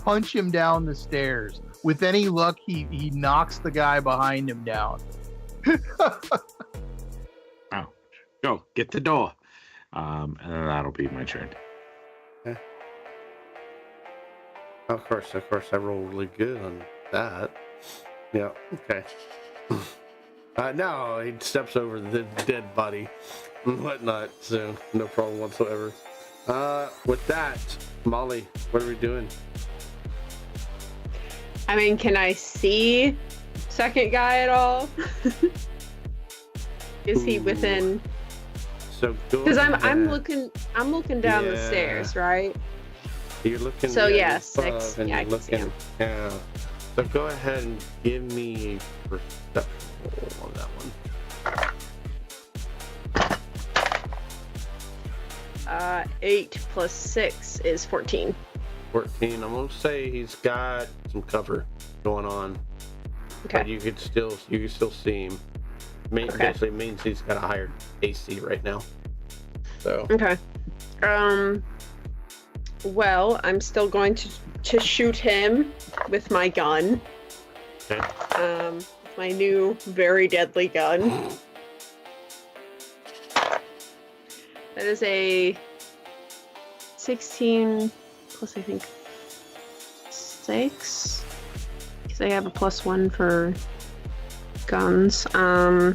punch him down the stairs. With any luck, he knocks the guy behind him down. Go get the door. And then that'll be my turn. Of course, I roll really good on that. Yeah, okay. No, he steps over the dead body and whatnot, so no problem whatsoever. With that, Molly, what are we doing? I mean, can I see second guy at all? Is he Ooh. within? So go Because I'm ahead. looking down the Yeah. stairs, right? You're looking. So, you're yeah, above 6. and Yeah, you're I can see looking. Yeah. So go ahead and give me a perception roll on that one. 8 plus 6 is 14. 14. I'm gonna say he's got some cover going on, but Okay. you could still see him. Okay. Basically means he's got a higher AC right now. So Okay. Well, I'm still going to shoot him with my gun. okay. My new very deadly gun. That is a 16 plus, I think, 6. Because I have a +1 for guns. So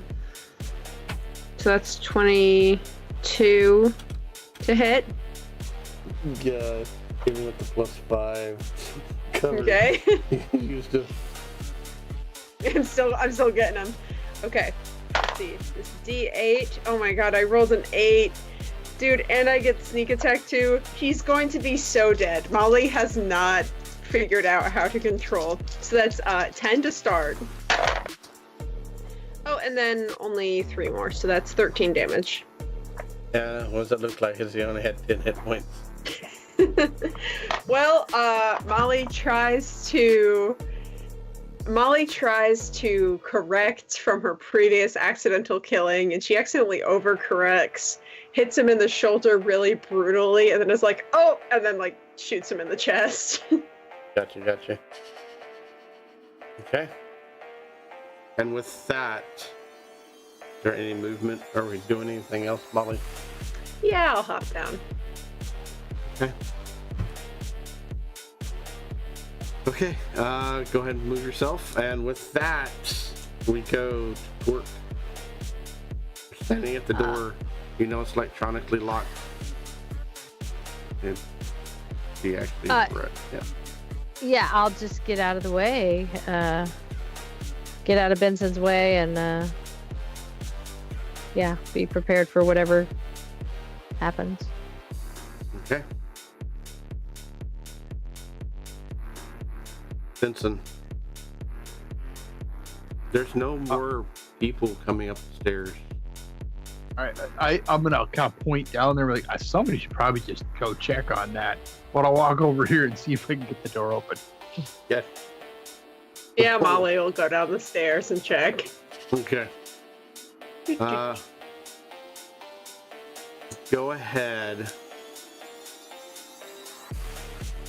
that's 22 to hit. Yeah, even with the +5 cover. Okay. You used to. I'm still getting him. Okay. Let's see. This D8. Oh my god, I rolled an 8. Dude, and I get sneak attack too. He's going to be so dead. Molly has not figured out how to control. So that's 10 to start. Oh, and then only 3 more, so that's 13 damage. Yeah, what does that look like? Because he only had 10 hit points. Well, Molly tries to correct from her previous accidental killing, and she accidentally overcorrects, hits him in the shoulder really brutally, and then is like, oh, and then like shoots him in the chest. Gotcha. Okay. And with that, is there any movement? Are we doing anything else, Molly? Yeah, I'll hop down. Okay, go ahead and move yourself. And with that, we go to work. Standing at the door, you know it's electronically locked. And she actually is correct. Yeah. Yeah, I'll just get out of the way. Get out of Benson's way and yeah, be prepared for whatever happens. Okay. Benson, there's no more people coming up the stairs. All right, I'm gonna kind of point down there, like somebody should probably just go check on that. But I'll walk over here and see if I can get the door open. Yeah. Yeah, Molly will go down the stairs and check. Okay. Go ahead.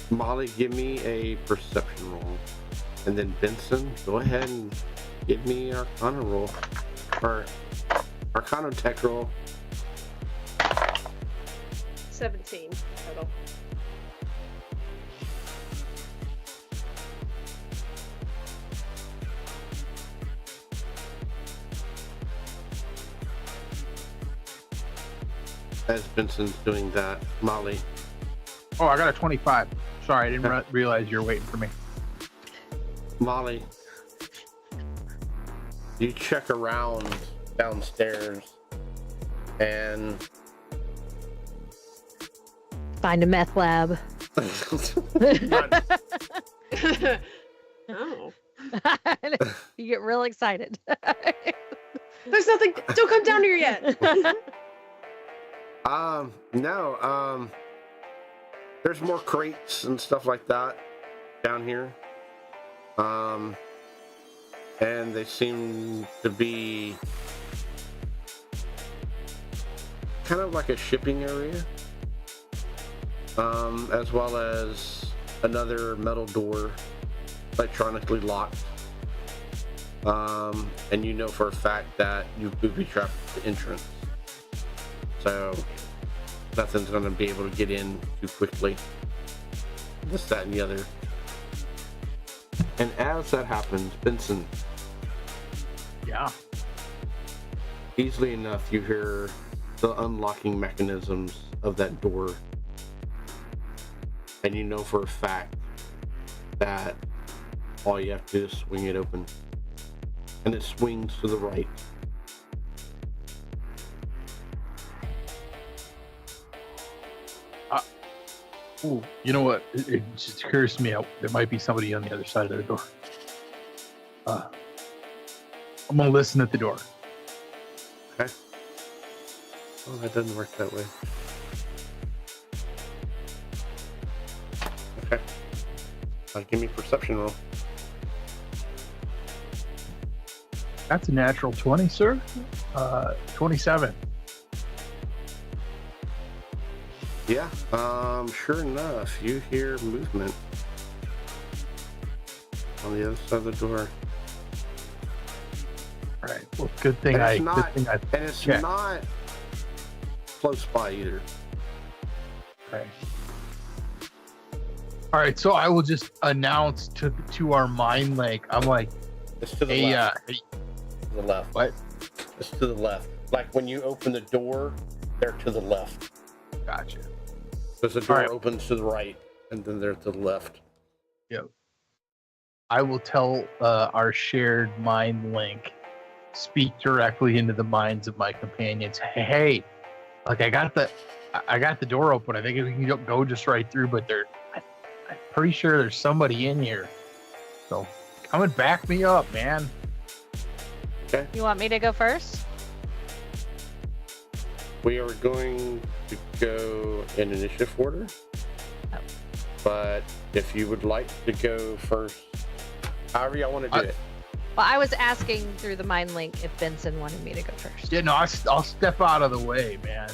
Molly, give me a perception roll. And then Benson, go ahead and give me an Arcana roll. Or Arcana tech roll. 17 total. As Benson's doing that, Molly. Oh, I got a 25. Sorry, I didn't realize you were waiting for me. Molly, you check around downstairs and Find a meth lab. Oh. You get real excited. There's nothing. Don't come down here yet. No, there's more crates and stuff like that down here. And they seem to be kind of like a shipping area. As well as another metal door, electronically locked. And you know for a fact that you've booby-trapped the entrance. So nothing's going to be able to get in too quickly. This, that, and the other. And as that happens, Benson, Yeah. easily enough you hear the unlocking mechanisms of that door. And you know for a fact that all you have to do is swing it open. And it swings to the right. Ooh, you know what? It just occurs to me there might be somebody on the other side of the door. I'm gonna listen at the door. Okay. Oh, that doesn't work that way. Okay. Give me a perception roll. That's a natural 20, sir. 27. Yeah. Sure enough, you hear movement on the other side of the door. All right. Well, good thing And I. it's Good not. thing I And it's checked. not close by either. Okay. All right. So I will just announce to our mind link. I'm like, It's to the hey, left. hey, To the left. what? It's to the left. Like when you open the door, they're to the left. Gotcha. Because the door Alright. opens to the right, and then they're to the left. I will tell our shared mind link, speak directly into the minds of my companions. Hey, like I got the door open. I think we can go just right through, but I'm pretty sure there's somebody in here. So come and back me up, man. You want me to go first? We are going to go in initiative order. Oh. But if you would like to go first, however y'all want to do it. Well, I was asking through the mind link if Benson wanted me to go first. Yeah, no, I'll step out of the way, man.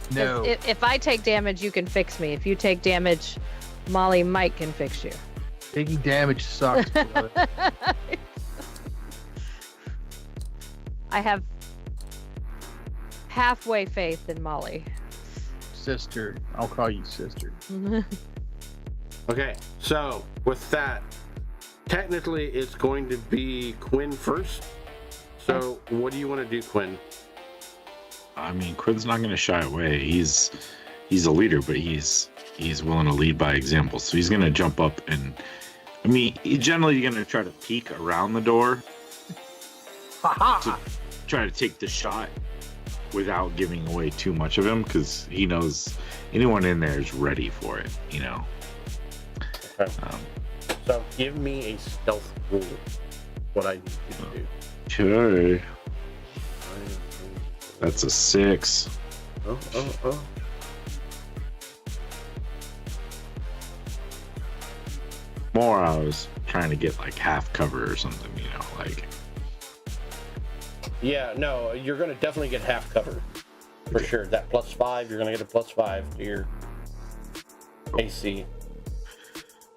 'Cause No. If I take damage, you can fix me. If you take damage, Molly Mike can fix you. Taking damage sucks. brother. I have halfway faith in Molly. Sister. I'll call you sister. Okay, so with that, technically it's going to be Quinn first. So what do you want to do, Quinn? I mean, Quinn's not going to shy away. He's a leader, but he's willing to lead by example. So he's going to jump up and, I mean, generally you're going to try to peek around the door to try to take the shot without giving away too much of him, because he knows anyone in there is ready for it, you know. Okay. So give me a stealth roll. What I need you to do. Okay. That's a 6. Oh. More, I was trying to get like half cover or something, you know, like. Yeah, no, you're going to definitely get half cover. For sure. That +5, you're going to get a +5 to your AC.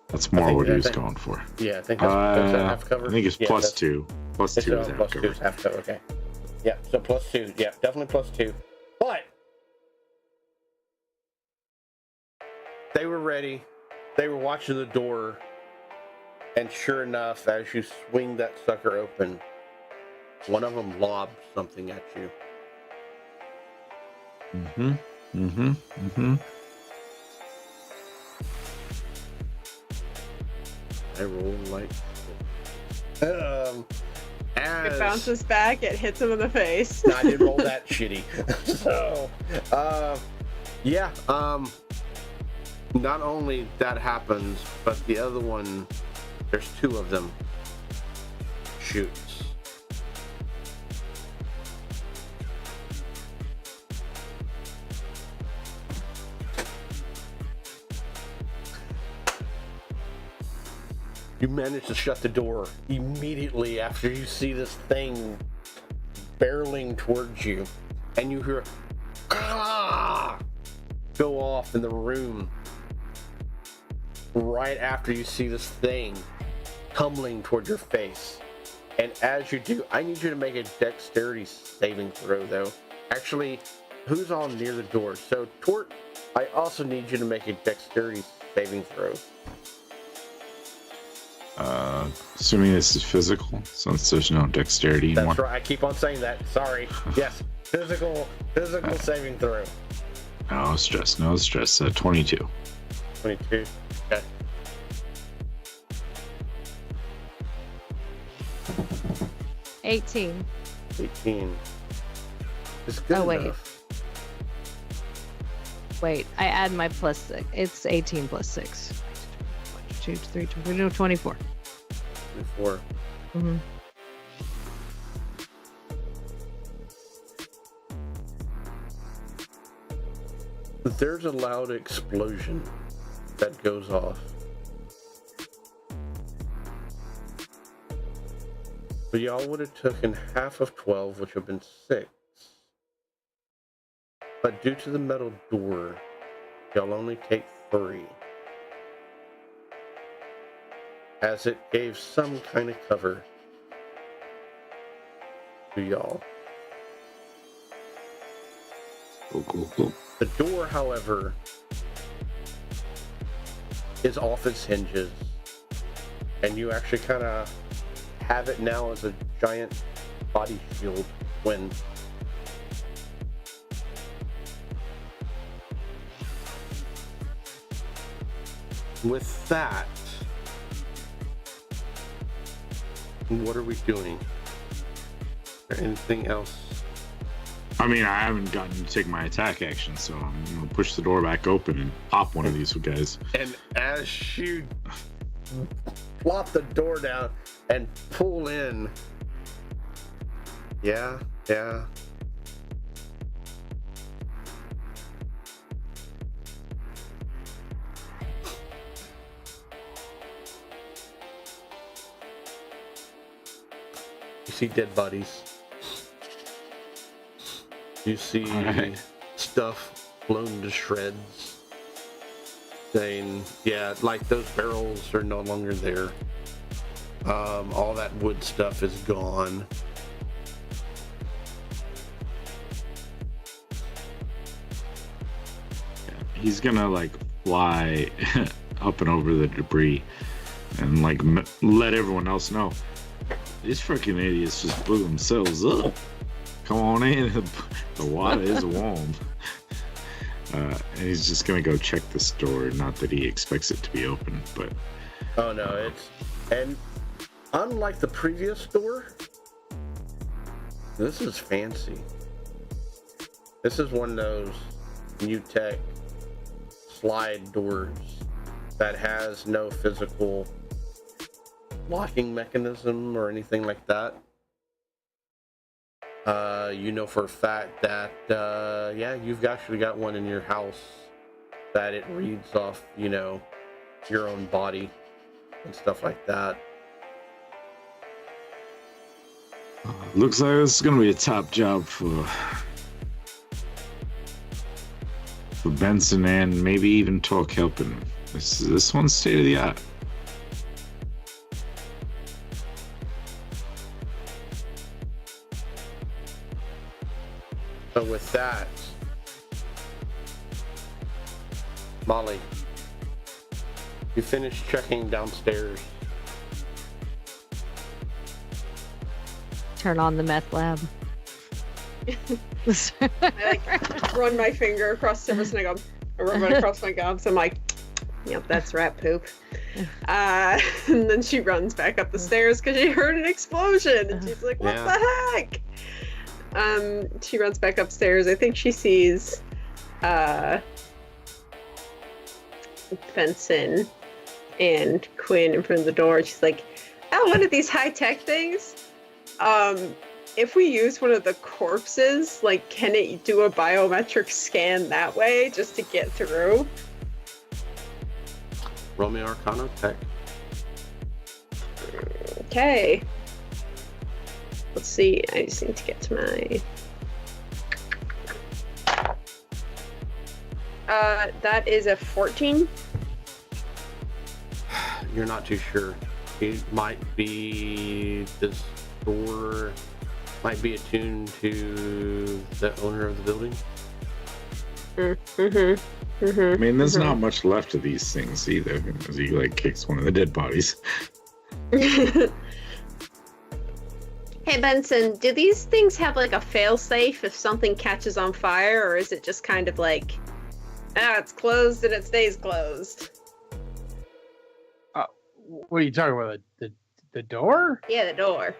That's more what he was going for. Yeah, I think that's half cover. I think it's yeah, +2. +2 is half +2 cover. is half cover, okay. Yeah, so +2. Yeah, definitely +2. But they were ready. They were watching the door. And sure enough, as you swing that sucker open, one of them lobs something at you. I roll like It bounces back, it hits him in the face. No, I didn't roll that shitty. So, not only that happens, but the other one, there's 2 of them, shoots. You manage to shut the door immediately after you see this thing barreling towards you, and you hear "Ah!" go off in the room right after you see this thing tumbling toward your face. And as you do, I need you to make a dexterity saving throw, though. Actually, who's all near the door? So, Tort, I also need you to make a dexterity saving throw. Assuming this is physical, since there's no dexterity anymore. That's right. I keep on saying that. Sorry. Yes. Physical saving throw. No stress. 22. 22. Okay. $18. 18. It's good Oh, wait. enough. Wait, I add my +6. It's 18 + 6. 2, 3, 4, 24. 24. Mm-hmm. There's a loud explosion that goes off. So y'all would have taken half of 12, which would have been 6. But due to the metal door, y'all only take 3. As it gave some kind of cover to y'all. Cool. The door, however, is off its hinges. And you actually kind of have it now as a giant body shield when with that, what are we doing? Is there anything else? I mean, I haven't gotten to take my attack action, so I'm gonna push the door back open and pop one of these guys. And as you plop the door down and pull in, yeah. You see dead bodies. You see stuff blown to shreds. Saying, yeah, like those barrels are no longer there. All that wood stuff is gone. He's gonna like fly up and over the debris and like let everyone else know. These freaking idiots just blew themselves up. Come on in, the water is warm. And he's just gonna go check this door. Not that he expects it to be open, but oh no, and unlike the previous door, this is fancy. This is one of those new tech slide doors that has no physical locking mechanism or anything like that. You know for a fact that yeah, you've actually got one in your house that it reads off, you know, your own body and stuff like that. looks like this is gonna be a top job for Benson and maybe even Talk helping. This one's state of the art. So with that, Molly, you finished checking downstairs. Turn on the meth lab. I like run my finger across the surface and I run across my gums. I'm like, yep, that's rat poop. And then she runs back up the stairs because she heard an explosion. And she's like, what the heck? She runs back upstairs. I think she sees Benson and Quinn in front of the door. She's like, oh, one of these high-tech things? If we use one of the corpses, like, can it do a biometric scan that way just to get through? Roll me Arcana tech. Okay. Let's see. I just need to get to my... that is a 14. You're not too sure. It might be this door might be attuned to the owner of the building. I mean, there's not much left of these things either, as he like kicks one of the dead bodies. Hey Benson, do these things have like a failsafe if something catches on fire, or is it just kind of like, it's closed and it stays closed? What are you talking about? The door? Yeah, the door.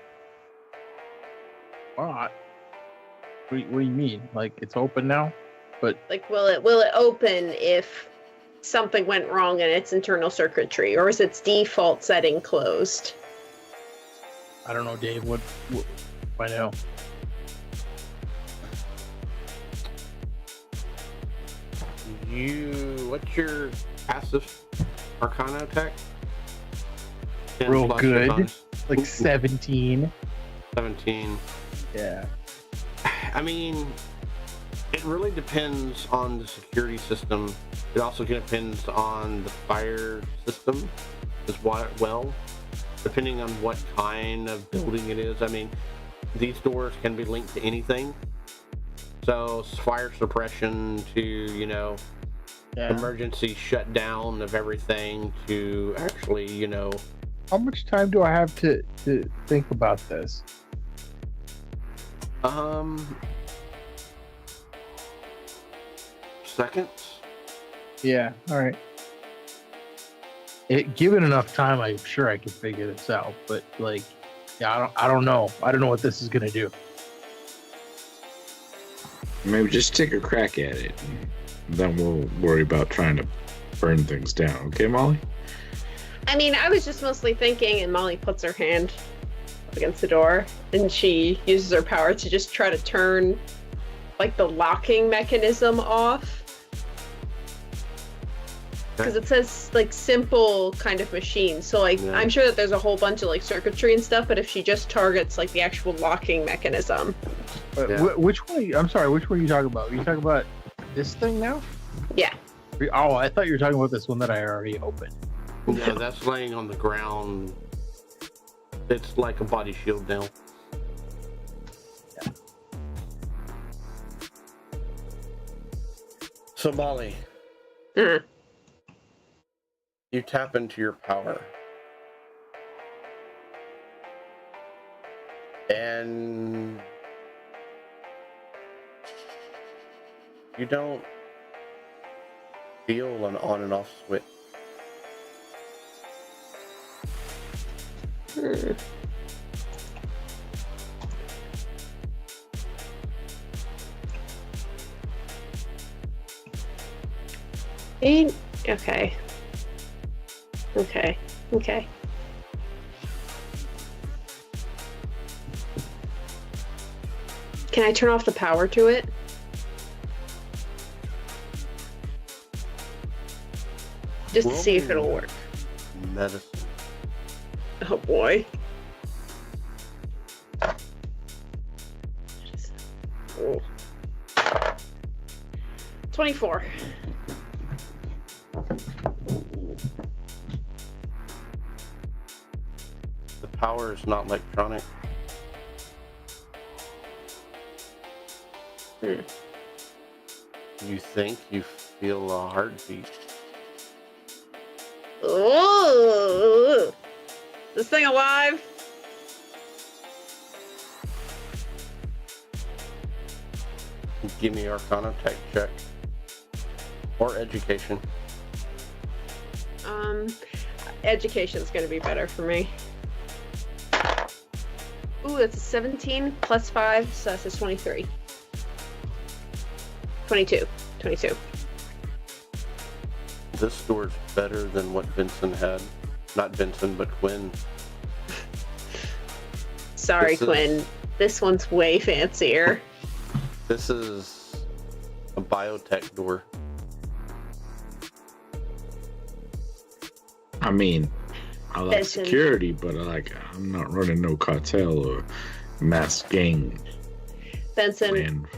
What do you mean? Like it's open now? But Like, will it open if something went wrong in its internal circuitry, or is its default setting closed? I don't know, Dave. What I know. What's your passive? Arcana attack. 10 Real plus good. your bonus. Like 17. 17. Yeah. I mean, it really depends on the security system. It also depends on the fire system as well, depending on what kind of building it is. I mean, these doors can be linked to anything. So fire suppression to, you know, emergency shutdown of everything to actually, you know. How much time do I have to think about this? Seconds. Yeah, all right. Given enough time, I'm sure I can figure this out. But like, yeah, I don't know. I don't know what this is gonna do. Maybe just take a crack at it, and then we'll worry about trying to burn things down. Okay, Molly? I mean, I was just mostly thinking, and Molly puts her hand up against the door, and she uses her power to just try to turn, like, the locking mechanism off. Because it says, like, simple kind of machine. So, like, Yeah. I'm sure that there's a whole bunch of, like, circuitry and stuff, but if she just targets, like, the actual locking mechanism. Yeah. Which one? I'm sorry. Which one are you talking about? Are you talking about this thing now? Yeah. Oh, I thought you were talking about this one that I already opened. No, that's laying on the ground. It's like a body shield now. Yeah. So, Molly, Mhm. you tap into your power. And you don't feel an on and off switch. Hmm. Okay. Okay. Can I turn off the power to it? Just to see if it'll work. Medicine. Oh boy. Oh. 24. The power is not electronic. You think you feel a heartbeat. Oh, this thing alive? Give me Arcana tech check. Or education. Education's gonna be better for me. Ooh, that's a 17 plus 5, so that's a 23. 22. This door's better than what Vincent had. Not Vincent, but Quinn. Sorry, This is- Quinn. This one's way fancier. This is a biotech door. I mean, I like Listen. security, but I'm not running no cartel or mass gang. Benson, Man,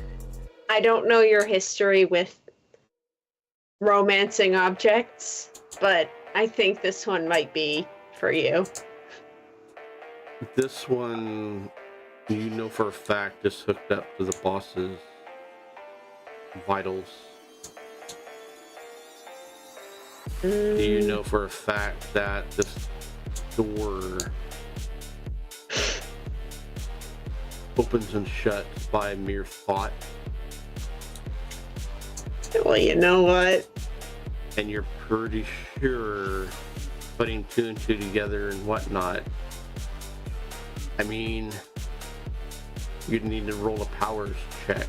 I don't know your history with romancing objects, but I think this one might be for you. This one, you know for a fact, is hooked up to the boss's vitals. Do you know for a fact that this door opens and shuts by mere thought? Well, you know what? And you're pretty sure, putting 2 and 2 together and whatnot, I mean, you'd need to roll a powers check.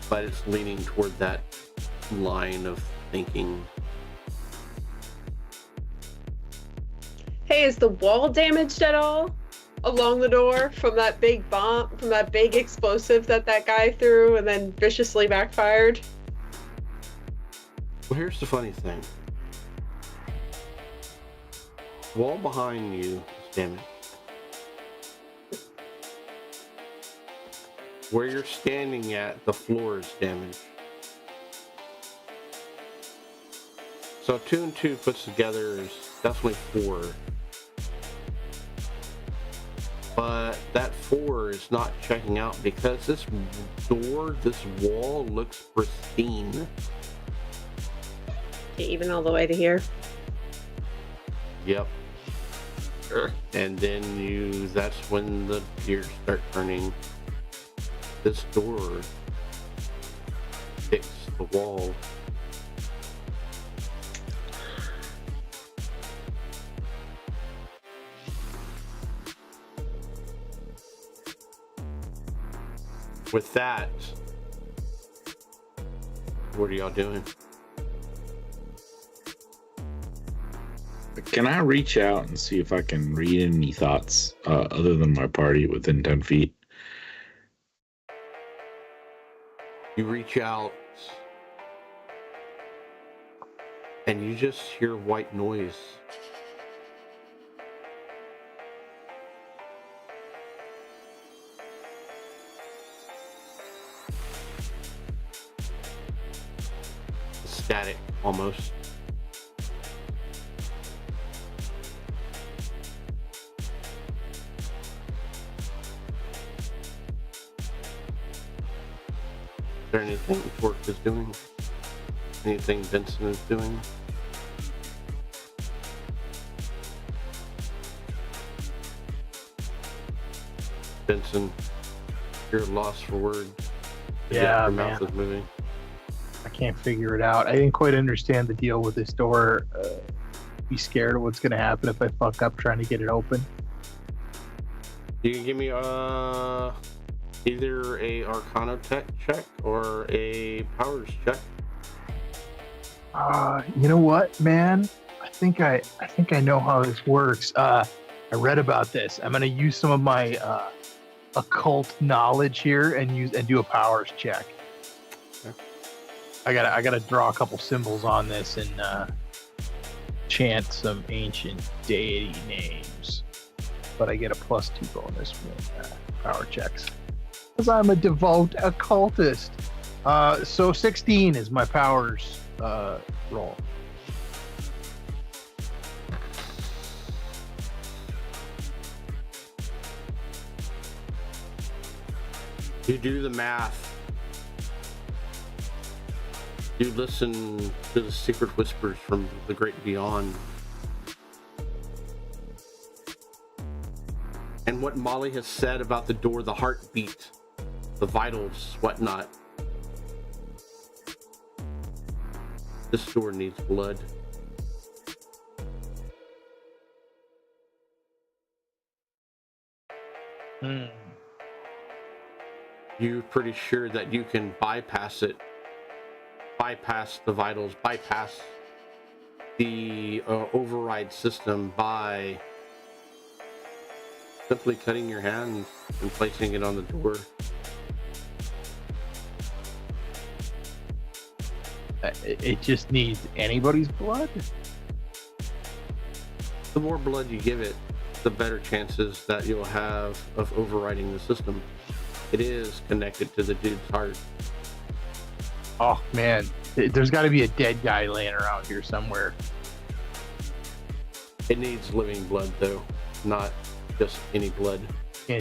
But it's leaning toward that line of thinking. Hey, is the wall damaged at all along the door from that big bomb, from that big explosive that guy threw and then viciously backfired? Well, here's the funny thing. Wall behind you is damaged. Where you're standing at, the floor is damaged. So 2 and 2 put together is definitely 4. But that 4 is not checking out because this door, this wall looks pristine. Even all the way to here. Yep. And then that's when the gears start turning. This door hits the wall. With that, what are y'all doing? Can I reach out and see if I can read any thoughts other than my party within 10 feet? You reach out and you just hear white noise. Static almost. Is there anything Torque is doing? Anything Vincent is doing? Vincent, you're lost for words. Yeah, your man. mouth is moving. I can't figure it out. I didn't quite understand the deal with this door. Be scared of what's going to happen if I fuck up trying to get it open. You can give me either a Arcana tech check or a Powers check. You know what, man? I think I know how this works. I read about this. I'm going to use some of my occult knowledge here and do a Powers check. Okay. I gotta draw a couple symbols on this and chant some ancient deity names. But I get a +2 bonus with power checks. Because I'm a devout occultist. So 16 is my powers roll. You do the math. You listen to the secret whispers from the great beyond. And what Molly has said about the door, the heartbeat, the vitals, whatnot. This door needs blood. You're pretty sure that you can bypass it. Bypass the vitals, bypass the override system by simply cutting your hand and placing it on the door. It just needs anybody's blood? The more blood you give it, the better chances that you'll have of overriding the system. It is connected to the dude's heart. Oh, man. There's got to be a dead guy laying around here somewhere. It needs living blood, though, not just any blood. I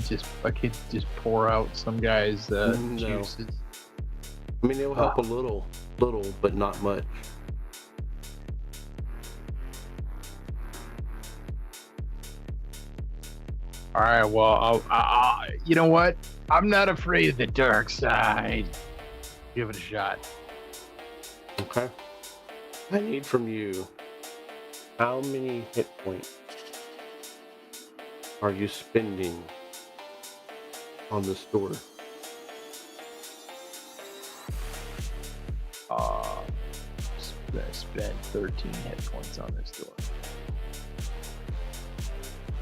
can't just pour out some guy's No. juices. I mean, it will help a little, but not much. All right, well, I'll, you know what? I'm not afraid of the dark side. Give it a shot. Okay. I need from you, how many hit points are you spending on this door? Spend 13 hit points on this door.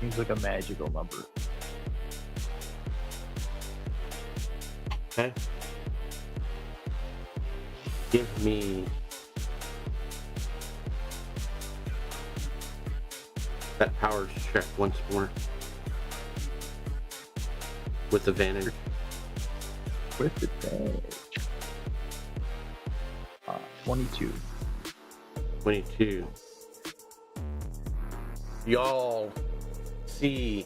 Seems like a magical number. Okay. Give me that powers check once more. With advantage. With advantage. 22. 22. Y'all see.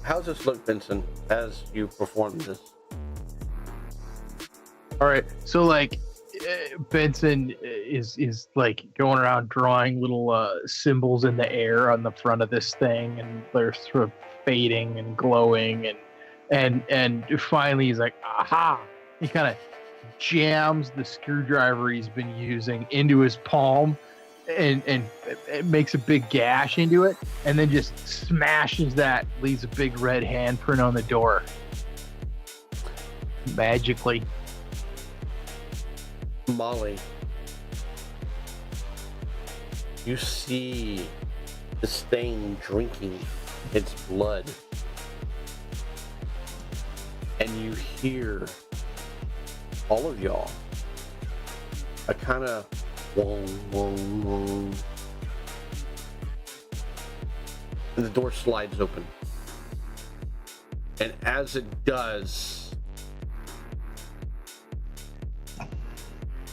How's this look, Benson, as you perform this? All right, so like Benson is like going around drawing little symbols in the air on the front of this thing, and they're sort of fading and glowing, and finally he's like, aha! He kind of jams the screwdriver he's been using into his palm, and it makes a big gash into it, and then just smashes that, leaves a big red handprint on the door. Magically. Molly, you see this thing drinking its blood, and you hear all of y'all a kind of wong, wong, wong, and the door slides open, and as it does,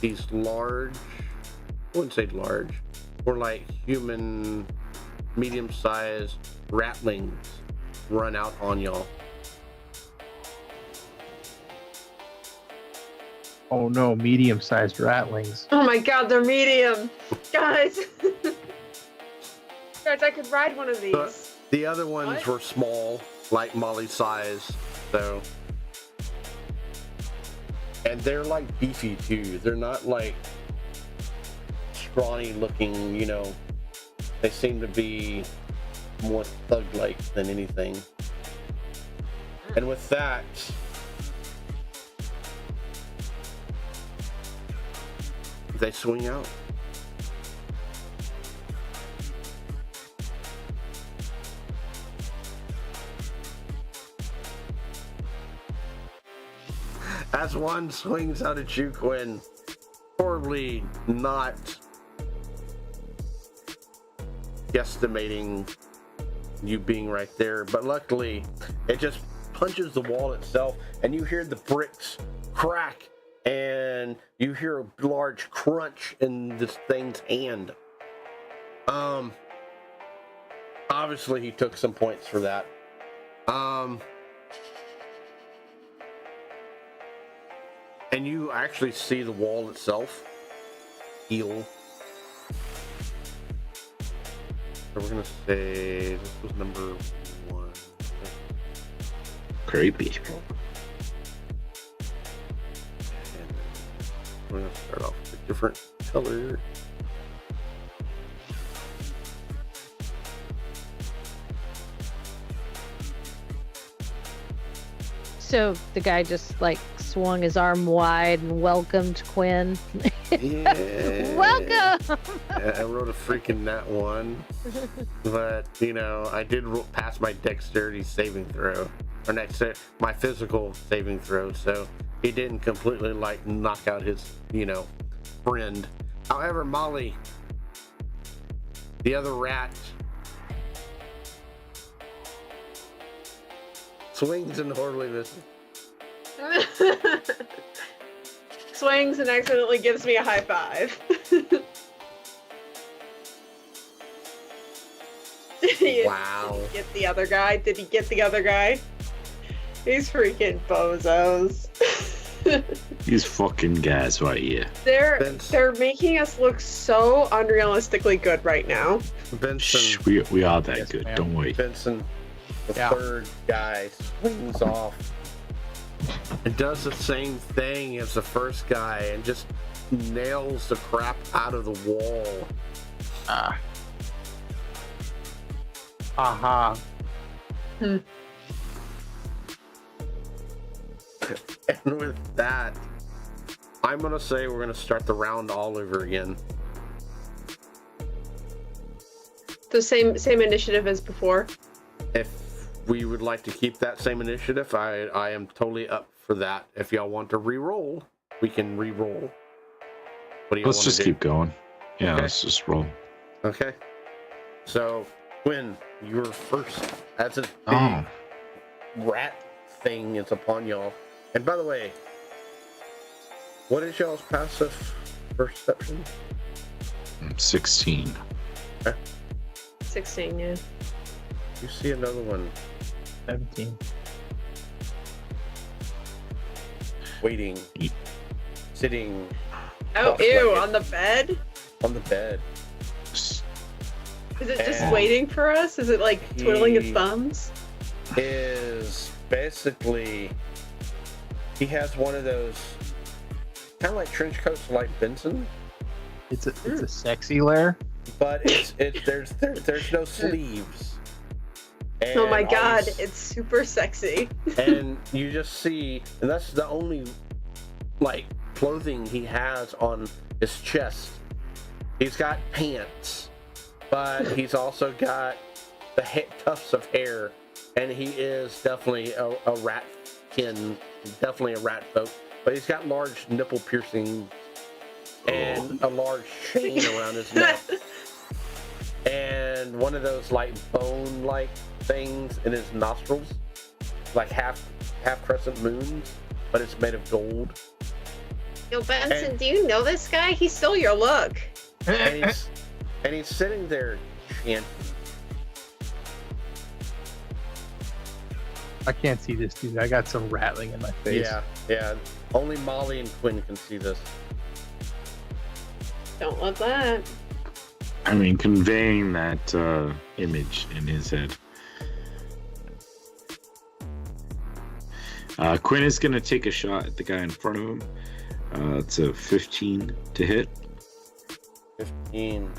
these large, I wouldn't say large, more like human, medium-sized ratlings run out on y'all. Oh no, medium-sized ratlings. Oh my god, they're medium! Guys! Guys, I could ride one of these. The other ones What? were small, like Molly's size, so. And they're like beefy too. They're not like scrawny looking, you know. They seem to be more thug-like than anything. And with that, they swing out. As one swings out at you, Quinn, horribly not guesstimating you being right there, but luckily it just punches the wall itself, and you hear the bricks crack, and you hear a large crunch in this thing's hand. Obviously he took some points for that. And you actually see the wall itself heal. So we're gonna say this was number 1. Creepy. And we're gonna start off with a different color. So the guy just like swung his arm wide and welcomed Quinn. Yeah. Welcome. I wrote a freaking nat 1, but you know I did pass my dexterity saving throw, or my physical saving throw, so he didn't completely like knock out his friend. However, Molly, the other rat, swings and horribly misses. Swings and accidentally gives me a high five. Wow. Did he get the other guy? Did he get the other guy? These freaking bozos. These fucking guys right here. They're making us look so unrealistically good right now. Benson. Shh, we are that Yes, good. ma'am. Don't worry. Benson, the Yeah. third guy, swings off and does the same thing as the first guy and just nails the crap out of the wall. Aha. And with that, I'm gonna say we're gonna start the round all over again. The same initiative as before. If we would like to keep that same initiative, I am totally up for that. If y'all want to re-roll, we can re-roll. What do you Let's want just to do? keep going. Yeah, Okay. let's just roll. Okay. So, when you're first, as this big Oh. rat thing is upon y'all. And by the way, what is y'all's passive perception? 16. 16, yeah. You see another one 17. waiting, Ye- sitting Oh, Cross-legged. ew, on the bed? on the bed. Is it just And- waiting for us? Is it like twiddling its He- thumbs? Is basically, he has one of those kind of like trench coats like Benson, It's a sexy lair. but there's no sleeves. And Oh my all god, these- it's super sexy. and you just see, and that's the only like clothing he has on his chest. He's got pants, but he's also got the tufts of hair, and he is definitely a ratkin, definitely a rat folk. But he's got large nipple piercings and a large chain around his neck, and one of those like bone-like things in his nostrils, like half crescent moons, but it's made of gold. Yo, Benson, And- do you know this guy? He stole your look. And he's sitting there chanting. I can't see this dude. I got some rattling in my face. Yeah. Only Molly and Quinn can see this. Don't love that. I mean, conveying that image in his head. Quinn is going to take a shot at the guy in front of him. It's a 15 to hit. 15.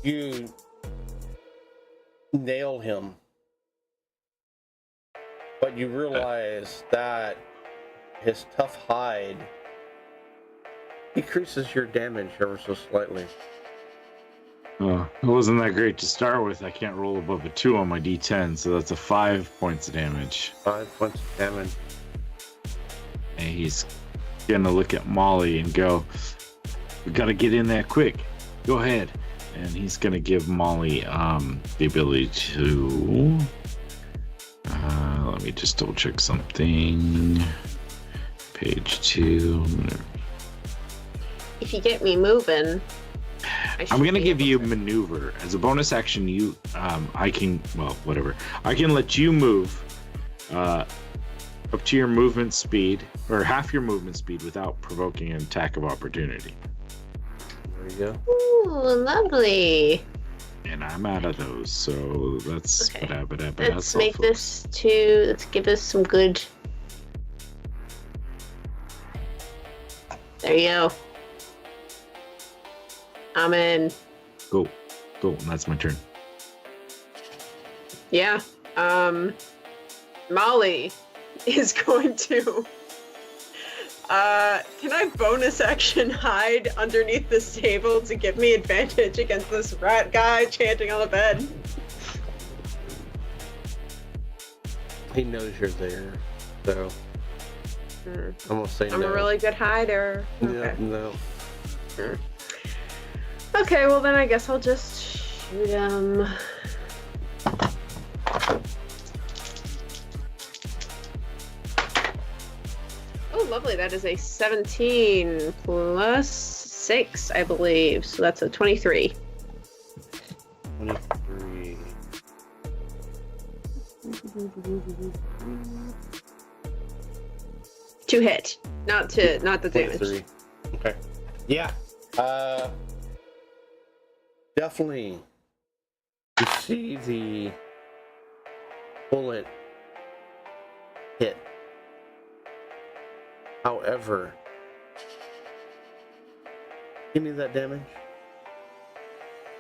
You nail him, but you realize that his tough hide decreases your damage ever so slightly. Oh, it wasn't that great to start with. I can't roll above a 2 on my D10, so that's a 5 points of damage. 5 points of damage. And he's gonna look at Molly and go, "We gotta get in there quick. Go ahead." And he's gonna give Molly the ability to. Let me just double check something. Page 2. If you get me moving, I'm gonna give you maneuver as a bonus action. You, I can, well, whatever. I can let you move up to your movement speed or half your movement speed without provoking an attack of opportunity. There you go. Ooh, lovely. And I'm out of those, so that's Okay. that's Let's all, make folks. this to. Let's give us some good. There you go. I'm in. Go, and that's my turn. Yeah. Molly is going to. Can I bonus action hide underneath this table to give me advantage against this rat guy chanting on the bed? He knows you're there, so Hmm. I'm gonna say I'm no. a really good hider. Yeah, Okay. no. Okay, well then I guess I'll just shoot him. Oh, lovely. That is a 17 plus 6, I believe. So that's a 23. 23. To hit, not the damage. 23. Okay. Yeah. Definitely. You see the bullet hit. However, give me that damage.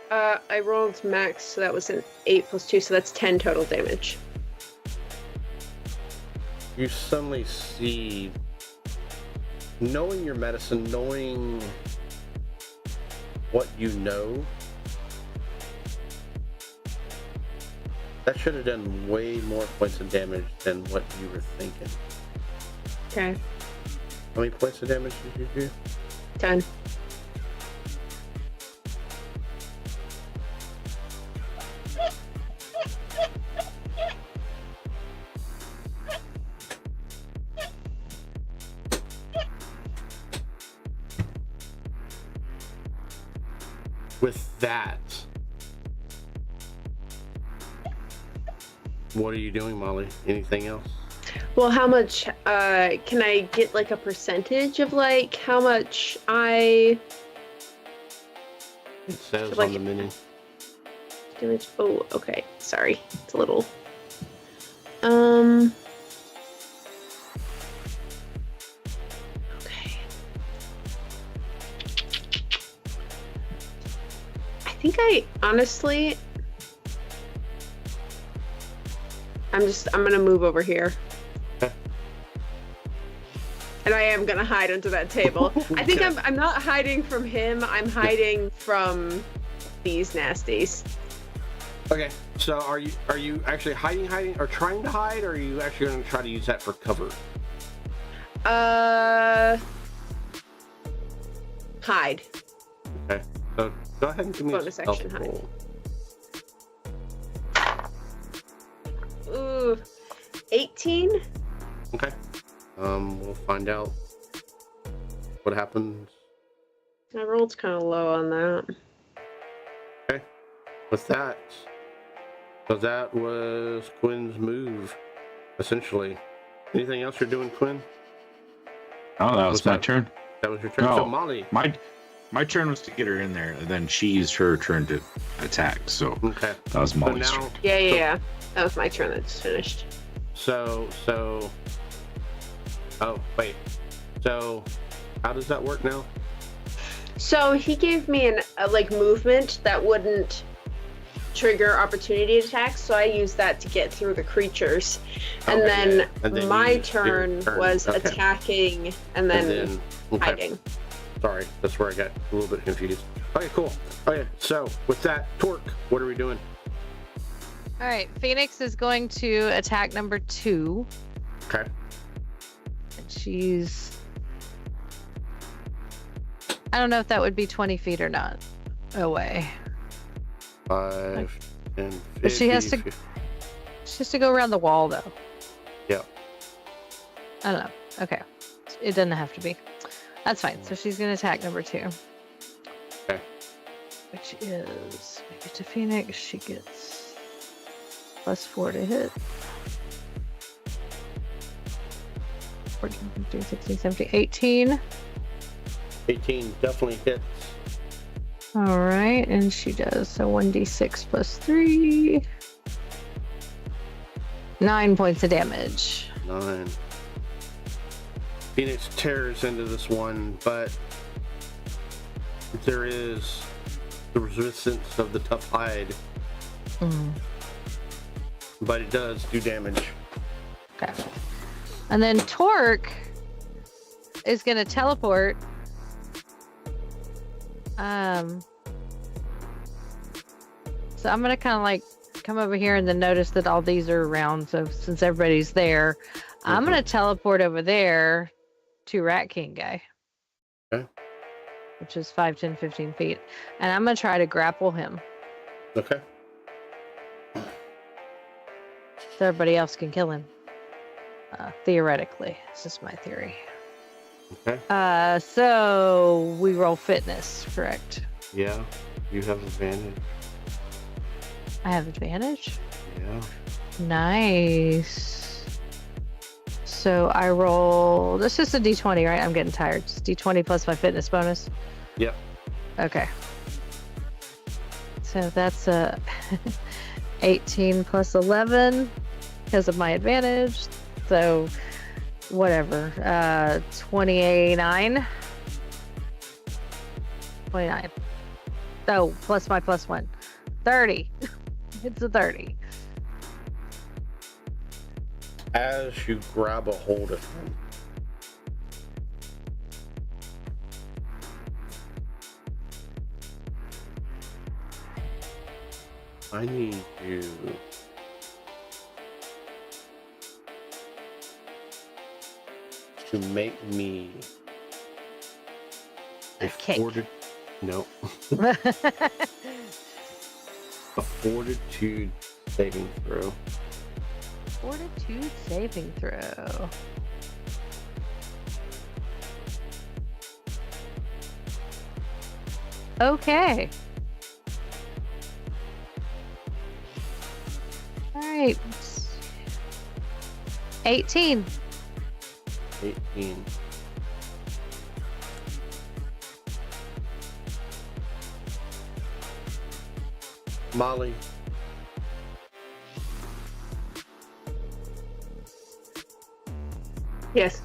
I rolled max, so that was an 8 plus 2, so that's 10 total damage. You suddenly see, knowing your medicine, knowing what you know, that should have done way more points of damage than what you were thinking. Okay. How many points of damage did you do? 10. with that, what are you doing, Molly? Anything else? Well, how much can I get like a percentage of like how much I It says like- on the menu. damage? Oh, okay. Sorry. It's a little okay. I think I honestly I'm gonna move over here. Okay. And I am gonna hide under that table. I think Okay. I'm not hiding from him, I'm hiding from these nasties. Okay, so are you actually hiding, or trying to hide, or are you actually going to try to use that for cover? Hide. Okay, so go ahead and give me a Bonus stealth action, hide. roll. Ooh, 18? Okay, we'll find out what happens. My roll's kind of low on that. Okay, with that, so that was Quinn's move, essentially. Anything else you're doing, Quinn? Oh, that was What's my that? turn. That was your turn. No. So Molly. My turn was to get her in there, and then she used her turn to attack. So Okay. that was So Molly's now, turn. Yeah. That was my turn. That's finished. so. Oh wait. So, how does that work now? So he gave me a like movement that wouldn't trigger opportunity attacks, so I used that to get through the creatures. And Okay, then, yeah. And then my you used your turn turn. was Okay. attacking and then, okay. hiding. Sorry, that's where I got a little bit confused. Okay, cool. Okay, so with that, Torque, what are we doing? All right, Phoenix is going to attack number 2. Okay. And she's... I don't know if that would be 20 feet or not away. 5, 10, 50. But she has to- 50. She has to go around the wall, though. Yeah. I don't know. Okay. It doesn't have to be. That's fine. So she's going to attack number 2. Okay. Which is... Maybe to Phoenix, she gets +4 to hit. 14, 15, 16, 17, 18. 18 definitely hits. All right, and she does so 1d6 plus 3. 9 points of damage. 9. Phoenix tears into this one, but there is the resistance of the tough hide, but it does do damage. Okay. And then Torque is going to teleport. So I'm going to kind of like come over here and then notice that all these are around. So since everybody's there, I'm going to teleport over there to Rat King guy. Okay. Which is 5, 10, 15 feet. And I'm going to try to grapple him Okay. so everybody else can kill him. Theoretically. This is my theory. Okay. So we roll fitness, correct? Yeah. You have advantage. I have advantage? Yeah. Nice. So I roll, this is a d20, right? I'm getting tired. It's d20 plus my fitness bonus. Yep. Okay. So that's a 18 plus 11 because of my advantage. So whatever. 29. Oh, plus my +1. 30. It's a 30. As you grab a hold of him, I need you to make me A cake. No. A fortitude saving throw. Fortitude saving throw. Okay. right. 18. 18. Molly, Yes.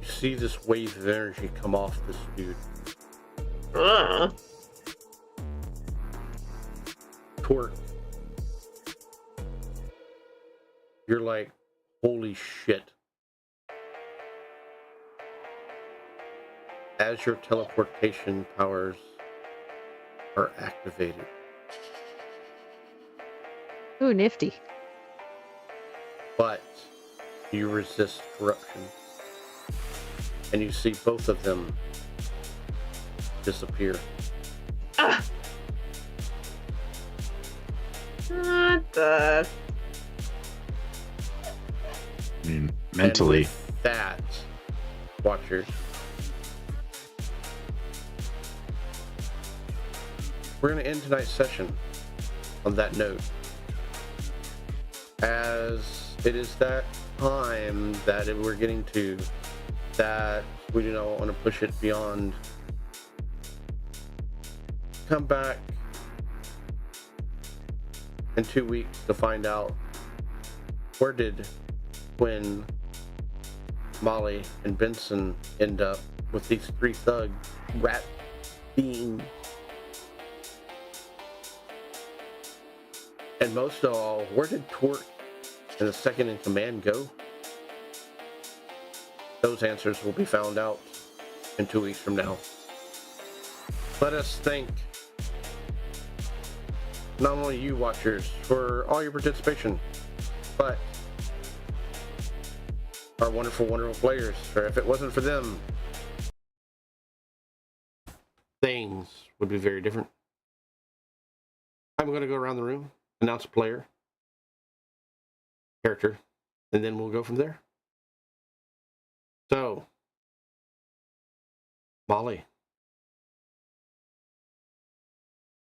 you see this wave of energy come off this dude. Torque. You're like, holy shit. As your teleportation powers are activated, Ooh, nifty. but you resist corruption. And you see both of them disappear. Ah. What the? I mean, mentally. And with that, Watchers, we're going to end tonight's session on that note, as it is that time that we're getting to that we do not want to push it beyond. Come back in 2 weeks to find out where did Quinn, Molly, and Benson end up with these three thug rat beings. And most of all, where did Torque and the second in command go? Those answers will be found out in 2 weeks from now. Let us thank not only you, Watchers, for all your participation, but our wonderful, wonderful players. For if it wasn't for them, things would be very different. I'm going to go around the room, announce a player, character, and then we'll go from there. So, Molly.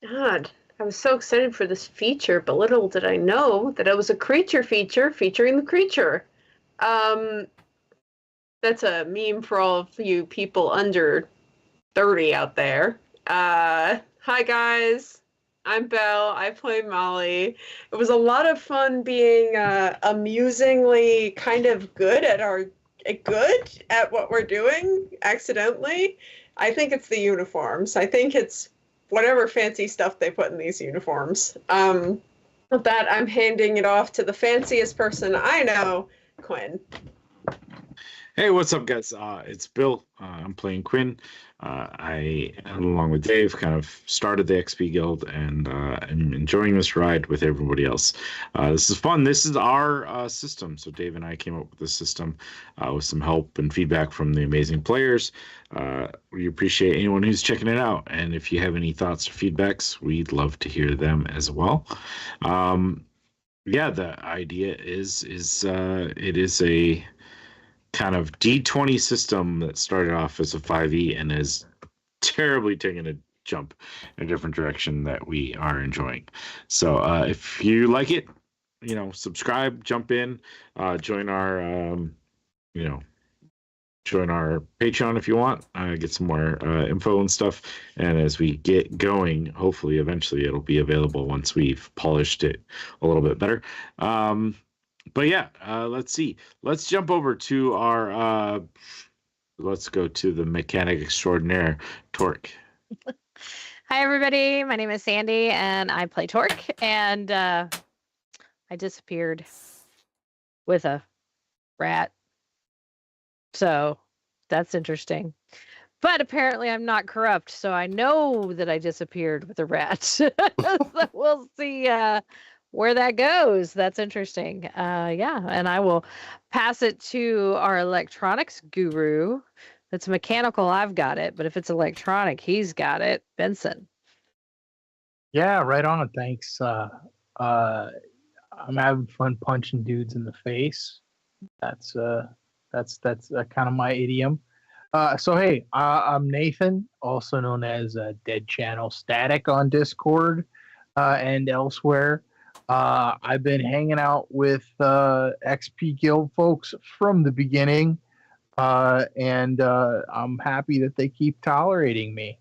God, I was so excited for this feature, but little did I know that it was a creature feature featuring the creature. That's a meme for all of you people under 30 out there. Hi guys, I'm Belle. I play Molly. It was a lot of fun being amusingly kind of good at what we're doing accidentally. I think it's the uniforms. I think it's whatever fancy stuff they put in these uniforms. With that, I'm handing it off to the fanciest person I know, Quinn. Hey, what's up, guys? It's Bill. I'm playing Quinn. I, along with Dave, kind of started the XP Guild, and I'm enjoying this ride with everybody else. This is fun. This is our system. So Dave and I came up with this system with some help and feedback from the amazing players. We appreciate anyone who's checking it out. And if you have any thoughts or feedbacks, we'd love to hear them as well. Yeah, the idea is it is a kind of D20 system that started off as a 5e and is terribly taking a jump in a different direction that we are enjoying. So if you like it, subscribe, jump in, join our join our Patreon if you want, get some more info and stuff. And as we get going, hopefully eventually it'll be available once we've polished it a little bit better. But yeah, let's see. Let's jump over to our, let's go to the mechanic extraordinaire, Torque. Hi, everybody. My name is Sandy, and I play Torque. And I disappeared with a rat. So that's interesting. But apparently I'm not corrupt, so I know that I disappeared with a rat. So we'll see where that goes. That's interesting. Yeah, and I will pass it to our electronics guru. If it's mechanical, I've got it, but if it's electronic, he's got it. Benson. Yeah, right on. Thanks. I'm having fun punching dudes in the face. That's kind of my idiom. So hey, I'm Nathan, also known as Dead Channel Static on Discord and elsewhere. I've been hanging out with XP Guild folks from the beginning, and I'm happy that they keep tolerating me.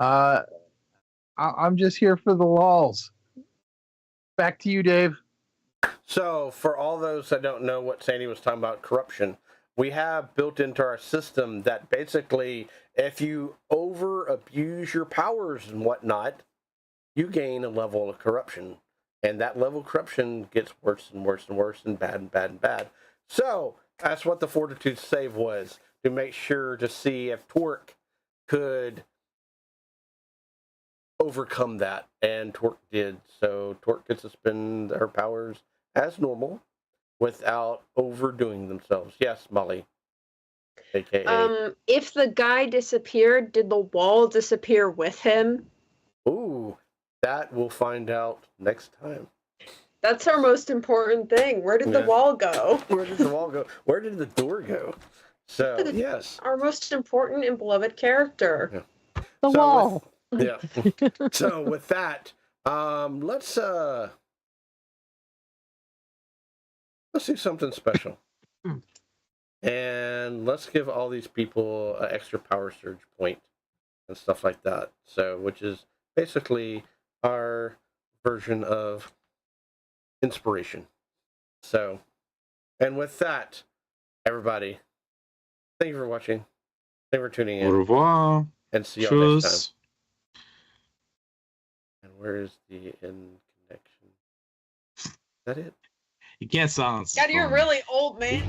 I'm just here for the lulz. Back to you, Dave. So, for all those that don't know what Sandy was talking about, corruption, we have built into our system that basically, if you over abuse your powers and whatnot, you gain a level of corruption. And that level of corruption gets worse and worse and worse and bad and bad and bad. So, that's what the Fortitude save was, to make sure to see if Torque could overcome that, and Torque did. So Torque gets to spend her powers as normal without overdoing themselves. Yes, Molly. AKA. If the guy disappeared, did the wall disappear with him? Ooh, that we'll find out next time. That's our most important thing. Where did the Yeah. wall go? Where did the wall go? Where did the door go? So, yes. Our most important and beloved character. The So wall. Yeah. So with that, let's do something special. And let's give all these people an extra power surge point and stuff like that. So, which is basically our version of inspiration. So, and with that, everybody, thank you for watching. Thank you for tuning Au in. revoir. And see y'all next time. Tschüss. And where is the end connection? Is that it? You can't silence. God, you're the phone. really old, man.